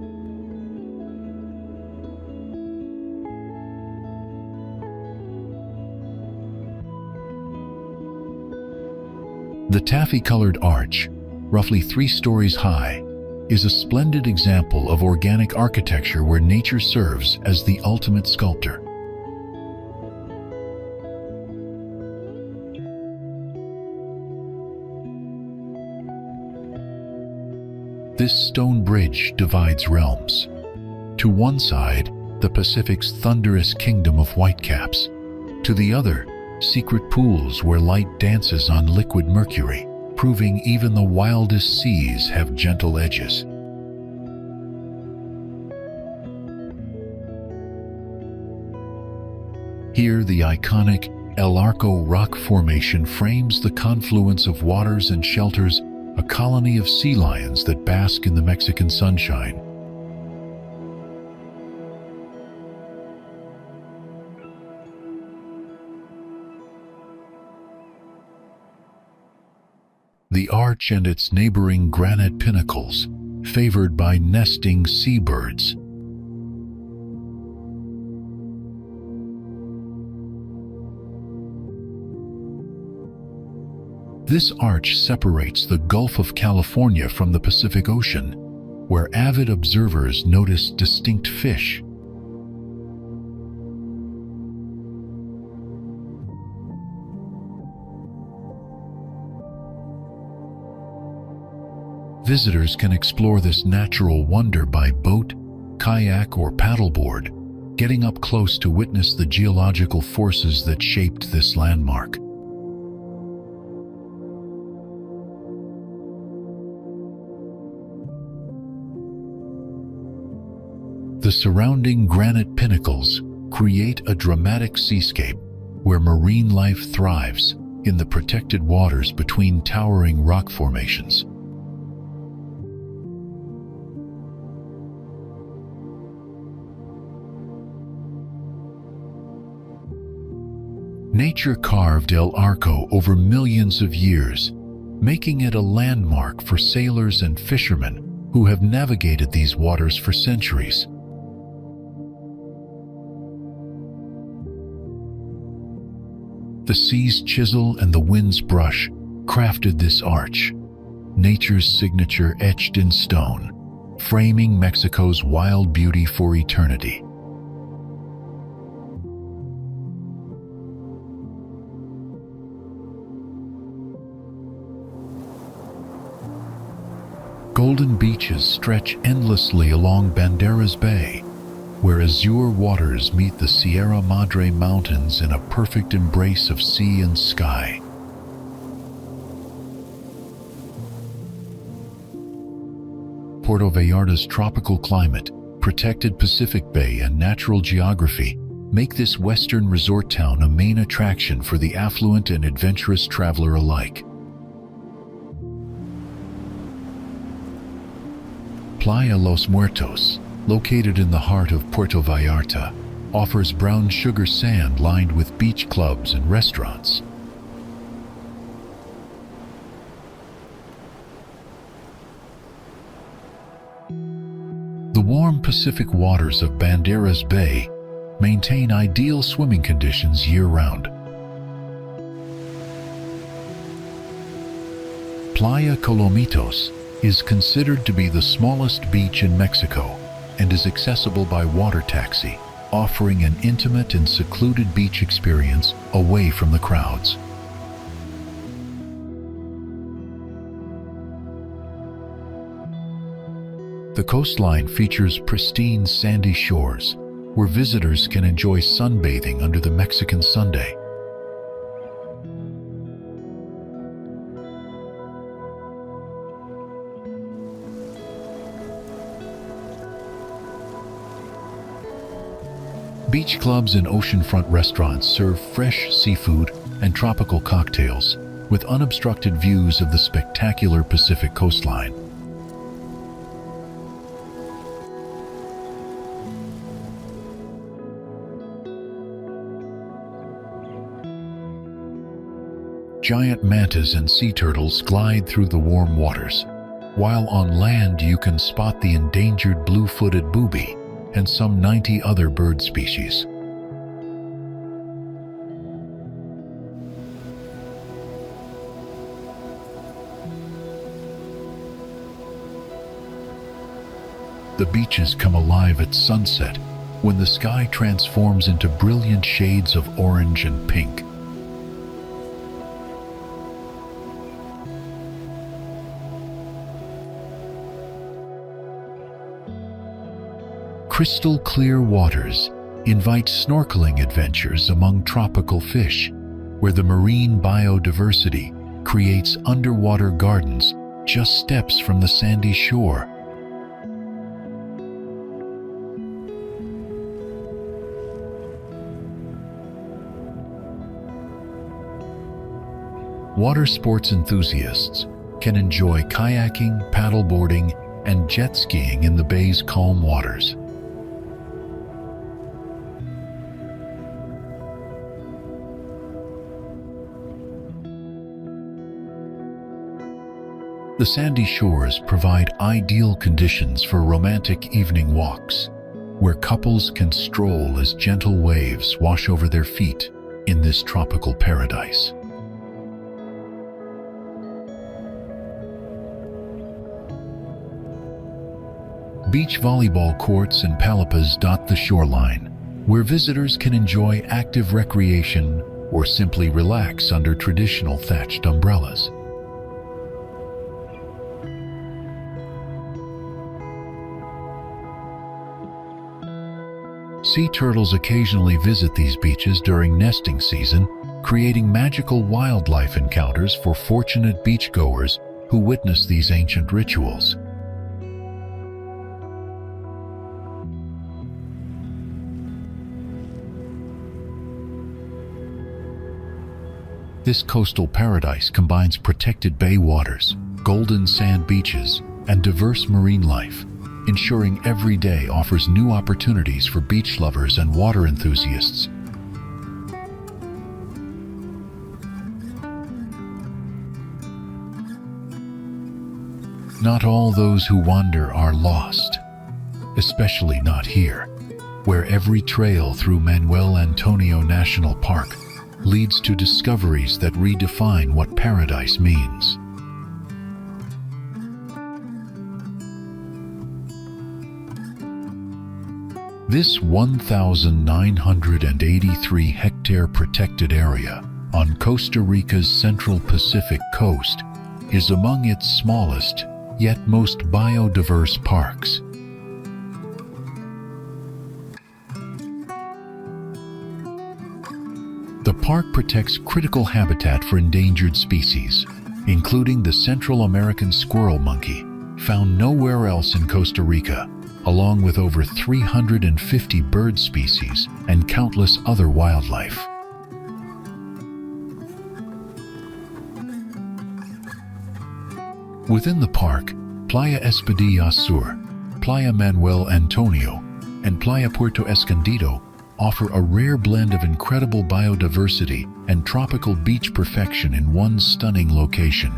The taffy-colored arch, roughly 3 stories high, is a splendid example of organic architecture where nature serves as the ultimate sculptor. This stone bridge divides realms. To one side, the Pacific's thunderous kingdom of whitecaps. To the other, secret pools where light dances on liquid mercury, proving even the wildest seas have gentle edges. Here, the iconic El Arco rock formation frames the confluence of waters and shelters a colony of sea lions that bask in the Mexican sunshine. The arch and its neighboring granite pinnacles, favored by nesting seabirds. This arch separates the Gulf of California from the Pacific Ocean, where avid observers notice distinct fish. Visitors can explore this natural wonder by boat, kayak, or paddleboard, getting up close to witness the geological forces that shaped this landmark. The surrounding granite pinnacles create a dramatic seascape where marine life thrives in the protected waters between towering rock formations. Nature carved El Arco over millions of years, making it a landmark for sailors and fishermen who have navigated these waters for centuries. The sea's chisel and the wind's brush crafted this arch, nature's signature etched in stone, framing Mexico's wild beauty for eternity. Golden beaches stretch endlessly along Banderas Bay, where azure waters meet the Sierra Madre Mountains in a perfect embrace of sea and sky. Puerto Vallarta's tropical climate, protected Pacific Bay, and natural geography make this western resort town a main attraction for the affluent and adventurous traveler alike. Playa Los Muertos, located in the heart of Puerto Vallarta, offers brown sugar sand lined with beach clubs and restaurants. The warm Pacific waters of Banderas Bay maintain ideal swimming conditions year-round. Playa Colomitos is considered to be the smallest beach in Mexico and is accessible by water taxi, offering an intimate and secluded beach experience away from the crowds. The coastline features pristine sandy shores, where visitors can enjoy sunbathing under the Mexican Sunday. Beach clubs and oceanfront restaurants serve fresh seafood and tropical cocktails, with unobstructed views of the spectacular Pacific coastline. Giant mantas and sea turtles glide through the warm waters, while on land you can spot the endangered blue-footed booby and some 90 other bird species. The beaches come alive at sunset when the sky transforms into brilliant shades of orange and pink. Crystal clear waters invite snorkeling adventures among tropical fish, where the marine biodiversity creates underwater gardens just steps from the sandy shore. Water sports enthusiasts can enjoy kayaking, paddleboarding, and jet skiing in the bay's calm waters. The sandy shores provide ideal conditions for romantic evening walks, where couples can stroll as gentle waves wash over their feet in this tropical paradise. Beach volleyball courts and palapas dot the shoreline, where visitors can enjoy active recreation or simply relax under traditional thatched umbrellas. Sea turtles occasionally visit these beaches during nesting season, creating magical wildlife encounters for fortunate beachgoers who witness these ancient rituals. This coastal paradise combines protected bay waters, golden sand beaches, and diverse marine life, ensuring every day offers new opportunities for beach lovers and water enthusiasts. Not all those who wander are lost, especially not here, where every trail through Manuel Antonio National Park leads to discoveries that redefine what paradise means. This 1,983-hectare protected area on Costa Rica's Central Pacific coast is among its smallest, yet most biodiverse parks. The park protects critical habitat for endangered species, including the Central American squirrel monkey, found nowhere else in Costa Rica, along with over 350 bird species and countless other wildlife. Within the park, Playa Espadilla Sur, Playa Manuel Antonio, and Playa Puerto Escondido offer a rare blend of incredible biodiversity and tropical beach perfection in one stunning location.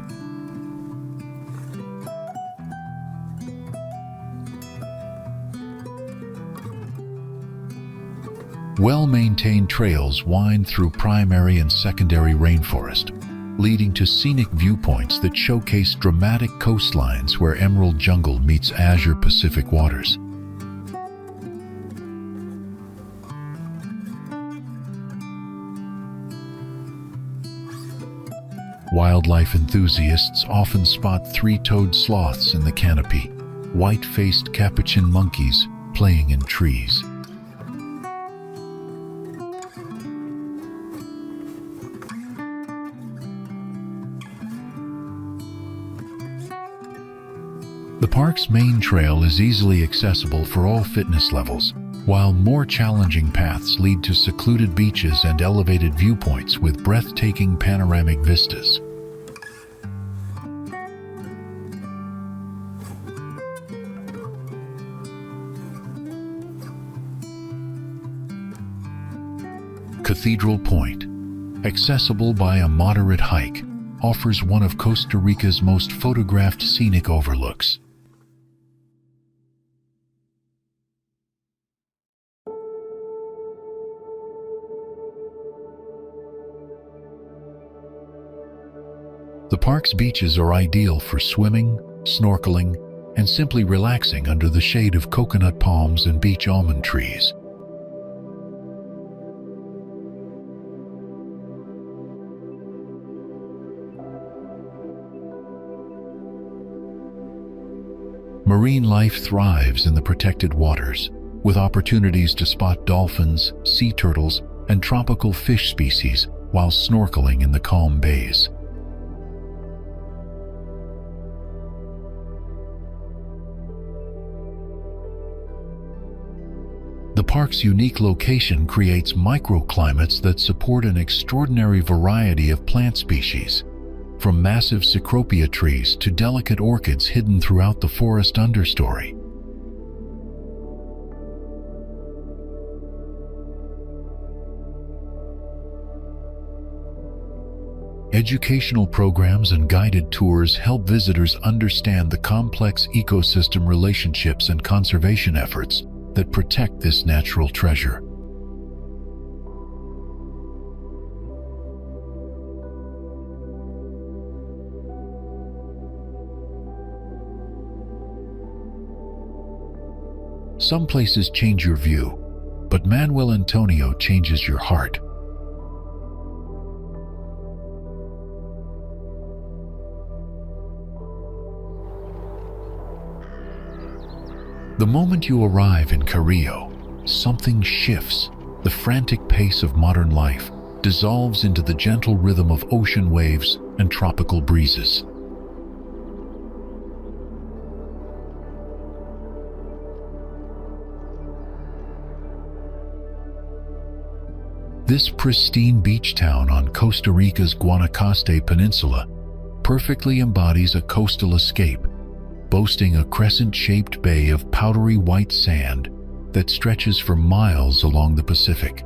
Well-maintained trails wind through primary and secondary rainforest, leading to scenic viewpoints that showcase dramatic coastlines where emerald jungle meets azure Pacific waters. Wildlife enthusiasts often spot three-toed sloths in the canopy, white-faced capuchin monkeys playing in trees. The park's main trail is easily accessible for all fitness levels, while more challenging paths lead to secluded beaches and elevated viewpoints with breathtaking panoramic vistas. Cathedral Point, accessible by a moderate hike, offers one of Costa Rica's most photographed scenic overlooks. The park's beaches are ideal for swimming, snorkeling, and simply relaxing under the shade of coconut palms and beach almond trees. Marine life thrives in the protected waters, with opportunities to spot dolphins, sea turtles, and tropical fish species while snorkeling in the calm bays. The park's unique location creates microclimates that support an extraordinary variety of plant species, from massive cecropia trees to delicate orchids hidden throughout the forest understory. Educational programs and guided tours help visitors understand the complex ecosystem relationships and conservation efforts that protect this natural treasure. Some places change your view, but Manuel Antonio changes your heart. The moment you arrive in Carrillo, something shifts. The frantic pace of modern life dissolves into the gentle rhythm of ocean waves and tropical breezes. This pristine beach town on Costa Rica's Guanacaste Peninsula perfectly embodies a coastal escape, boasting a crescent-shaped bay of powdery white sand that stretches for miles along the Pacific.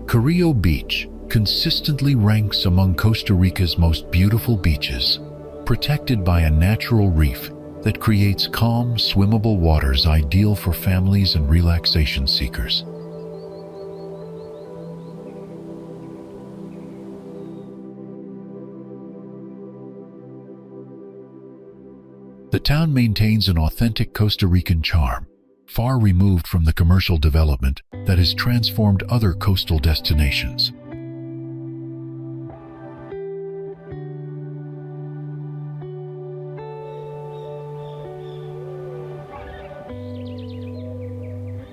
Carrillo Beach consistently ranks among Costa Rica's most beautiful beaches, protected by a natural reef that creates calm, swimmable waters ideal for families and relaxation seekers. The town maintains an authentic Costa Rican charm, far removed from the commercial development that has transformed other coastal destinations.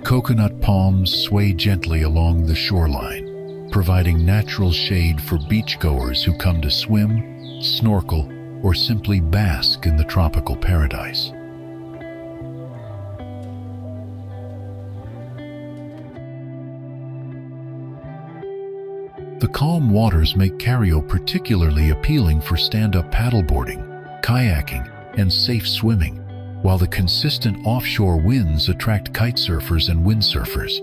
Coconut palms sway gently along the shoreline, providing natural shade for beachgoers who come to swim, snorkel, or simply bask in the tropical paradise. The calm waters make Cario particularly appealing for stand-up paddleboarding, kayaking, and safe swimming, while the consistent offshore winds attract kitesurfers and windsurfers.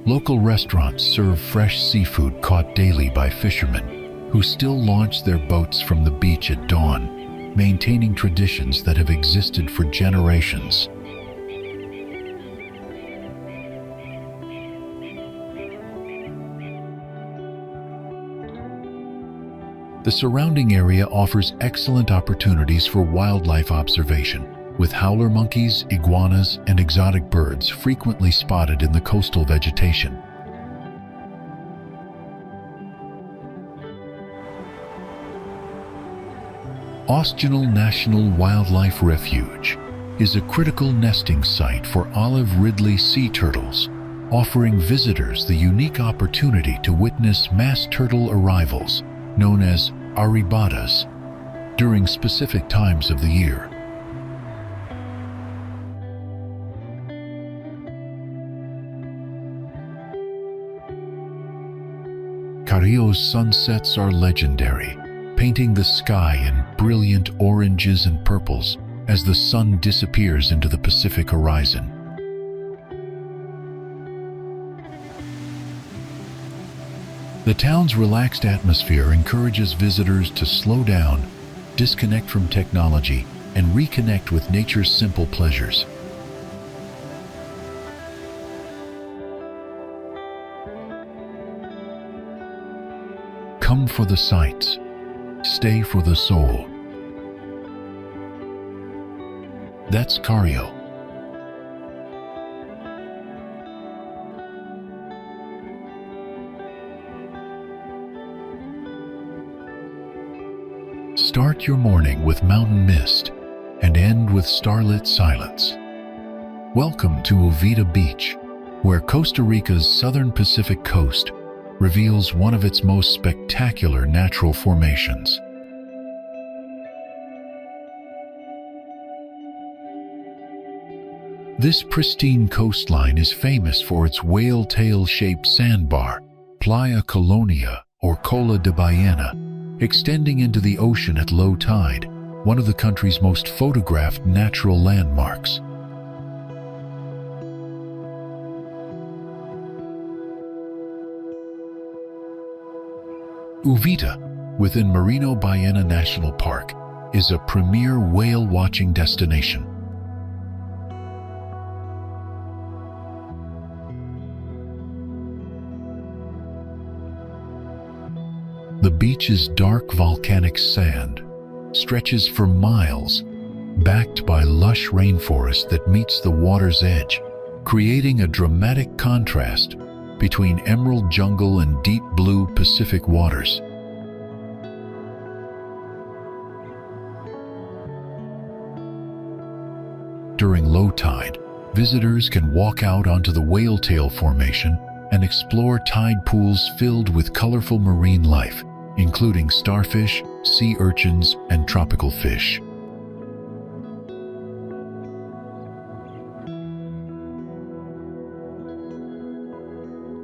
Local restaurants serve fresh seafood caught daily by fishermen, who still launch their boats from the beach at dawn, maintaining traditions that have existed for generations. The surrounding area offers excellent opportunities for wildlife observation, with howler monkeys, iguanas, and exotic birds frequently spotted in the coastal vegetation. Austginal National Wildlife Refuge is a critical nesting site for olive ridley sea turtles, offering visitors the unique opportunity to witness mass turtle arrivals, known as arribadas, during specific times of the year. Cario's sunsets are legendary, painting the sky in brilliant oranges and purples as the sun disappears into the Pacific horizon. The town's relaxed atmosphere encourages visitors to slow down, disconnect from technology, and reconnect with nature's simple pleasures. Come for the sights, stay for the soul. That's Cario. Start your morning with mountain mist and end with starlit silence. Welcome to Uvita Beach, where Costa Rica's southern Pacific coast reveals one of its most spectacular natural formations. This pristine coastline is famous for its whale tail-shaped sandbar, Playa Colonia or Cola de Ballena, extending into the ocean at low tide, one of the country's most photographed natural landmarks. Uvita, within Marino Ballena National Park, is a premier whale-watching destination. The beach's dark volcanic sand stretches for miles, backed by lush rainforest that meets the water's edge, creating a dramatic contrast between emerald jungle and deep blue Pacific waters. During low tide, visitors can walk out onto the Whale Tail Formation and explore tide pools filled with colorful marine life, including starfish, sea urchins, and tropical fish.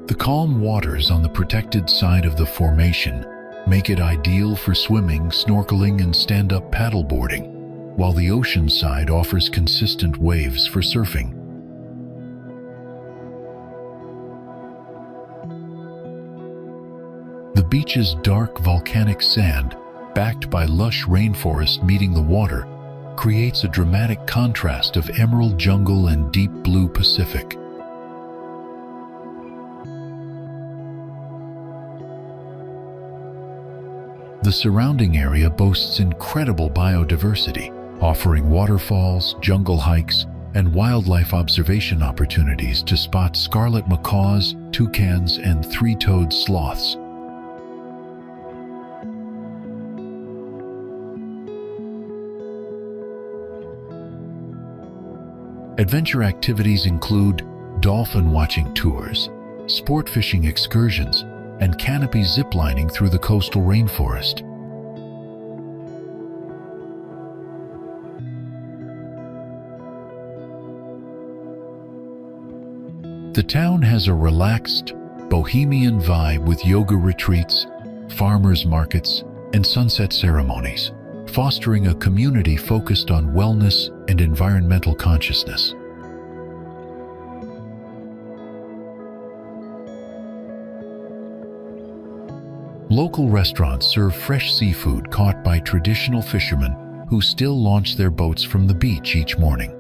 The calm waters on the protected side of the formation make it ideal for swimming, snorkeling, and stand-up paddleboarding, while the ocean side offers consistent waves for surfing. The beach's dark volcanic sand, backed by lush rainforest meeting the water, creates a dramatic contrast of emerald jungle and deep blue Pacific. The surrounding area boasts incredible biodiversity, offering waterfalls, jungle hikes, and wildlife observation opportunities to spot scarlet macaws, toucans, and three-toed sloths. Adventure activities include dolphin watching tours, sport fishing excursions, and canopy ziplining through the coastal rainforest. The town has a relaxed, bohemian vibe with yoga retreats, farmers markets, and sunset ceremonies, fostering a community focused on wellness and environmental consciousness. Local restaurants serve fresh seafood caught by traditional fishermen who still launch their boats from the beach each morning.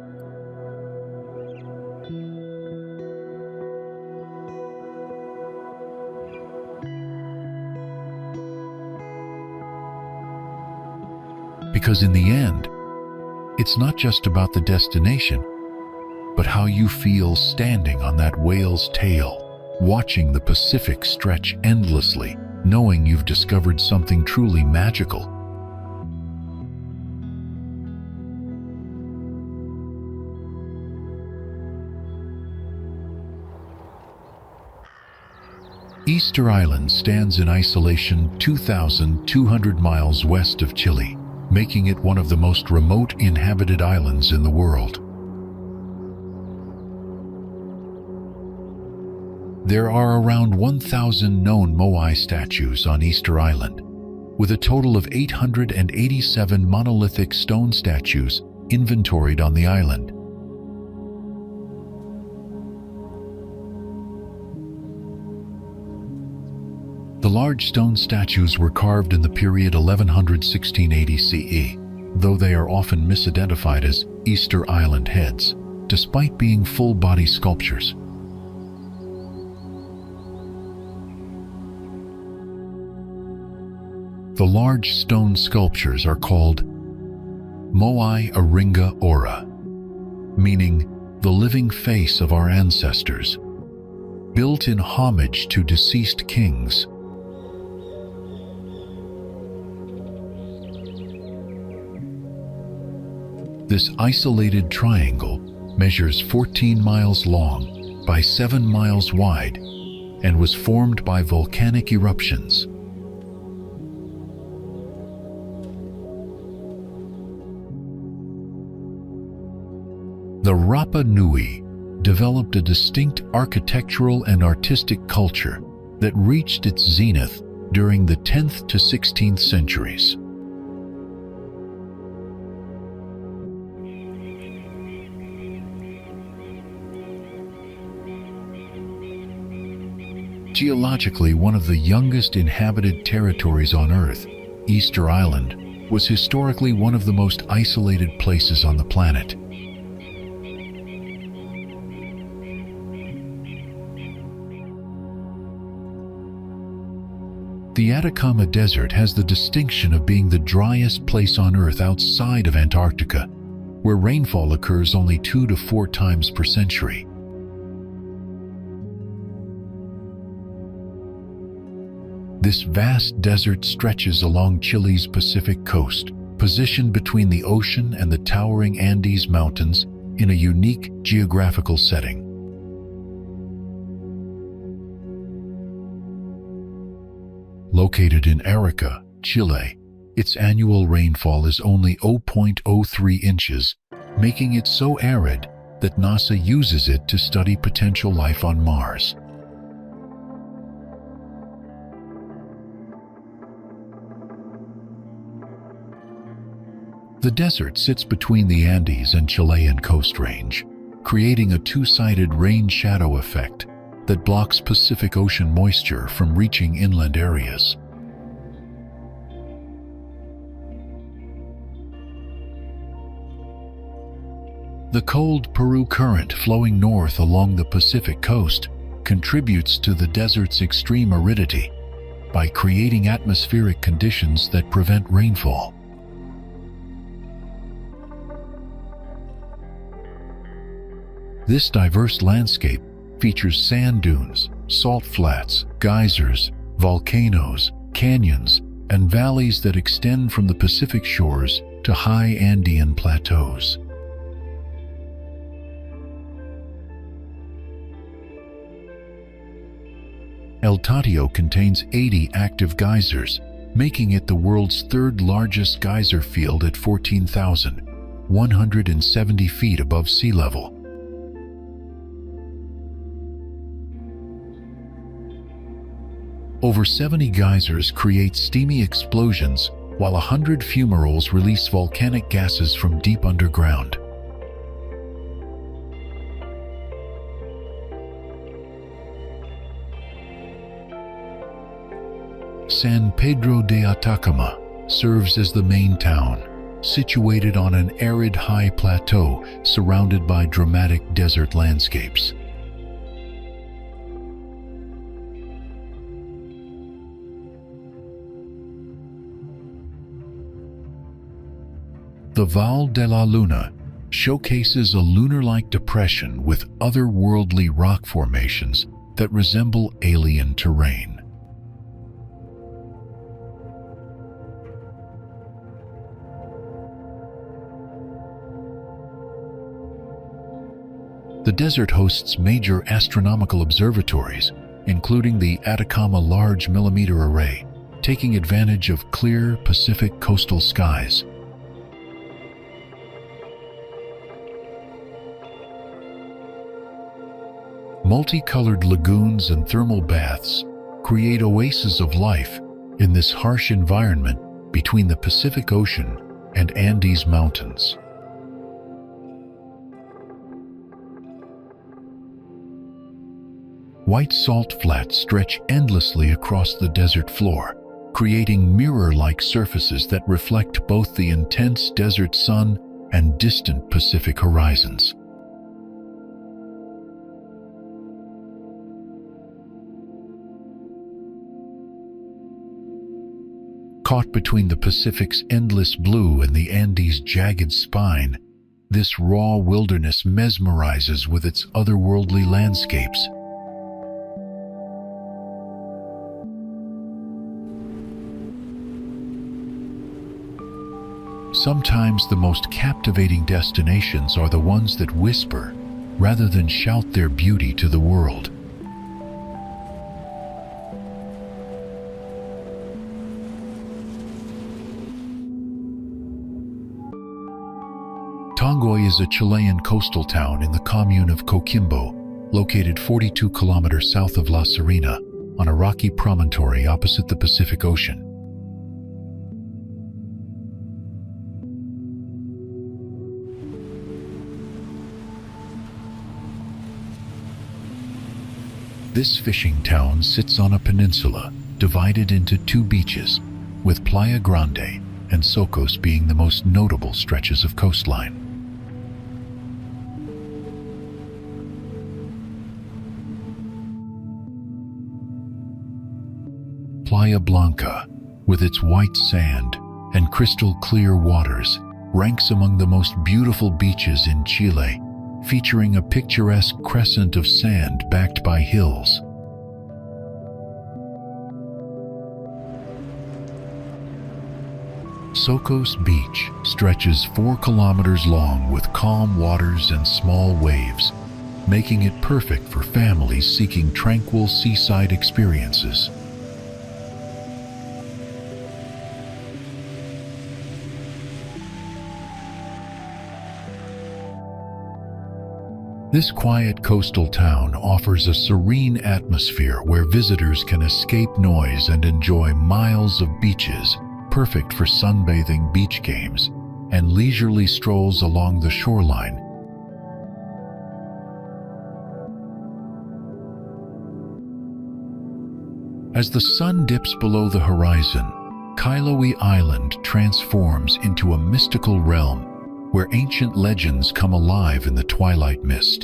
Because in the end, it's not just about the destination, but how you feel standing on that whale's tail, watching the Pacific stretch endlessly, knowing you've discovered something truly magical. Easter Island stands in isolation 2,200 miles west of Chile, making it one of the most remote inhabited islands in the world. There are around 1,000 known moai statues on Easter Island, with a total of 887 monolithic stone statues inventoried on the island. The large stone statues were carved in the period 1100–1680 CE, though they are often misidentified as Easter Island heads, despite being full-body sculptures. The large stone sculptures are called Moai Aringa Ora, meaning the living face of our ancestors, built in homage to deceased kings. This isolated triangle measures 14 miles long by 7 miles wide and was formed by volcanic eruptions. The Rapa Nui developed a distinct architectural and artistic culture that reached its zenith during the 10th to 16th centuries. Geologically one of the youngest inhabited territories on Earth, Easter Island was historically one of the most isolated places on the planet. The Atacama Desert has the distinction of being the driest place on Earth outside of Antarctica, where rainfall occurs only 2 to 4 times per century. This vast desert stretches along Chile's Pacific coast, positioned between the ocean and the towering Andes Mountains in a unique geographical setting. Located in Arica, Chile, its annual rainfall is only 0.03 inches, making it so arid that NASA uses it to study potential life on Mars. The desert sits between the Andes and Chilean Coast Range, creating a two-sided rain-shadow effect that blocks Pacific Ocean moisture from reaching inland areas. The cold Peru Current flowing north along the Pacific coast contributes to the desert's extreme aridity by creating atmospheric conditions that prevent rainfall. This diverse landscape features sand dunes, salt flats, geysers, volcanoes, canyons, and valleys that extend from the Pacific shores to high Andean plateaus. El Tatio contains 80 active geysers, making it the world's third largest geyser field at 14,170 feet above sea level. Over 70 geysers create steamy explosions, while 100 fumaroles release volcanic gases from deep underground. San Pedro de Atacama serves as the main town, situated on an arid high plateau surrounded by dramatic desert landscapes. The Val de la Luna showcases a lunar-like depression with otherworldly rock formations that resemble alien terrain. The desert hosts major astronomical observatories, including the Atacama Large Millimeter Array, taking advantage of clear Pacific coastal skies. Multicolored lagoons and thermal baths create oases of life in this harsh environment between the Pacific Ocean and Andes Mountains. White salt flats stretch endlessly across the desert floor, creating mirror-like surfaces that reflect both the intense desert sun and distant Pacific horizons. Caught between the Pacific's endless blue and the Andes' jagged spine, this raw wilderness mesmerizes with its otherworldly landscapes. Sometimes the most captivating destinations are the ones that whisper, rather than shout their beauty to the world. Tongoy is a Chilean coastal town in the commune of Coquimbo, located 42 kilometers south of La Serena, on a rocky promontory opposite the Pacific Ocean. This fishing town sits on a peninsula divided into two beaches, with Playa Grande and Socos being the most notable stretches of coastline. Playa Blanca, with its white sand and crystal clear waters, ranks among the most beautiful beaches in Chile, featuring a picturesque crescent of sand backed by hills. Socos Beach stretches 4 kilometers long with calm waters and small waves, making it perfect for families seeking tranquil seaside experiences. This quiet coastal town offers a serene atmosphere where visitors can escape noise and enjoy miles of beaches, perfect for sunbathing, beach games, and leisurely strolls along the shoreline. As the sun dips below the horizon, Kailua Island transforms into a mystical realm where ancient legends come alive in the twilight mist.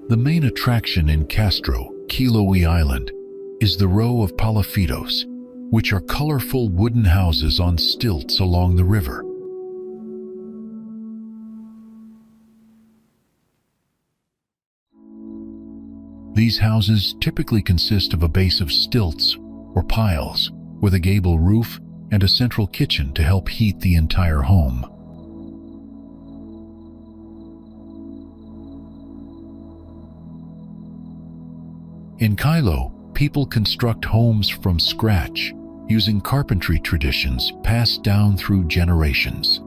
The main attraction in Castro, Kilauea Island, is the row of palafitos, which are colorful wooden houses on stilts along the river. These houses typically consist of a base of stilts or piles with a gable roof and a central kitchen to help heat the entire home. In Kailo, people construct homes from scratch using carpentry traditions passed down through generations.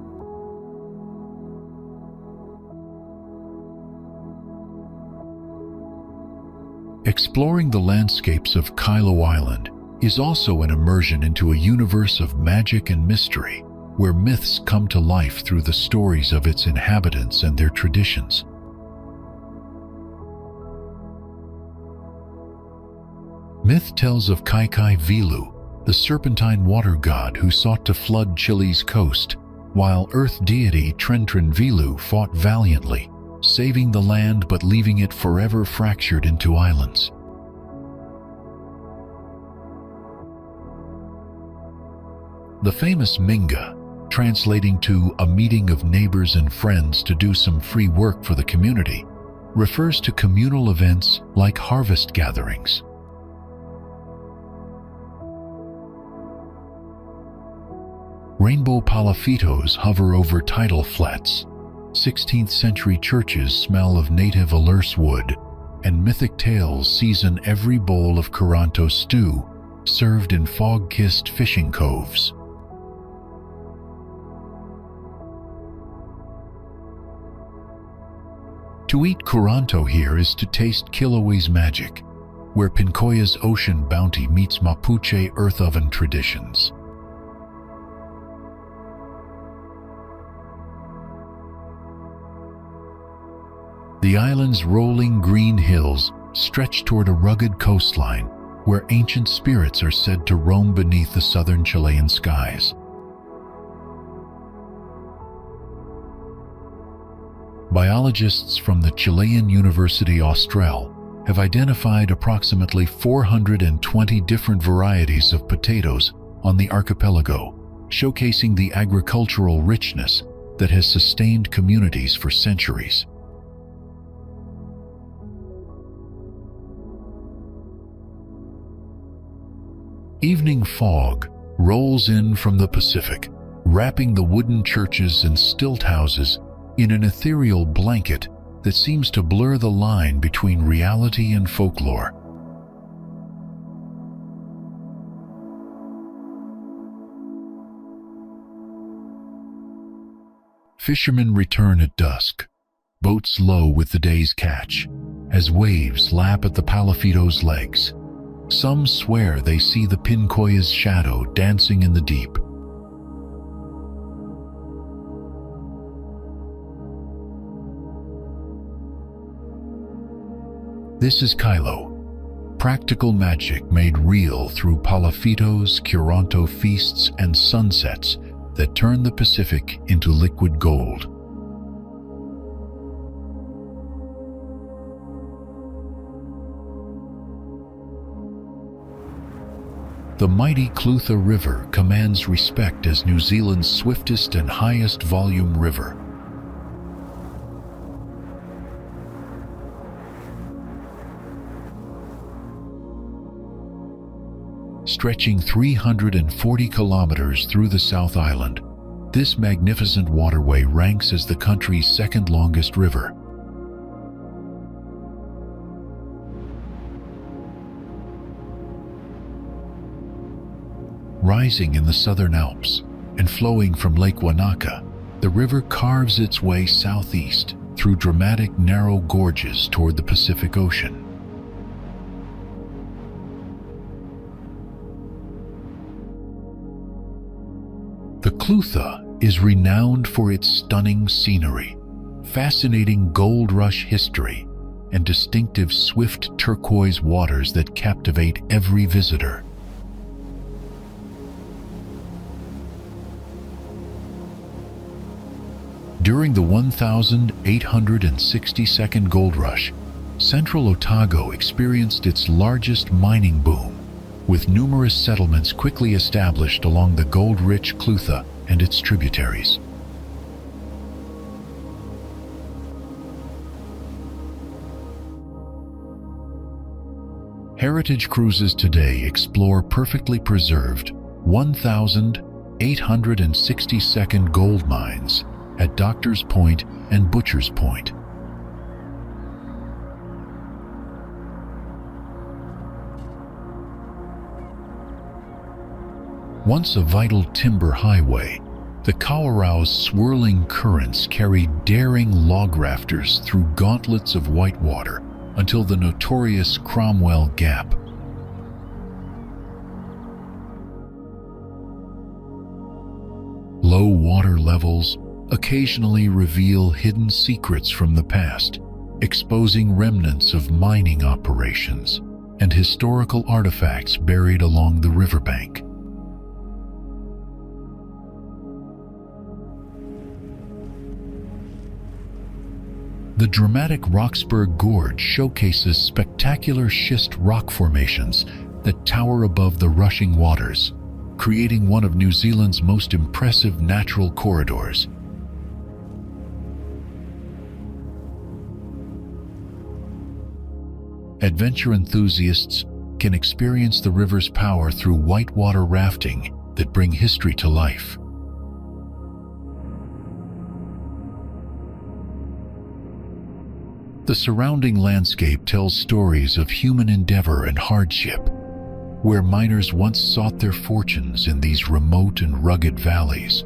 Exploring the landscapes of Kailo Island is also an immersion into a universe of magic and mystery, where myths come to life through the stories of its inhabitants and their traditions. Myth tells of Kaikai Vilu, the serpentine water god who sought to flood Chile's coast, while earth deity Trentren Vilu fought valiantly, saving the land but leaving it forever fractured into islands. The famous Minga, translating to a meeting of neighbors and friends to do some free work for the community, refers to communal events like harvest gatherings. Rainbow palafitos hover over tidal flats. 16th century churches smell of native alurse wood, and mythic tales season every bowl of Curanto stew served in fog-kissed fishing coves. To eat Curanto here is to taste Kilauea's magic, where Pincoya's ocean bounty meets Mapuche earth oven traditions. The island's rolling green hills stretch toward a rugged coastline where ancient spirits are said to roam beneath the southern Chilean skies. Biologists from the Chilean University Austral have identified approximately 420 different varieties of potatoes on the archipelago, showcasing the agricultural richness that has sustained communities for centuries. Evening fog rolls in from the Pacific, wrapping the wooden churches and stilt houses in an ethereal blanket that seems to blur the line between reality and folklore. Fishermen return at dusk, boats low with the day's catch, as waves lap at the palafito's legs. Some swear they see the Pincoya's shadow dancing in the deep. This is Kailo, practical magic made real through palafitos, Curanto feasts, and sunsets that turn the Pacific into liquid gold. The mighty Clutha River commands respect as New Zealand's swiftest and highest volume river. Stretching 340 kilometers through the South Island, this magnificent waterway ranks as the country's second longest river. Rising in the southern Alps and flowing from Lake Wanaka, the river carves its way southeast through dramatic narrow gorges toward the Pacific Ocean. The Clutha is renowned for its stunning scenery, fascinating gold rush history, and distinctive swift turquoise waters that captivate every visitor. During the 1862nd gold rush, Central Otago experienced its largest mining boom, with numerous settlements quickly established along the gold-rich Clutha and its tributaries. Heritage cruises today explore perfectly preserved 1,862nd gold mines at Doctor's Point and Butcher's Point. Once a vital timber highway, the Kauai's swirling currents carried daring log rafters through gauntlets of white water until the notorious Cromwell Gap. Low water levels occasionally reveal hidden secrets from the past, exposing remnants of mining operations and historical artifacts buried along the riverbank. The dramatic Roxburgh Gorge showcases spectacular schist rock formations that tower above the rushing waters, creating one of New Zealand's most impressive natural corridors. Adventure enthusiasts can experience the river's power through whitewater rafting that bring history to life. The surrounding landscape tells stories of human endeavor and hardship, where miners once sought their fortunes in these remote and rugged valleys.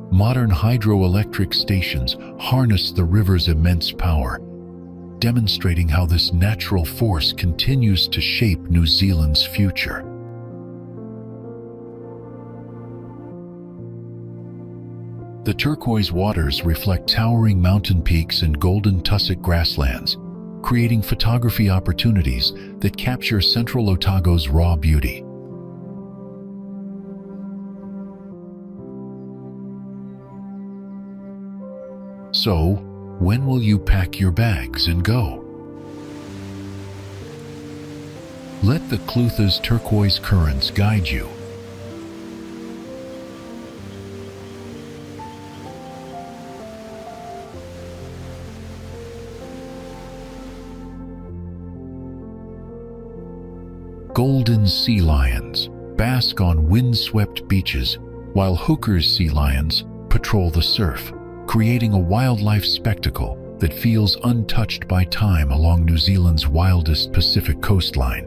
Modern hydroelectric stations harness the river's immense power, demonstrating how this natural force continues to shape New Zealand's future. The turquoise waters reflect towering mountain peaks and golden tussock grasslands, creating photography opportunities that capture Central Otago's raw beauty. So, when will you pack your bags and go? Let the Clutha's turquoise currents guide you. Golden sea lions bask on windswept beaches, while Hooker's sea lions patrol the surf, creating a wildlife spectacle that feels untouched by time along New Zealand's wildest Pacific coastline.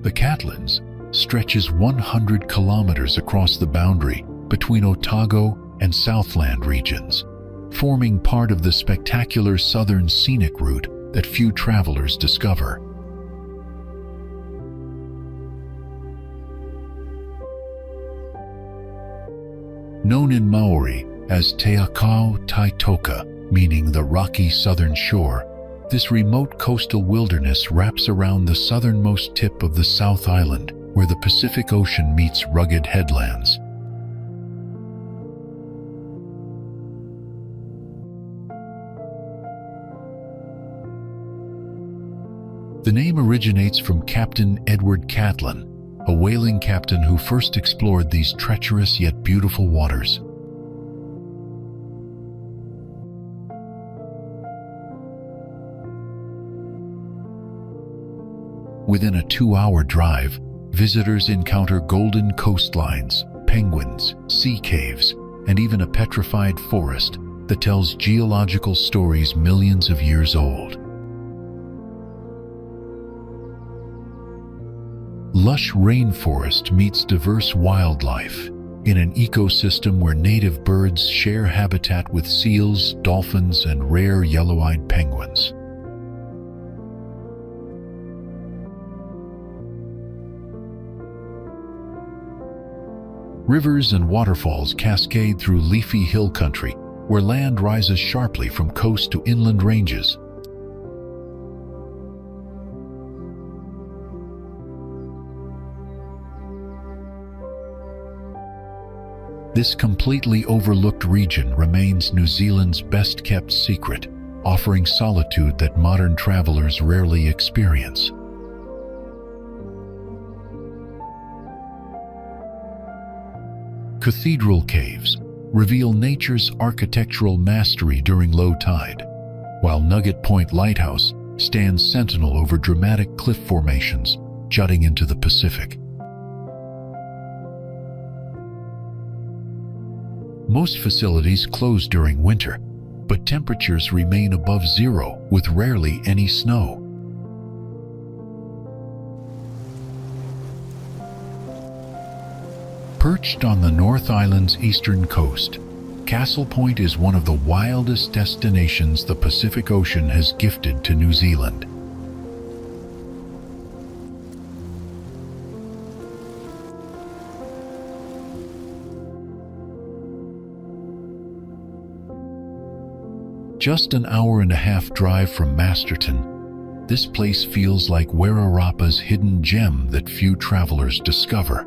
The Catlins stretches 100 kilometers across the boundary between Otago and Southland regions, forming part of the spectacular southern scenic route that few travelers discover. Known in Maori as Te Akau Taitoka, meaning the rocky southern shore, this remote coastal wilderness wraps around the southernmost tip of the South Island, where the Pacific Ocean meets rugged headlands. The name originates from Captain Edward Catlin, a whaling captain who first explored these treacherous yet beautiful waters. Within a 2-hour drive, visitors encounter golden coastlines, penguins, sea caves, and even a petrified forest that tells geological stories millions of years old. Lush rainforest meets diverse wildlife in an ecosystem where native birds share habitat with seals, dolphins, and rare yellow-eyed penguins. Rivers and waterfalls cascade through leafy hill country, where land rises sharply from coast to inland ranges. This completely overlooked region remains New Zealand's best-kept secret, offering solitude that modern travelers rarely experience. Cathedral caves reveal nature's architectural mastery during low tide, while Nugget Point Lighthouse stands sentinel over dramatic cliff formations jutting into the Pacific. Most facilities close during winter, but temperatures remain above zero with rarely any snow. Perched on the North Island's eastern coast, Castle Point is one of the wildest destinations the Pacific Ocean has gifted to New Zealand. Just an hour-and-a-half drive from Masterton, this place feels like Wairarapa's hidden gem that few travelers discover.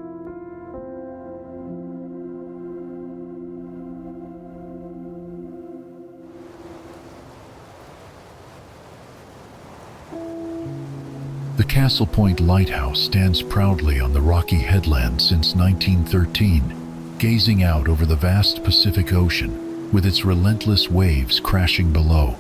The Castle Point Lighthouse stands proudly on the rocky headland since 1913, gazing out over the vast Pacific Ocean, with its relentless waves crashing below.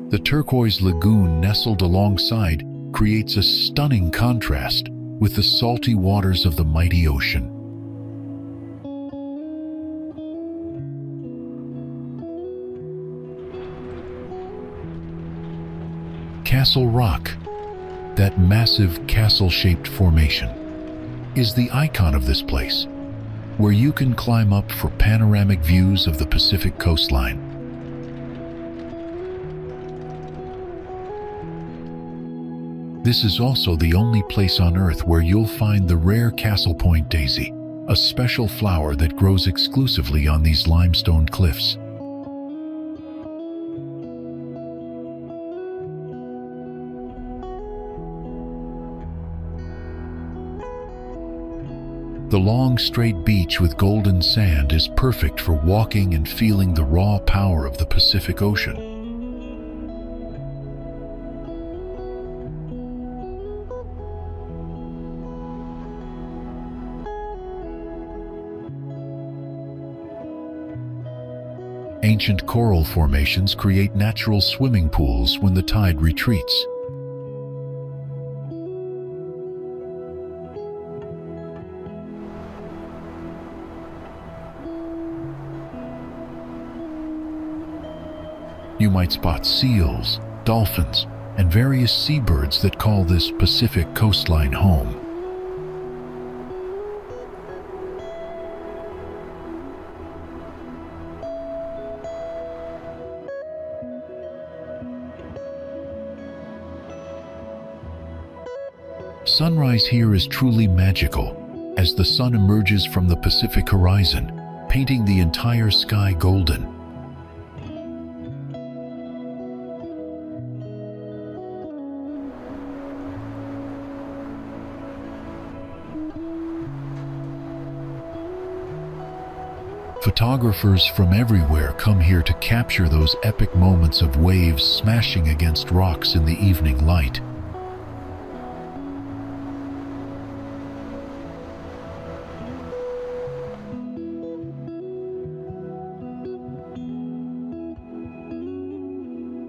The turquoise lagoon nestled alongside creates a stunning contrast with the salty waters of the mighty ocean. Castle Rock, that massive castle-shaped formation, is the icon of this place, where you can climb up for panoramic views of the Pacific coastline. This is also the only place on Earth where you'll find the rare Castle Point daisy, a special flower that grows exclusively on these limestone cliffs. The long, straight beach with golden sand is perfect for walking and feeling the raw power of the Pacific Ocean. Ancient coral formations create natural swimming pools when the tide retreats. You might spot seals, dolphins, and various seabirds that call this Pacific coastline home. Sunrise here is truly magical, as the sun emerges from the Pacific horizon, painting the entire sky golden. Photographers from everywhere come here to capture those epic moments of waves smashing against rocks in the evening light.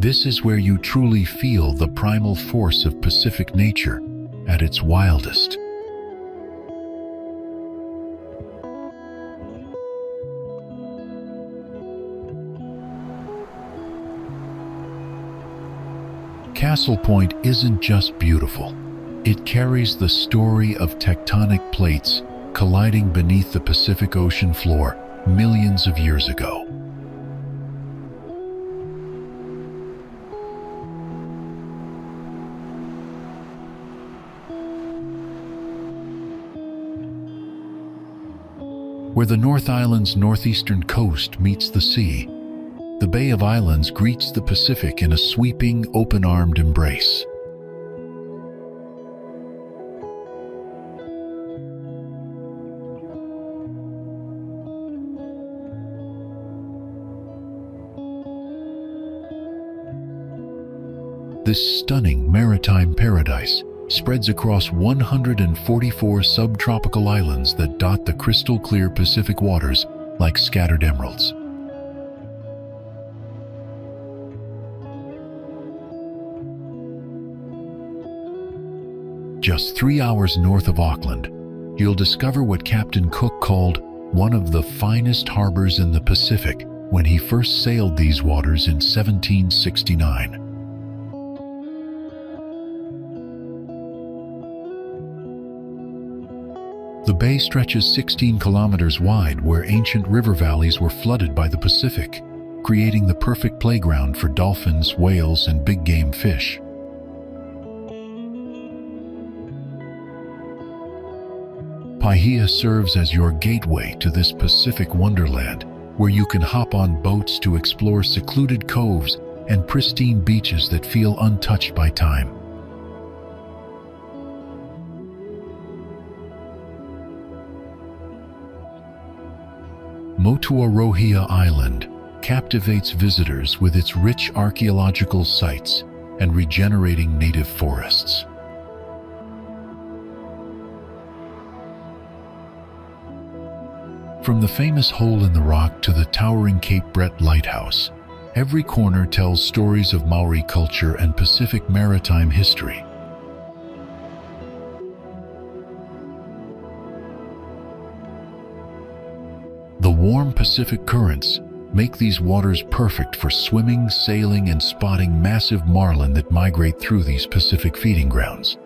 This is where you truly feel the primal force of Pacific nature at its wildest. Castle Point isn't just beautiful. It carries the story of tectonic plates colliding beneath the Pacific Ocean floor millions of years ago. where the North Island's northeastern coast meets the sea. The Bay of Islands greets the Pacific in a sweeping, open-armed embrace. This stunning maritime paradise spreads across 144 subtropical islands that dot the crystal-clear Pacific waters like scattered emeralds. Just 3 hours north of Auckland, you'll discover what Captain Cook called one of the finest harbors in the Pacific when he first sailed these waters in 1769. The bay stretches 16 kilometers wide where ancient river valleys were flooded by the Pacific, creating the perfect playground for dolphins, whales, and big game fish. Paihia serves as your gateway to this Pacific wonderland, where you can hop on boats to explore secluded coves and pristine beaches that feel untouched by time. Motuarohia Island captivates visitors with its rich archaeological sites and regenerating native forests. From the famous hole in the rock to the towering Cape Brett Lighthouse, every corner tells stories of Maori culture and Pacific maritime history. The warm Pacific currents make these waters perfect for swimming, sailing, and spotting massive marlin that migrate through these Pacific feeding grounds.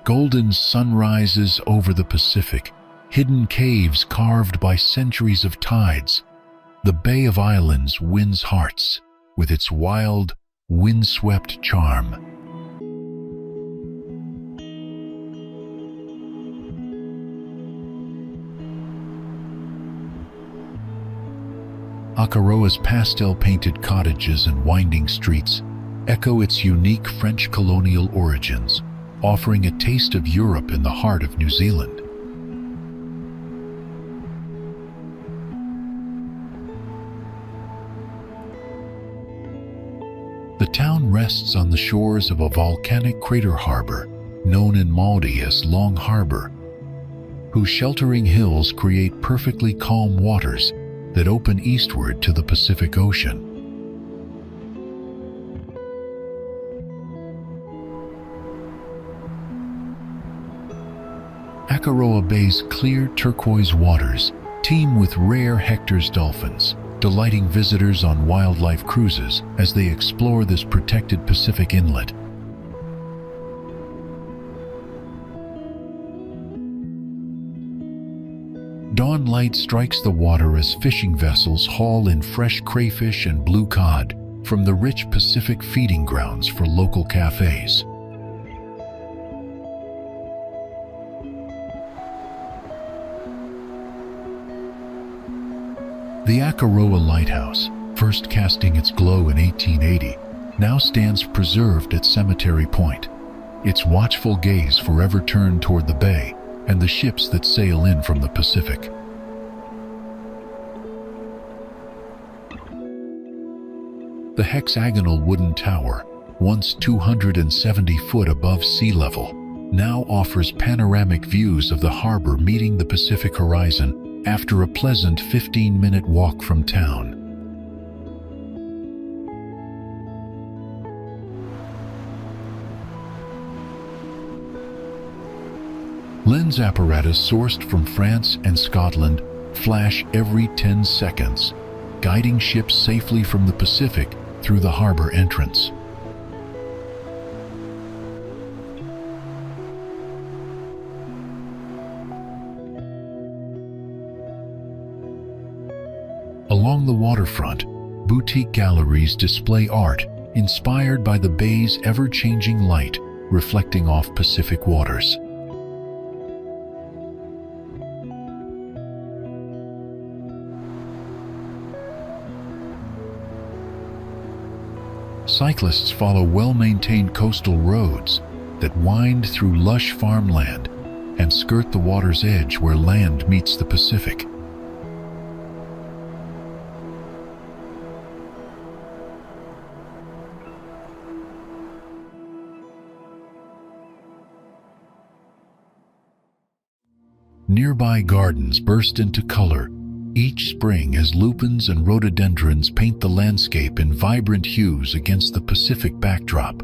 Golden sunrises over the Pacific, hidden caves carved by centuries of tides. The Bay of Islands wins hearts with its wild, windswept charm. Akaroa's pastel-painted cottages and winding streets echo its unique French colonial origins, offering a taste of Europe in the heart of New Zealand. The town rests on the shores of a volcanic crater harbor, known in Māori as Long Harbor, whose sheltering hills create perfectly calm waters that open eastward to the Pacific Ocean. Akaroa Bay's clear turquoise waters teem with rare Hector's dolphins, delighting visitors on wildlife cruises as they explore this protected Pacific inlet. Dawn light strikes the water as fishing vessels haul in fresh crayfish and blue cod from the rich Pacific feeding grounds for local cafes. The Akaroa Lighthouse, first casting its glow in 1880, now stands preserved at Cemetery Point, its watchful gaze forever turned toward the bay and the ships that sail in from the Pacific. The hexagonal wooden tower, once 270 foot above sea level, now offers panoramic views of the harbor meeting the Pacific horizon after a pleasant 15-minute walk from town. Lens apparatus sourced from France and Scotland flash every 10 seconds, guiding ships safely from the Pacific through the harbor entrance. Along the waterfront, boutique galleries display art inspired by the bay's ever-changing light reflecting off Pacific waters. Cyclists follow well-maintained coastal roads that wind through lush farmland and skirt the water's edge where land meets the Pacific. Nearby gardens burst into color each spring as lupins and rhododendrons paint the landscape in vibrant hues against the Pacific backdrop.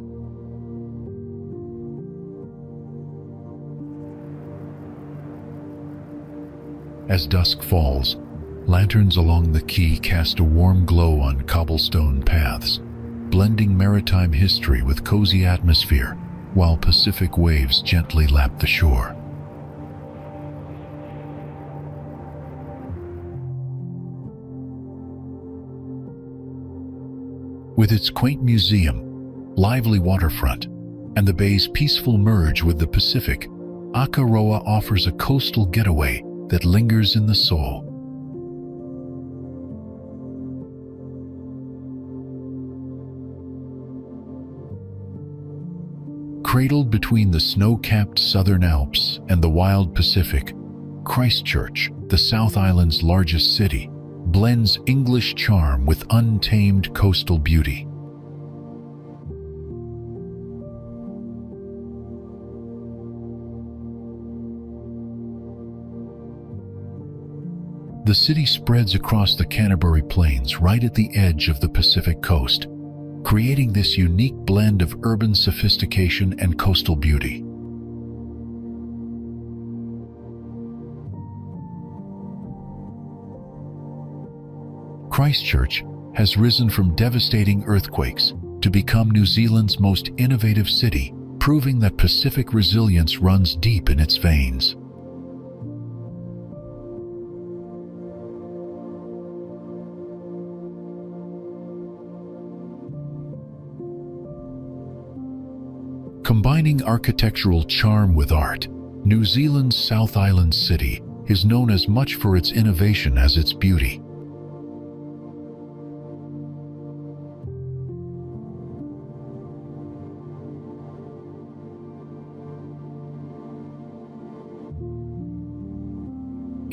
As dusk falls, lanterns along the quay cast a warm glow on cobblestone paths, blending maritime history with cozy atmosphere, while Pacific waves gently lap the shore. With its quaint museum, lively waterfront, and the bay's peaceful merge with the Pacific, Akaroa offers a coastal getaway that lingers in the soul. Cradled between the snow-capped Southern Alps and the wild Pacific, Christchurch, the South Island's largest city, blends English charm with untamed coastal beauty. The city spreads across the Canterbury Plains right at the edge of the Pacific coast, creating this unique blend of urban sophistication and coastal beauty. Christchurch has risen from devastating earthquakes to become New Zealand's most innovative city, proving that Pacific resilience runs deep in its veins. Combining architectural charm with art, New Zealand's South Island city is known as much for its innovation as its beauty.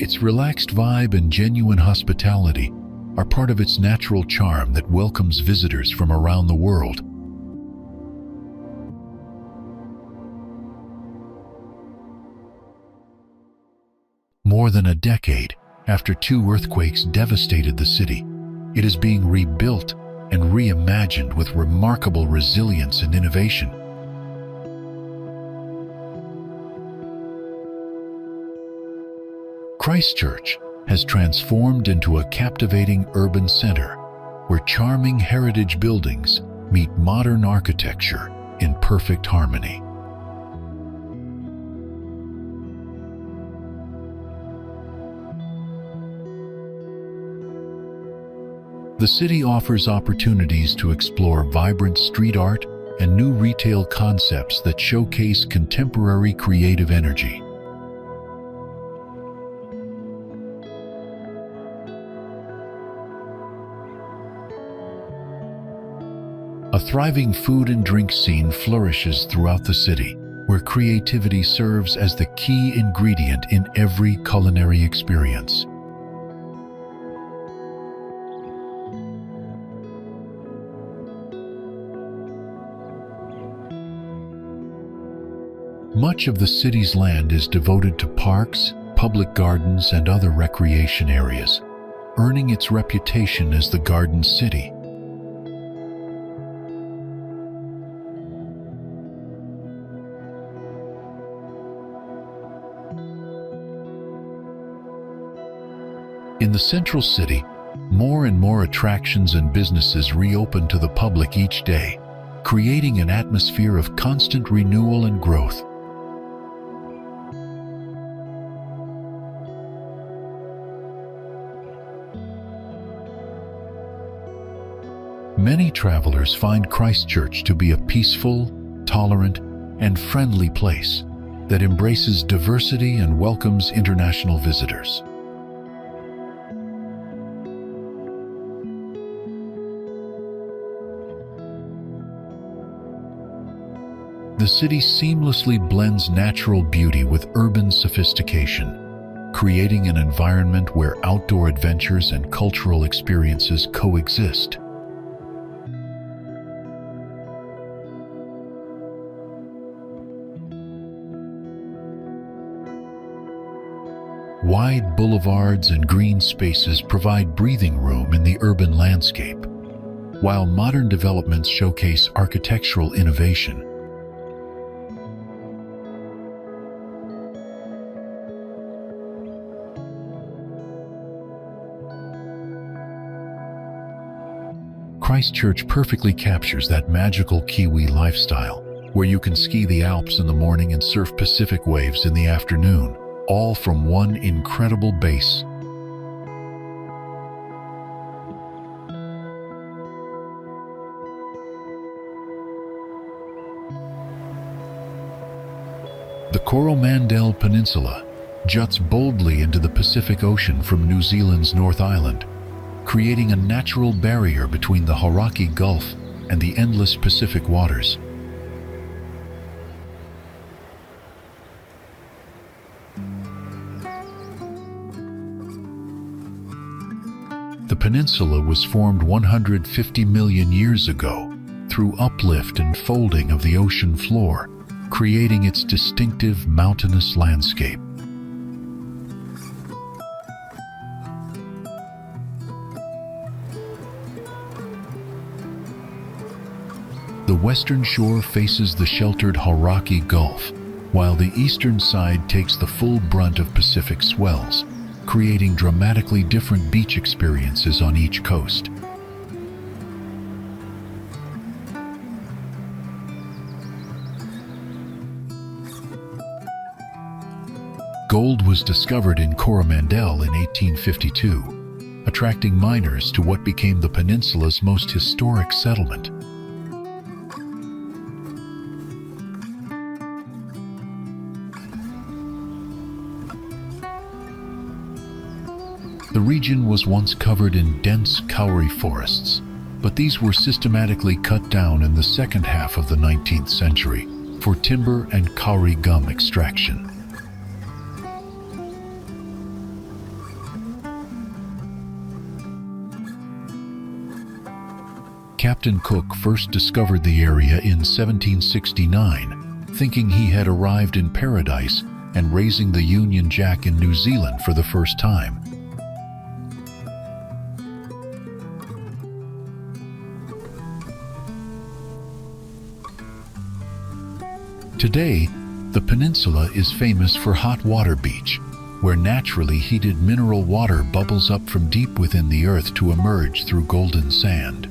Its relaxed vibe and genuine hospitality are part of its natural charm that welcomes visitors from around the world. More than a decade after two earthquakes devastated the city, it is being rebuilt and reimagined with remarkable resilience and innovation. Christchurch has transformed into a captivating urban center where charming heritage buildings meet modern architecture in perfect harmony. The city offers opportunities to explore vibrant street art and new retail concepts that showcase contemporary creative energy. A thriving food and drink scene flourishes throughout the city, where creativity serves as the key ingredient in every culinary experience. Much of the city's land is devoted to parks, public gardens, and other recreation areas, earning its reputation as the Garden City. In the central city, more and more attractions and businesses reopen to the public each day, creating an atmosphere of constant renewal and growth. Many travelers find Christchurch to be a peaceful, tolerant, and friendly place that embraces diversity and welcomes international visitors. The city seamlessly blends natural beauty with urban sophistication, creating an environment where outdoor adventures and cultural experiences coexist. Wide boulevards and green spaces provide breathing room in the urban landscape, while modern developments showcase architectural innovation. Christchurch perfectly captures that magical Kiwi lifestyle, where you can ski the Alps in the morning and surf Pacific waves in the afternoon, all from one incredible base. The Coromandel Peninsula juts boldly into the Pacific Ocean from New Zealand's North Island, creating a natural barrier between the Hauraki Gulf and the endless Pacific waters. The peninsula was formed 150 million years ago through uplift and folding of the ocean floor, creating its distinctive mountainous landscape. The western shore faces the sheltered Hauraki Gulf, while the eastern side takes the full brunt of Pacific swells, creating dramatically different beach experiences on each coast. Gold was discovered in Coromandel in 1852, attracting miners to what became the peninsula's most historic settlement. The region was once covered in dense kauri forests, but these were systematically cut down in the second half of the 19th century for timber and kauri gum extraction. Captain Cook first discovered the area in 1769, thinking he had arrived in paradise and raising the Union Jack in New Zealand for the first time. Today, the peninsula is famous for Hot Water Beach, where naturally heated mineral water bubbles up from deep within the earth to emerge through golden sand.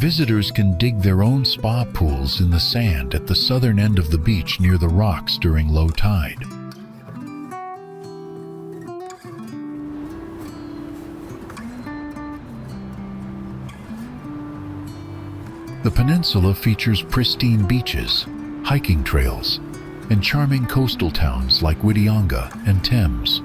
Visitors can dig their own spa pools in the sand at the southern end of the beach near the rocks during low tide. The peninsula features pristine beaches, hiking trails, and charming coastal towns like Whitsunday and Thames.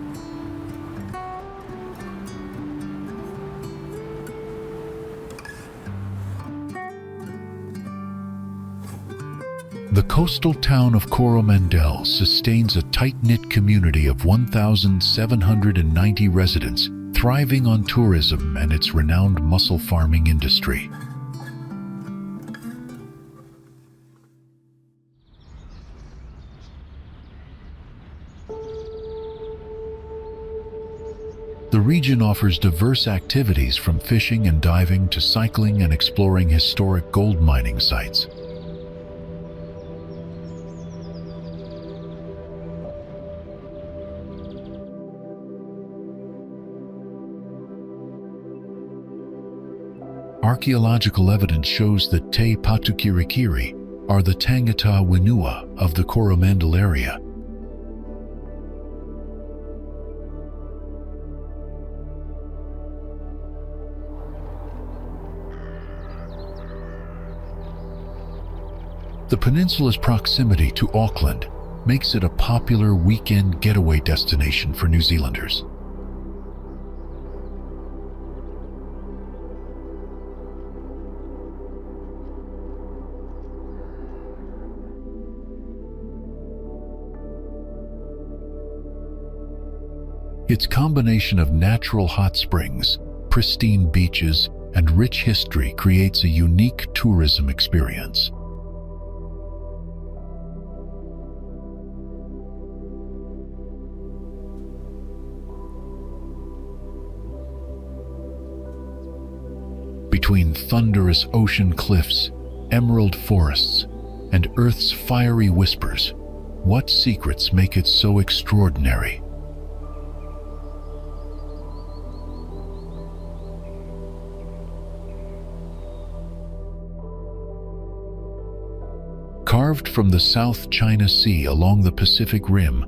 The coastal town of Coromandel sustains a tight-knit community of 1,790 residents, thriving on tourism and its renowned mussel farming industry. The region offers diverse activities from fishing and diving to cycling and exploring historic gold mining sites. Archaeological evidence shows that Te Patukirikiri are the Tangata Whenua of the Coromandel area. The peninsula's proximity to Auckland makes it a popular weekend getaway destination for New Zealanders. Its combination of natural hot springs, pristine beaches, and rich history creates a unique tourism experience. Between thunderous ocean cliffs, emerald forests, and Earth's fiery whispers, what secrets make it so extraordinary? Carved from the South China Sea along the Pacific Rim,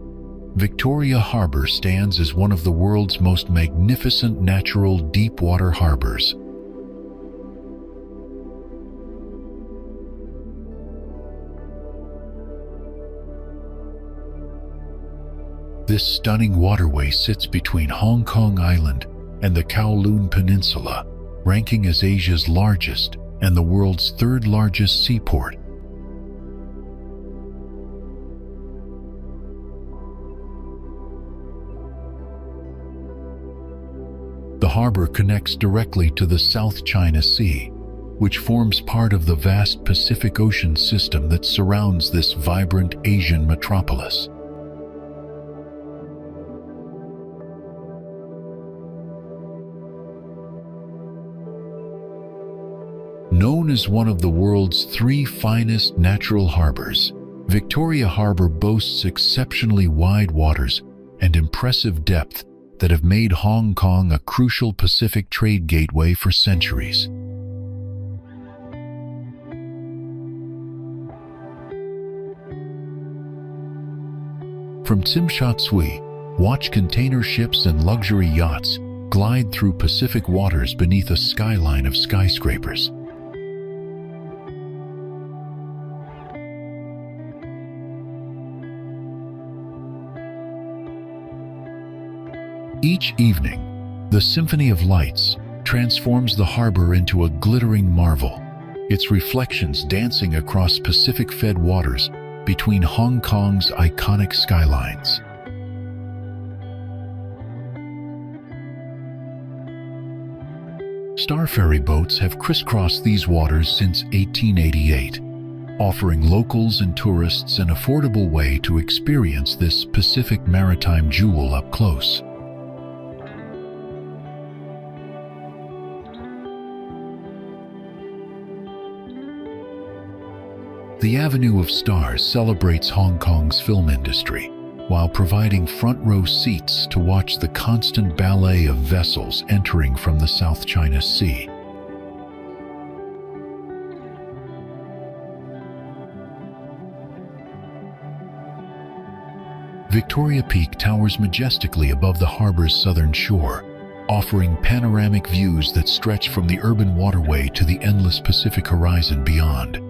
Victoria Harbor stands as one of the world's most magnificent natural deep-water harbors. This stunning waterway sits between Hong Kong Island and the Kowloon Peninsula, ranking as Asia's largest and the world's third-largest seaport. The harbor connects directly to the South China Sea, which forms part of the vast Pacific Ocean system that surrounds this vibrant Asian metropolis. Known as one of the world's 3 finest natural harbors, Victoria Harbor boasts exceptionally wide waters and impressive depth that have made Hong Kong a crucial Pacific trade gateway for centuries. From Tsim Sha Tsui, watch container ships and luxury yachts glide through Pacific waters beneath a skyline of skyscrapers. Each evening, the Symphony of Lights transforms the harbor into a glittering marvel, its reflections dancing across Pacific-fed waters between Hong Kong's iconic skylines. Star ferry boats have crisscrossed these waters since 1888, offering locals and tourists an affordable way to experience this Pacific maritime jewel up close. The Avenue of Stars celebrates Hong Kong's film industry, while providing front-row seats to watch the constant ballet of vessels entering from the South China Sea. Victoria Peak towers majestically above the harbor's southern shore, offering panoramic views that stretch from the urban waterway to the endless Pacific horizon beyond.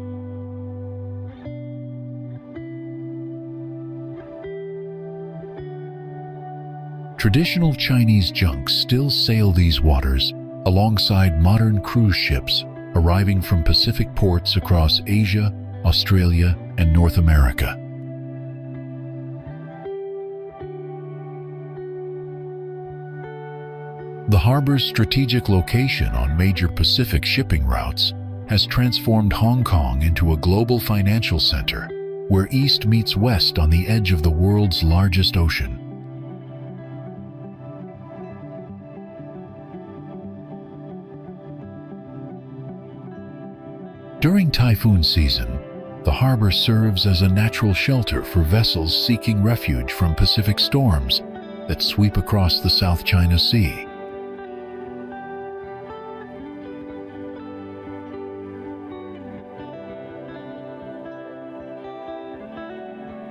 Traditional Chinese junks still sail these waters alongside modern cruise ships arriving from Pacific ports across Asia, Australia, and North America. The harbor's strategic location on major Pacific shipping routes has transformed Hong Kong into a global financial center, where east meets west on the edge of the world's largest ocean. During typhoon season, the harbor serves as a natural shelter for vessels seeking refuge from Pacific storms that sweep across the South China Sea.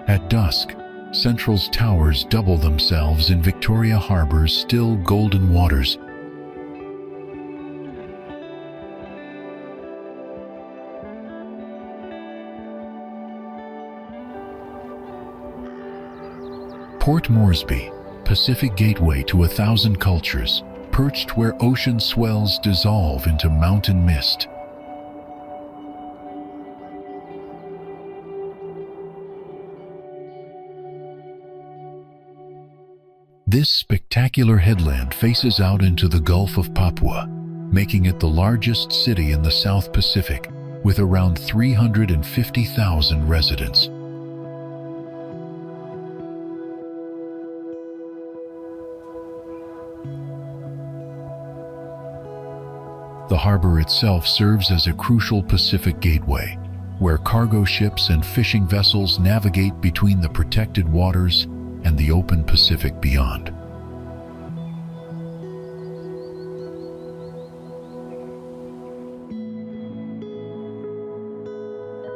At dusk, Central's towers double themselves in Victoria Harbor's still golden waters. Port Moresby, Pacific gateway to 1,000 cultures, perched where ocean swells dissolve into mountain mist. This spectacular headland faces out into the Gulf of Papua, making it the largest city in the South Pacific, with around 350,000 residents. The harbor itself serves as a crucial Pacific gateway, where cargo ships and fishing vessels navigate between the protected waters and the open Pacific beyond.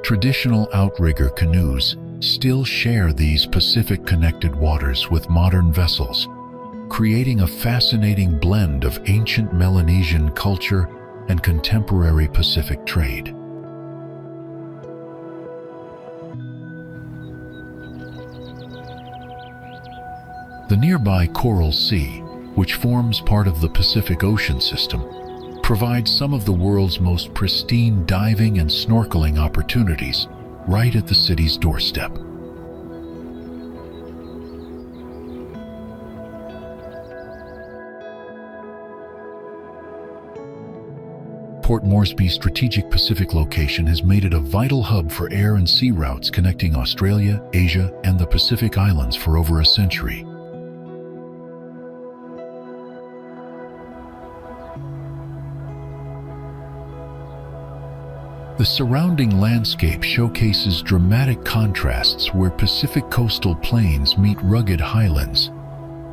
Traditional outrigger canoes still share these Pacific-connected waters with modern vessels, creating a fascinating blend of ancient Melanesian culture and contemporary Pacific trade. The nearby Coral Sea, which forms part of the Pacific Ocean system, provides some of the world's most pristine diving and snorkeling opportunities right at the city's doorstep. Port Moresby's strategic Pacific location has made it a vital hub for air and sea routes connecting Australia, Asia, and the Pacific Islands for over a century. The surrounding landscape showcases dramatic contrasts where Pacific coastal plains meet rugged highlands,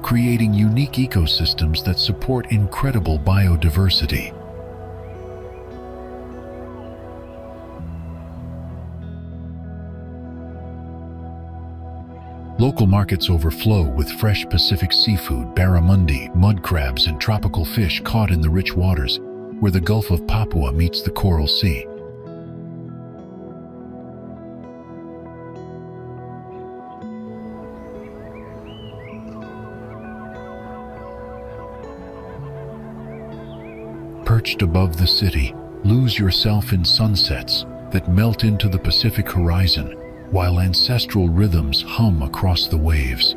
creating unique ecosystems that support incredible biodiversity. Local markets overflow with fresh Pacific seafood, barramundi, mud crabs, and tropical fish caught in the rich waters where the Gulf of Papua meets the Coral Sea. Perched above the city, lose yourself in sunsets that melt into the Pacific horizon, while ancestral rhythms hum across the waves.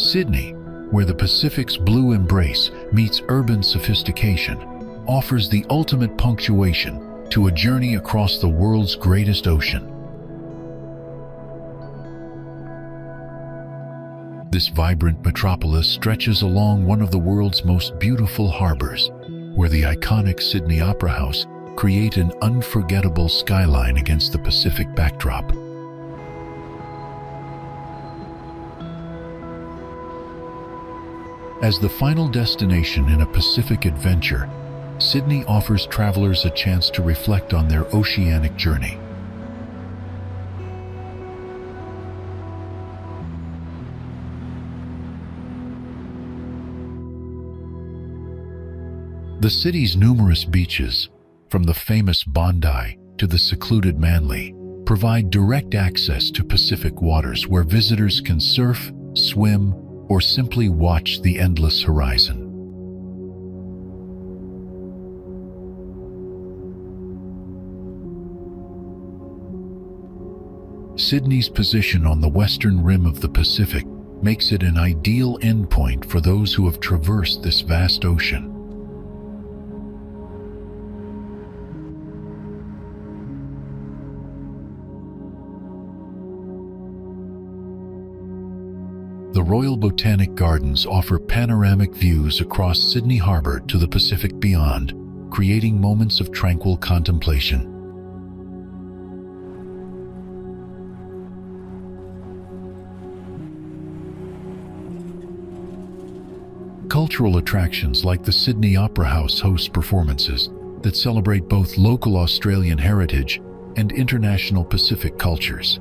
Sydney, where the Pacific's blue embrace meets urban sophistication, offers the ultimate punctuation to a journey across the world's greatest ocean. This vibrant metropolis stretches along one of the world's most beautiful harbors, where the iconic Sydney Opera House create an unforgettable skyline against the Pacific backdrop. As the final destination in a Pacific adventure, Sydney offers travelers a chance to reflect on their oceanic journey. The city's numerous beaches, from the famous Bondi to the secluded Manly, provide direct access to Pacific waters where visitors can surf, swim, or simply watch the endless horizon. Sydney's position on the western rim of the Pacific makes it an ideal endpoint for those who have traversed this vast ocean. The Royal Botanic Gardens offer panoramic views across Sydney Harbour to the Pacific beyond, creating moments of tranquil contemplation. Cultural attractions like the Sydney Opera House host performances that celebrate both local Australian heritage and international Pacific cultures.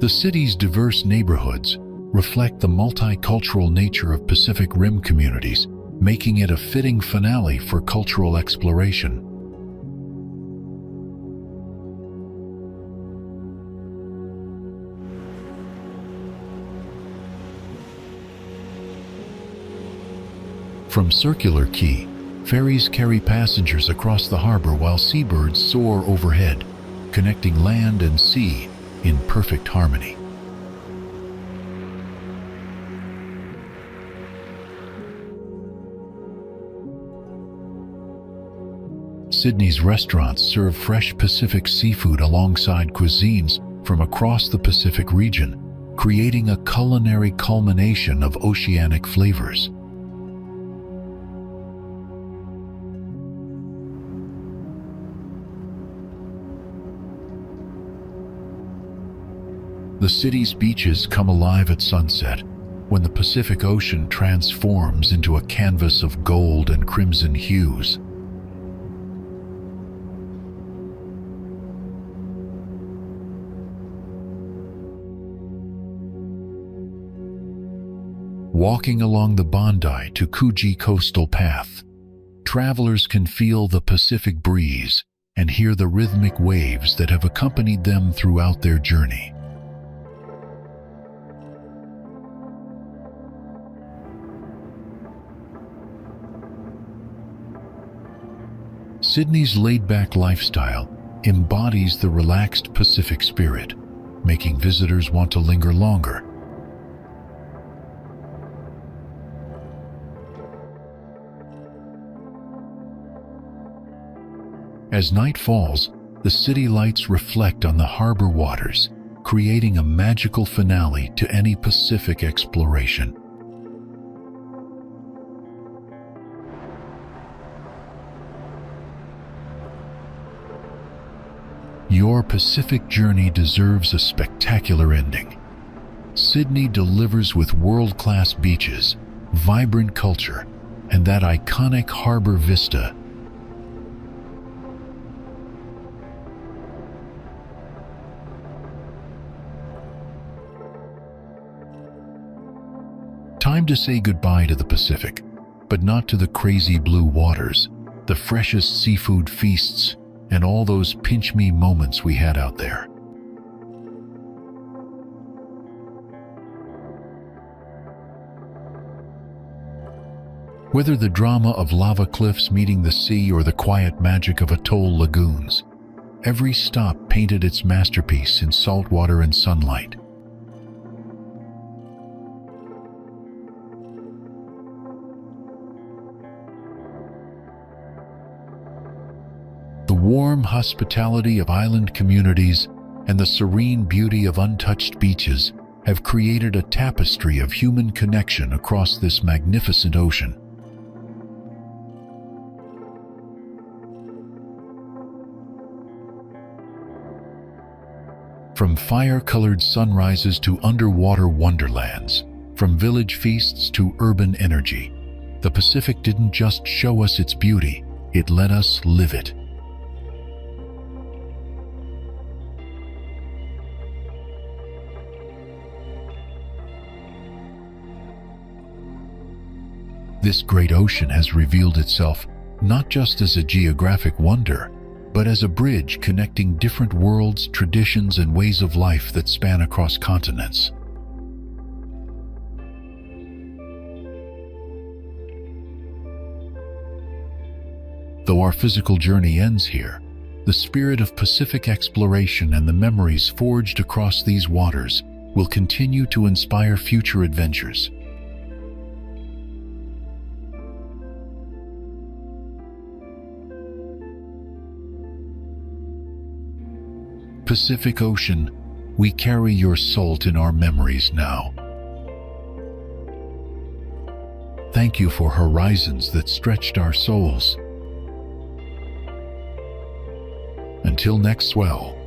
The city's diverse neighborhoods, reflect the multicultural nature of Pacific Rim communities, making it a fitting finale for cultural exploration. From Circular Quay, ferries carry passengers across the harbor while seabirds soar overhead, connecting land and sea in perfect harmony. Sydney's restaurants serve fresh Pacific seafood alongside cuisines from across the Pacific region, creating a culinary culmination of oceanic flavors. The city's beaches come alive at sunset, when the Pacific Ocean transforms into a canvas of gold and crimson hues. Walking along the Bondi to Coogee Coastal Path, travelers can feel the Pacific breeze and hear the rhythmic waves that have accompanied them throughout their journey. Sydney's laid-back lifestyle embodies the relaxed Pacific spirit, making visitors want to linger longer. As night falls, the city lights reflect on the harbor waters, creating a magical finale to any Pacific exploration. Your Pacific journey deserves a spectacular ending. Sydney delivers with world-class beaches, vibrant culture, and that iconic harbor vista. Time to say goodbye to the Pacific, but not to the crazy blue waters, the freshest seafood feasts, and all those pinch-me moments we had out there. Whether the drama of lava cliffs meeting the sea or the quiet magic of atoll lagoons, every stop painted its masterpiece in salt water and sunlight. The warm hospitality of island communities and the serene beauty of untouched beaches have created a tapestry of human connection across this magnificent ocean. From fire-colored sunrises to underwater wonderlands, from village feasts to urban energy, the Pacific didn't just show us its beauty, it let us live it. This great ocean has revealed itself not just as a geographic wonder, but as a bridge connecting different worlds, traditions, and ways of life that span across continents. Though our physical journey ends here, the spirit of Pacific exploration and the memories forged across these waters will continue to inspire future adventures. Pacific Ocean, we carry your salt in our memories now. Thank you for horizons that stretched our souls. Until next swell.